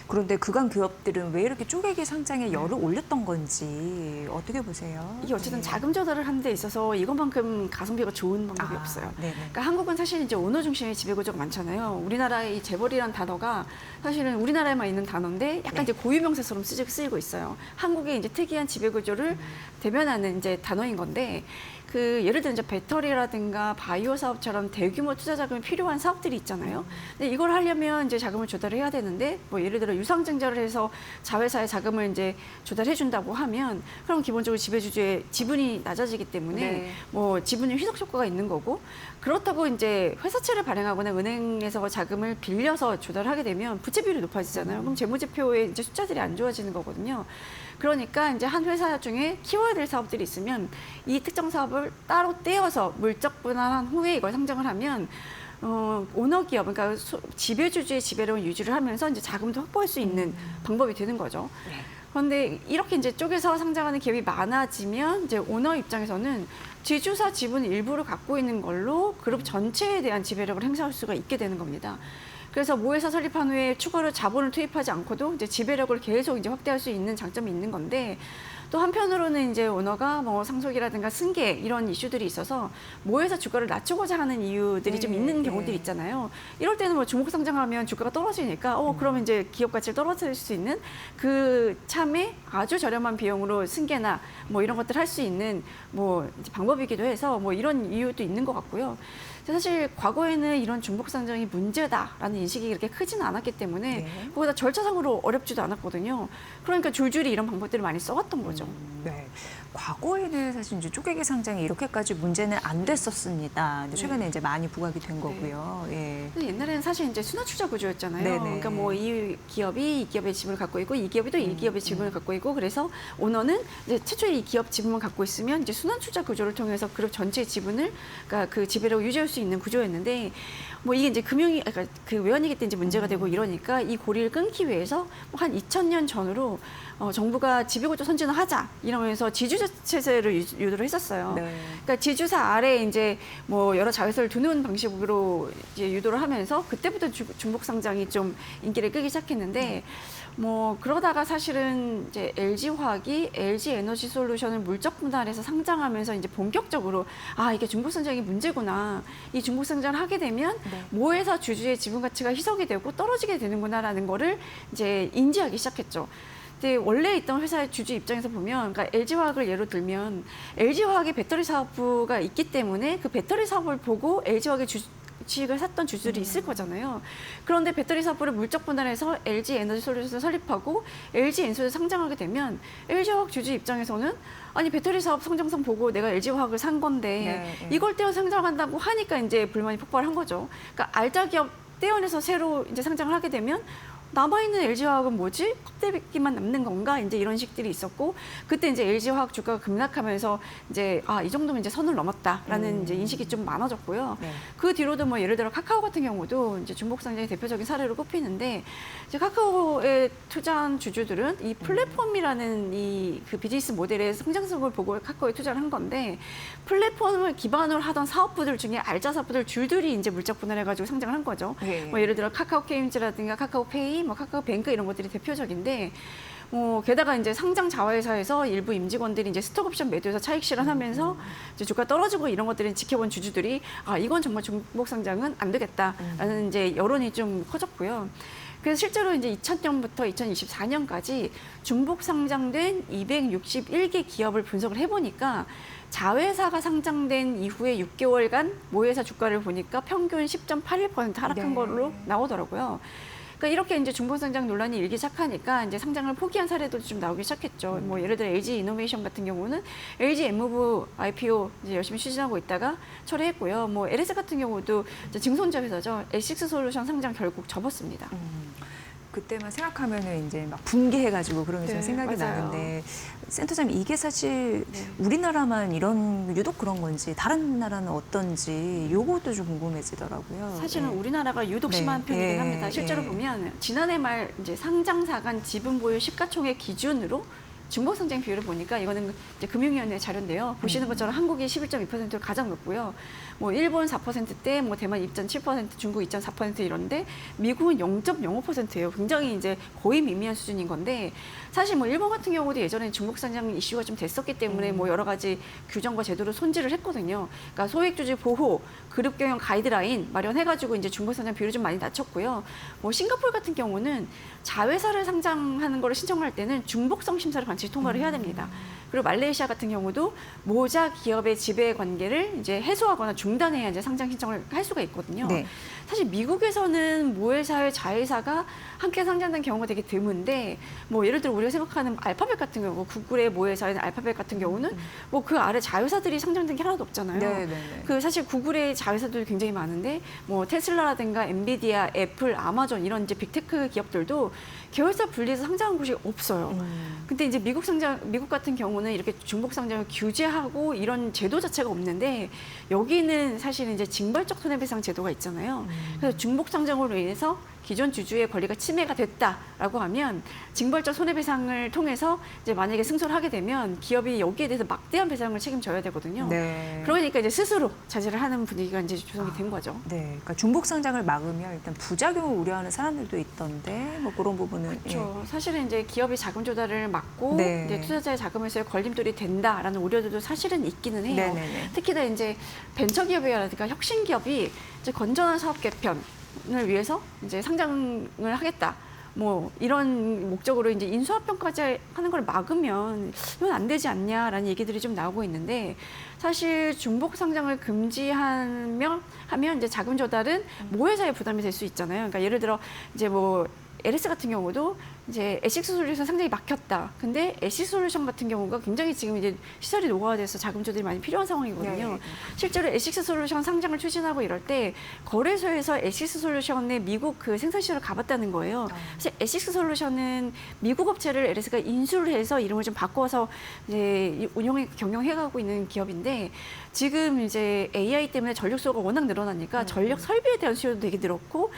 [SPEAKER 3] 그런데 그간 기업들은 왜 이렇게 쪼개기 상장에 열을 올렸던 건지 어떻게 보세요?
[SPEAKER 11] 이게 어쨌든 자금 조달을 하는 데 있어서 이것만큼 가성비가 좋은 방법이 없어요.
[SPEAKER 3] 네네.
[SPEAKER 11] 그러니까 한국은 사실 이제 오너 중심의 지배 구조가 많잖아요. 우리나라의 이 재벌이라는 단어가 사실은 우리나라에만 있는 단어인데 약간 이제 고유 명사처럼 쓰이고 있어요. 한국의 이제 특이한 지배 구조를 대변하는 이제 단어인 건데 그 예를 들어 이제 배터리라든가 바이오 사업처럼 대규모 투자 자금이 필요한 사업들이 있잖아요. 근데 이걸 하려면 이제 자금을 조달을 해야 되는데 뭐 예를 들어 유상증자를 해서 자회사에 자금을 이제 조달해 준다고 하면 그럼 기본적으로 지배주주의 지분이 낮아지기 때문에 뭐 지분의 희석 효과가 있는 거고 그렇다고 이제 회사채를 발행하거나 은행에서 자금을 빌려서 조달하게 되면 부채 비율이 높아지잖아요. 그럼 재무제표에 이제 숫자들이 안 좋아지는 거거든요. 그러니까 이제 한 회사 중에 키워야 될 사업들이 있으면 이 특정 사업을 따로 떼어서 물적 분할한 후에 이걸 상장을 하면 오너 기업, 그러니까 지배주주의 지배력을 유지를 하면서 이제 자금도 확보할 수 있는 방법이 되는 거죠. 그런데 이렇게 이제 쪼개서 상장하는 기업이 많아지면 이제 오너 입장에서는 지주사 지분 일부를 갖고 있는 걸로 그룹 전체에 대한 지배력을 행사할 수가 있게 되는 겁니다. 그래서 모회사 설립한 후에 추가로 자본을 투입하지 않고도 이제 지배력을 계속 이제 확대할 수 있는 장점이 있는 건데 또 한편으로는 이제 오너가 뭐 상속이라든가 승계 이런 이슈들이 있어서 모회사 주가를 낮추고자 하는 이유들이 좀 있는 경우들이 있잖아요. 이럴 때는 뭐 중복 상장하면 주가가 떨어지니까 그러면 이제 기업 가치를 떨어뜨릴 수 있는 그 참에 아주 저렴한 비용으로 승계나 뭐 이런 것들 할 수 있는 뭐 이제 방법이기도 해서 뭐 이런 이유도 있는 것 같고요. 사실 과거에는 이런 중복 상장이 문제다라는 인식이 그렇게 크지는 않았기 때문에 그보다 절차상으로 어렵지도 않았거든요. 그러니까 줄줄이 이런 방법들을 많이 써왔던 거죠.
[SPEAKER 3] 네. 과거에는 사실 이제 쪼개기 상장이 이렇게까지 문제는 안 됐었습니다. 근데 최근에 이제 많이 부각이 된 거고요. 예.
[SPEAKER 11] 옛날에는 사실 이제 순환투자 구조였잖아요.
[SPEAKER 3] 네네.
[SPEAKER 11] 그러니까 뭐 이 기업이 이 기업의 지분을 갖고 있고 이 기업이 또 이 기업의 지분을 갖고 있고 그래서 오너는 이제 최초에 이 기업 지분만 갖고 있으면 이제 순환투자 구조를 통해서 그룹 전체의 지분을 그러니까 그 지배력을 유지할 수 있는 구조였는데 뭐 이게 이제 그러니까 그 외환위기 때 이제 문제가 되고 이러니까 이 고리를 끊기 위해서 한 2000년 전으로 정부가 지배구조 선진을 하자 이러면서 지주제 체제를 유도를 했었어요. 그러니까 지주사 아래 이제 뭐 여러 자회사를 두는 방식으로 이제 유도를 하면서 그때부터 중복 상장이 좀 인기를 끄기 시작했는데 뭐 그러다가 사실은 이제 LG화학이 LG에너지솔루션을 물적 분할해서 상장하면서 이제 본격적으로 이게 중복 상장이 문제구나. 이 중복 상장을 하게 되면 모회사 주주의 지분 가치가 희석이 되고 떨어지게 되는구나라는 거를 이제 인지하기 시작했죠. 근데 원래 있던 회사의 주주 입장에서 보면, 그러니까 LG화학을 예로 들면 LG화학의 배터리 사업부가 있기 때문에 그 배터리 사업을 보고 LG화학의 주식을 샀던 주주들이 있을 거잖아요. 그런데 배터리 사업부를 물적 분할해서 LG에너지솔루션을 설립하고 LG엔솔을 상장하게 되면 LG화학 주주 입장에서는 아니 배터리 사업 성장성 보고 내가 LG화학을 산 건데 이걸 떼어 상장한다고 하니까 이제 불만이 폭발한 거죠. 그러니까 알짜 기업 떼어내서 새로 이제 상장을 하게 되면 남아있는 LG화학은 뭐지? 껍데기만 남는 건가? 이제 이런 식들이 있었고, 그때 이제 LG화학 주가가 급락하면서 이제 이 정도면 이제 선을 넘었다라는 이제 인식이 좀 많아졌고요. 그 뒤로도 뭐 예를 들어 카카오 같은 경우도 이제 중복 상장의 대표적인 사례로 꼽히는데, 이제 카카오에 투자한 주주들은 이 플랫폼이라는 이 그 비즈니스 모델의 성장성을 보고 카카오에 투자를 한 건데, 플랫폼을 기반으로 하던 사업부들 중에 알짜 사업부들 줄줄이 이제 물적 분할해가지고 상장을 한 거죠. 뭐 예를 들어 카카오 게임즈라든가 카카오페이, 뭐 카카오뱅크 이런 것들이 대표적인데, 게다가 이제 상장 자회사에서 일부 임직원들이 이제 스톡옵션 매도해서 차익 실현하면서 이제 주가 떨어지고 이런 것들을 지켜본 주주들이 이건 정말 중복 상장은 안 되겠다라는 이제 여론이 좀 커졌고요. 그래서 실제로 이제 2000년부터 2024년까지 중복 상장된 261개 기업을 분석을 해보니까 자회사가 상장된 이후에 6개월간 모회사 주가를 보니까 평균 10.81% 하락한
[SPEAKER 1] 네.
[SPEAKER 11] 걸로 나오더라고요. 그러니까 이렇게 이제 중복상장 논란이 일기 시작하니까 이제 상장을 포기한 사례도 좀 나오기 시작했죠. 뭐 예를 들어 LG 이노베이션 같은 경우는 LG Move IPO 이제 열심히 추진하고 있다가 철회했고요. 뭐 LS 같은 경우도 이제 증손자 회사죠. L6 솔루션 상장 결국 접었습니다.
[SPEAKER 1] 그때만 생각하면은 이제 막 분개해가지고 그런 게 좀
[SPEAKER 11] 네,
[SPEAKER 1] 생각이
[SPEAKER 11] 맞아요.
[SPEAKER 1] 나는데 센터장님 이게 사실
[SPEAKER 11] 네.
[SPEAKER 1] 우리나라만 이런 유독 그런 건지 다른 나라는 어떤지 요것도 좀 궁금해지더라고요.
[SPEAKER 11] 사실은
[SPEAKER 1] 네.
[SPEAKER 11] 우리나라가 유독
[SPEAKER 1] 네.
[SPEAKER 11] 심한 편이긴
[SPEAKER 1] 예,
[SPEAKER 11] 합니다. 실제로
[SPEAKER 1] 예.
[SPEAKER 11] 보면 지난해 말 이제 상장사 간 지분 보유 시가총액 기준으로 중복 상장 비율을 보니까 이거는 이제 금융위원회 자료인데요. 보시는 것처럼 한국이 11.2%로 가장 높고요. 뭐 일본 4%대, 뭐 대만 2.7%, 중국 2.4% 이런데 미국은 0.05%예요. 굉장히 이제 거의 미미한 수준인 건데 사실 뭐 일본 같은 경우도 예전에 중복 상장 이슈가 좀 됐었기 때문에 뭐 여러 가지 규정과 제도를 손질을 했거든요. 그러니까 소액 주주 보호, 그룹 경영 가이드라인 마련해가지고 이제 중복 상장 비율을 좀 많이 낮췄고요. 뭐 싱가포르 같은 경우는 자회사를 상장하는 거를 신청할 때는 중복성 심사를 반드시 통과를 해야 됩니다. 그리고 말레이시아 같은 경우도 모자 기업의 지배 관계를 이제 해소하거나 중단해야 이제 상장 신청을 할 수가 있거든요.
[SPEAKER 1] 네.
[SPEAKER 11] 사실 미국에서는 모회사의 자회사가 함께 상장된 경우가 되게 드문데 뭐 예를 들어 우리가 생각하는 알파벳 같은 경우 구글의 모회사인 알파벳 같은 경우는 뭐 그 아래 자회사들이 상장된 게 하나도 없잖아요.
[SPEAKER 1] 네.
[SPEAKER 11] 그 사실 구글의 자회사들이 굉장히 많은데 뭐 테슬라라든가 엔비디아, 애플, 아마존 이런 이제 빅테크 기업들도 계열사 분리해서 상장한 곳이 없어요. 근데 이제 미국 같은 경우는 이렇게 중복 상장을 규제하고 이런 제도 자체가 없는데 여기는 사실은 이제 징벌적 손해배상 제도가 있잖아요. 그래서 중복 상장으로 인해서 기존 주주의 권리가 침해가 됐다라고 하면 징벌적 손해배상을 통해서 이제 만약에 승소를 하게 되면 기업이 여기에 대해서 막대한 배상을 책임져야 되거든요.
[SPEAKER 1] 네.
[SPEAKER 11] 그러니까 이제 스스로 자제를 하는 분위기가 이제 조성이 된 거죠.
[SPEAKER 1] 네, 그러니까 중복 상장을 막으면 일단 부작용을 우려하는 사람들도 있던데 뭐 그런 부분은
[SPEAKER 11] 그렇죠. 사실은 이제 기업이 자금 조달을 막고
[SPEAKER 1] 네.
[SPEAKER 11] 이제 투자자의 자금에서의 걸림돌이 된다라는 우려들도 사실은 있기는 해요.
[SPEAKER 1] 네네네.
[SPEAKER 11] 특히나 이제 벤처기업이라든가 혁신기업이 이제 건전한 사업 개편을 위해서 이제 상장을 하겠다. 뭐 이런 목적으로 이제 인수합병까지 하는 걸 막으면 이건 안 되지 않냐라는 얘기들이 좀 나오고 있는데 사실 중복 상장을 금지하면 이제 자금 조달은 모회사의 부담이 될 수 있잖아요. 그러니까 예를 들어 이제 뭐 LS 같은 경우도 이제 에식스 솔루션 상장이 막혔다. 근데 에식스 솔루션 같은 경우가 굉장히 지금 이제 시설이 노후화돼서 자금 조달이 많이 필요한 상황이거든요.
[SPEAKER 1] 네.
[SPEAKER 11] 실제로 에식스 솔루션 상장을 추진하고 이럴 때 거래소에서 에식스 솔루션의 미국 그 생산 시설을 가봤다는 거예요. 그래서 에식스 솔루션은 미국 업체를 LS가 인수를 해서 이름을 좀 바꿔서 이제 경영해가고 있는 기업인데 지금 이제 AI 때문에 전력수요가 워낙 늘어나니까 전력 설비에 대한 수요도 되게 늘었고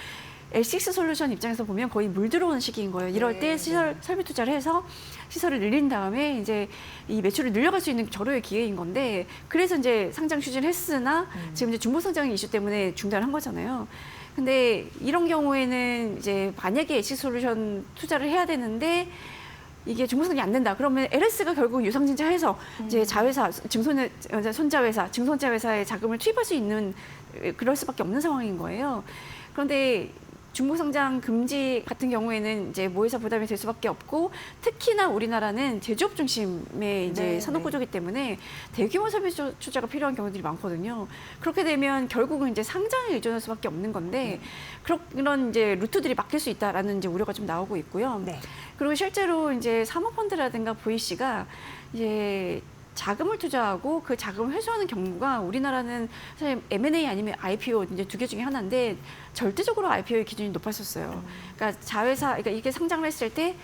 [SPEAKER 11] L6 솔루션 입장에서 보면 거의 물 들어오는 시기인 거예요. 이럴 때 시설 설비 투자를 해서 시설을 늘린 다음에 이제 이 매출을 늘려갈 수 있는 절호의 기회인 건데 그래서 이제 상장 추진했으나 지금 이제 중복 상장 이슈 때문에 중단한 거잖아요. 근데 이런 경우에는 이제 만약에 L6 솔루션 투자를 해야 되는데 이게 중복상장이 안 된다. 그러면 LS가 결국 유상증자해서 이제 자회사, 증손자 회사의 자금을 투입할 수 있는 그럴 수밖에 없는 상황인 거예요. 그런데 중복상장 금지 같은 경우에는 이제 모회사 부담이 될 수밖에 없고 특히나 우리나라는 제조업 중심의 이제 산업 구조이기 때문에 대규모 설비 투자가 필요한 경우들이 많거든요. 그렇게 되면 결국은 이제 상장에 의존할 수밖에 없는 건데 그런 이제 루트들이 막힐 수 있다라는 이제 우려가 좀 나오고 있고요.
[SPEAKER 1] 네.
[SPEAKER 11] 그리고 실제로 이제 사모펀드라든가 VC가 이제 자금을 투자하고 그 자금을 회수하는 경우가 우리나라는 사실 M&A 아니면 IPO 이제 두 개 중에 하나인데 절대적으로 IPO의 기준이 높았었어요. 그러니까 자회사, 그러니까 이게 상장을 했을 때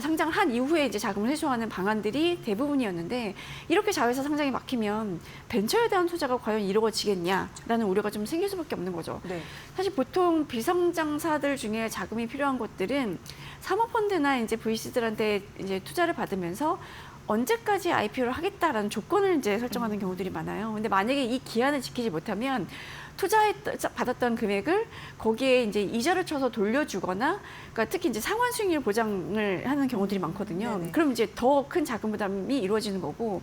[SPEAKER 11] 상장을 한 이후에 이제 자금을 회수하는 방안들이 대부분이었는데 이렇게 자회사 상장이 막히면 벤처에 대한 투자가 과연 이루어지겠냐라는 우려가 좀 생길 수밖에 없는 거죠.
[SPEAKER 1] 네.
[SPEAKER 11] 사실 보통 비상장사들 중에 자금이 필요한 곳들은 사모펀드나 이제 VC들한테 이제 투자를 받으면서 언제까지 IPO를 하겠다라는 조건을 이제 설정하는 경우들이 많아요. 근데 만약에 이 기한을 지키지 못하면 받았던 금액을 거기에 이제 이자를 쳐서 돌려주거나, 그러니까 특히 이제 상환 수익률 보장을 하는 경우들이 많거든요.
[SPEAKER 1] 네네.
[SPEAKER 11] 그럼 이제 더 큰 자금 부담이 이루어지는 거고,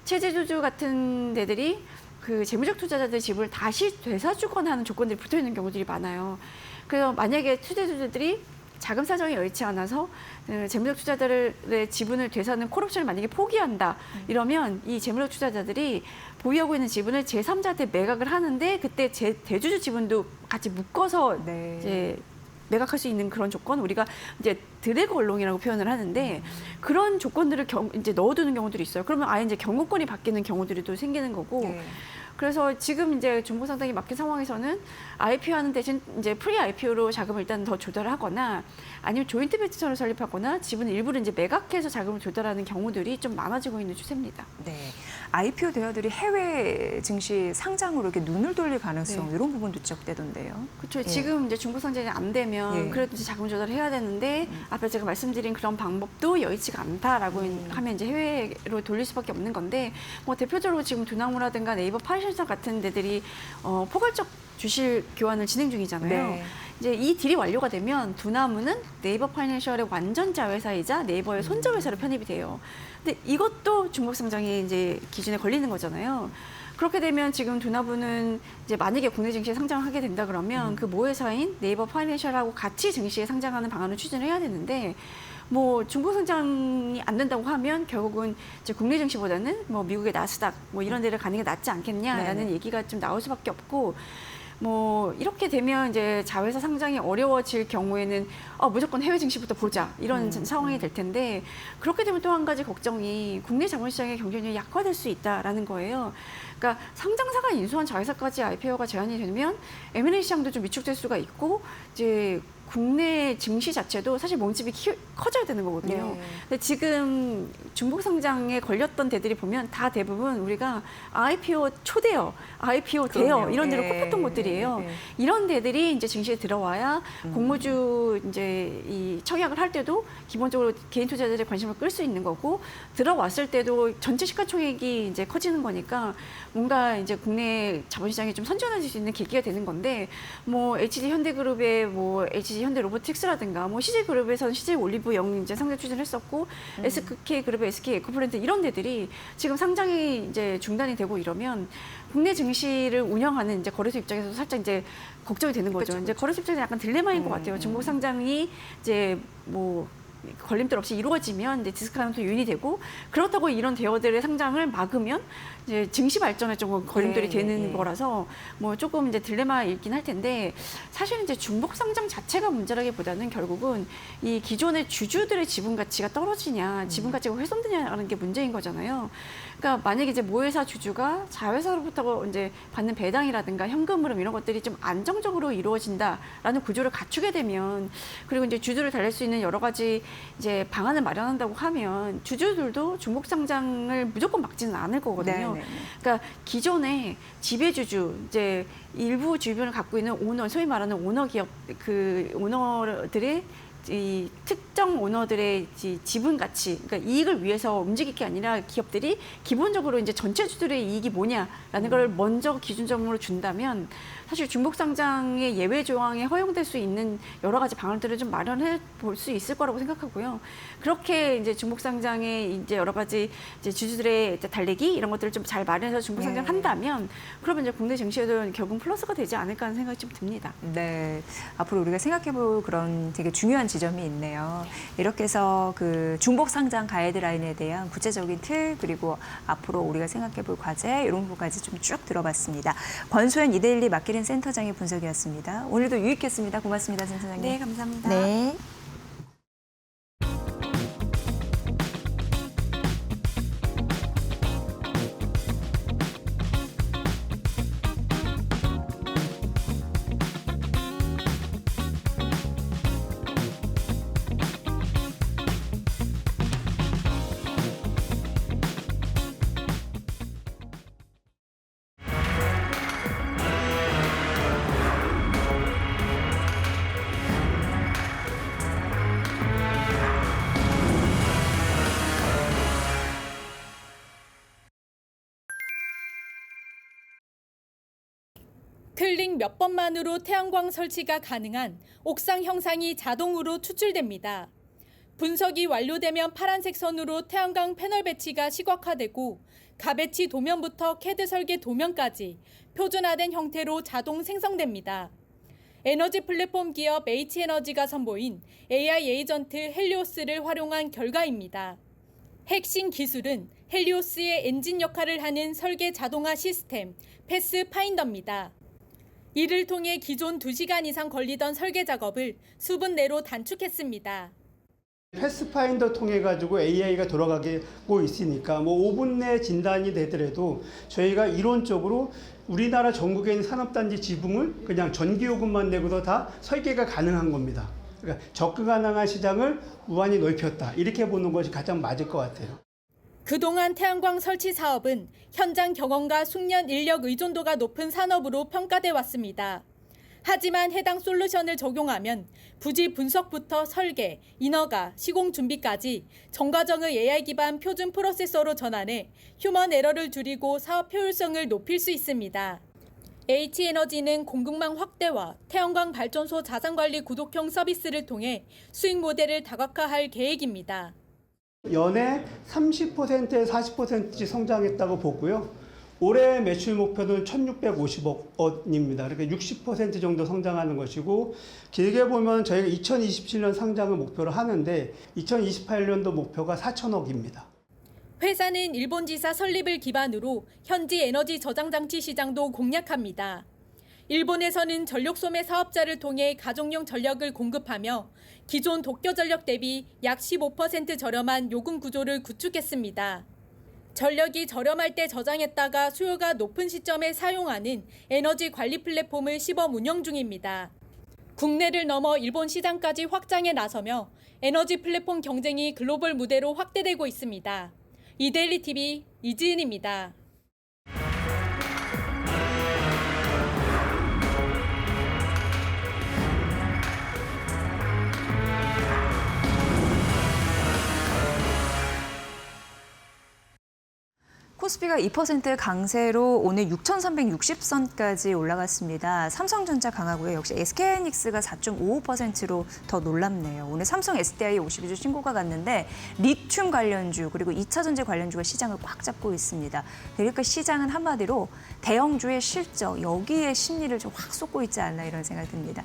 [SPEAKER 11] 체제주주 같은 데들이 그 재무적 투자자들 집을 다시 되사주거나 하는 조건들이 붙어 있는 경우들이 많아요. 그래서 만약에 투자주주들이 자금 사정이 여의치 않아서 재무적 투자자들의 지분을 되사는 콜옵션을 만약에 포기한다 이러면 이 재무적 투자자들이 보유하고 있는 지분을 제3자한테 매각을 하는데 그때 대주주 지분도 같이 묶어서
[SPEAKER 3] 네.
[SPEAKER 11] 이제 매각할 수 있는 그런 조건, 우리가 이제 드래그 얼롱이라고 표현을 하는데 그런 조건들을 이제 넣어두는 경우들이 있어요. 그러면 아예 이제 경고권이 바뀌는 경우들이 또 생기는 거고.
[SPEAKER 3] 네.
[SPEAKER 11] 그래서 지금 이제 중고상장이 막힌 상황에서는 IPO하는 대신 이제 프리 IPO로 자금을 일단 더 조달하거나 아니면 조인트 베스처를 설립하거나 지분 일부를 이제 매각해서 자금을 조달하는 경우들이 좀 많아지고 있는 추세입니다.
[SPEAKER 3] 네. IPO 대여들이 해외 증시 상장으로 이렇게 눈을 돌릴 가능성 이런 부분도 지적되던데요.
[SPEAKER 11] 그렇죠.
[SPEAKER 3] 예.
[SPEAKER 11] 지금 이제 중고상장이 안 되면
[SPEAKER 3] 예.
[SPEAKER 11] 그래도 이제 자금 조달을 해야 되는데 앞에 제가 말씀드린 그런 방법도 여의치가 않다라고 하면 이제 해외로 돌릴 수밖에 없는 건데 뭐 대표적으로 지금 두나무라든가 네이버 파이낸셜 같은 데들이 포괄적 주식 교환을 진행 중이잖아요.
[SPEAKER 3] 네.
[SPEAKER 11] 이제 이 딜이 완료가 되면 두나무는 네이버 파이낸셜의 완전 자회사이자 네이버의 손자회사로 편입이 돼요. 근데 이것도 중복 상장이 이제 기준에 걸리는 거잖아요. 그렇게 되면 지금 두나무는 이제 만약에 국내 증시에 상장을 하게 된다 그러면 그 모회사인 네이버 파이낸셜하고 같이 증시에 상장하는 방안을 추진을 해야 되는데 뭐 중국 상장이 안 된다고 하면 결국은 이제 국내 증시보다는 뭐 미국의 나스닥 뭐 이런 데를 가는 게 낫지 않겠냐라는 얘기가 좀 나올 수밖에 없고 뭐 이렇게 되면 이제 자회사 상장이 어려워질 경우에는 무조건 해외 증시부터 보자 이런 상황이 될 텐데 그렇게 되면 또 한 가지 걱정이 국내 자본시장의 경쟁력이 약화될 수 있다라는 거예요. 그러니까 상장사가 인수한 자회사까지 IPO가 제한이 되면 M&A 시장도 좀 위축될 수가 있고 이제 국내 증시 자체도 사실 몸집이 커져야 되는 거거든요.
[SPEAKER 3] 네.
[SPEAKER 11] 근데 지금 중복 상장에 걸렸던 데들이 보면 다 대부분 우리가 IPO 초대여, IPO 대여
[SPEAKER 3] 그럼요.
[SPEAKER 11] 이런 데로
[SPEAKER 3] 네.
[SPEAKER 11] 꼽혔던 곳들이에요.
[SPEAKER 3] 네.
[SPEAKER 11] 이런 데들이 이제 증시에 들어와야 공모주 이제 이 청약을 할 때도 기본적으로 개인 투자자들의 관심을 끌 수 있는 거고 들어왔을 때도 전체 시가총액이 이제 커지는 거니까 뭔가 이제 국내 자본시장이 좀 선전해질 수 있는 계기가 되는 건데 뭐 HG 현대그룹의 뭐 HG 현대로보틱스라든가 뭐 CJ그룹에서는 CJ 올리브영 이제 상장 추진을 했었고 SK그룹의 SK 에코프렌트 이런 데들이 지금 상장이 이제 중단이 되고 이러면 국내 증시를 운영하는 이제 거래소 입장에서 살짝 이제 걱정이 되는 거죠. 이제 거래소 입장에서 약간 딜레마인 것 같아요. 중국 상장이 이제 뭐 걸림돌 없이 이루어지면 이제 디스카운트 유인이 되고 그렇다고 이런 대여들의 상장을 막으면 이제 증시 발전에 좀 걸림돌이 되는 거라서 뭐 조금 이제 딜레마이긴 할 텐데 사실 이제 중복 상장 자체가 문제라기보다는 결국은 이 기존의 주주들의 지분 가치가 떨어지냐, 지분 가치가 훼손되냐라는 게 문제인 거잖아요. 그러니까 만약에 이제 모회사 주주가 자회사로부터 이제 받는 배당이라든가 현금 흐름 이런 것들이 좀 안정적으로 이루어진다라는 구조를 갖추게 되면 그리고 이제 주주를 달랠 수 있는 여러 가지 이제 방안을 마련한다고 하면 주주들도 중복 상장을 무조건 막지는 않을 거거든요. 그러니까 기존의 지배주주 이제 일부 주변을 갖고 있는 오너, 소위 말하는 오너 기업 그 오너들의 이 특정 오너들의 지분 가치, 그러니까 이익을 위해서 움직일 게 아니라 기업들이 기본적으로 이제 전체 주주들의 이익이 뭐냐라는 걸 먼저 기준점으로 준다면 사실 중복 상장의 예외 조항에 허용될 수 있는 여러 가지 방안들을 좀 마련해 볼 수 있을 거라고 생각하고요. 그렇게 이제 중복 상장에 이제 여러 가지 이제 주주들의 달래기 이런 것들을 좀 잘 마련해서 중복 상장한다면 그러면 이제 국내 증시에도 결국 플러스가 되지 않을까 하는 생각이 좀 듭니다.
[SPEAKER 3] 네, 앞으로 우리가 생각해볼 그런 되게 중요한 지점이 있네요. 이렇게 해서 그 중복 상장 가이드라인에 대한 구체적인 틀 그리고 앞으로 우리가 생각해볼 과제 이런 부분까지 좀 쭉 들어봤습니다. 권소연 이데일리 마케팅 센터장의 분석이었습니다. 오늘도 유익했습니다. 고맙습니다, 센터장님.
[SPEAKER 11] 네, 감사합니다.
[SPEAKER 3] 네.
[SPEAKER 8] 클릭 몇 번만으로 태양광 설치가 가능한 옥상 형상이 자동으로 추출됩니다. 분석이 완료되면 파란색 선으로 태양광 패널 배치가 시각화되고 가배치 도면부터 CAD 설계 도면까지 표준화된 형태로 자동 생성됩니다. 에너지 플랫폼 기업 H에너지가 선보인 AI 에이전트 헬리오스를 활용한 결과입니다. 핵심 기술은 헬리오스의 엔진 역할을 하는 설계 자동화 시스템 패스파인더입니다. 이를 통해 기존 2시간 이상 걸리던 설계 작업을 수분 내로 단축했습니다.
[SPEAKER 9] 패스파인더 통해 가지고 AI가 돌아가고 있으니까 뭐 5분 내 진단이 되더라도 저희가 이론적으로 우리나라 전국에 있는 산업단지 지붕을 그냥 전기요금만 내고도 다 설계가 가능한 겁니다. 그러니까 접근 가능한 시장을 무한히 넓혔다. 이렇게 보는 것이 가장 맞을 것 같아요.
[SPEAKER 8] 그동안 태양광 설치 사업은 현장 경험과 숙련 인력 의존도가 높은 산업으로 평가돼 왔습니다. 하지만 해당 솔루션을 적용하면 부지 분석부터 설계, 인허가, 시공 준비까지 전 과정의 AI 기반 표준 프로세서로 전환해 휴먼 에러를 줄이고 사업 효율성을 높일 수 있습니다. H에너지는 공급망 확대와 태양광 발전소 자산관리 구독형 서비스를 통해 수익 모델을 다각화할 계획입니다.
[SPEAKER 9] 연에 30%에서 40%씩 성장했다고 보고요. 올해 매출 목표는 1,650억 원입니다. 그러니까 60% 정도 성장하는 것이고 길게 보면 저희가 2027년 상장을 목표로 하는데 2028년도 목표가 4천억입니다.
[SPEAKER 8] 회사는 일본 지사 설립을 기반으로 현지 에너지 저장 장치 시장도 공략합니다. 일본에서는 전력 소매 사업자를 통해 가정용 전력을 공급하며 기존 도쿄 전력 대비 약 15% 저렴한 요금 구조를 구축했습니다. 전력이 저렴할 때 저장했다가 수요가 높은 시점에 사용하는 에너지 관리 플랫폼을 시범 운영 중입니다. 국내를 넘어 일본 시장까지 확장에 나서며 에너지 플랫폼 경쟁이 글로벌 무대로 확대되고 있습니다. 이데일리 TV 이지은입니다.
[SPEAKER 3] 코스피가 2% 강세로 오늘 6,360선까지 올라갔습니다. 삼성전자 강하고요. 역시 SK하이닉스가 4.55%로 더 놀랍네요. 오늘 삼성 SDI 52주 신고가 갔는데 리튬 관련주 그리고 2차 전지 관련주가 시장을 꽉 잡고 있습니다. 그러니까 시장은 한마디로 대형주의 실적 여기에 심리를 좀 확 쏟고 있지 않나 이런 생각이 듭니다.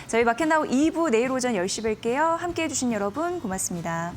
[SPEAKER 3] 저희 마켓나우 2부 내일 오전 10시 뵐게요. 함께해 주신 여러분 고맙습니다.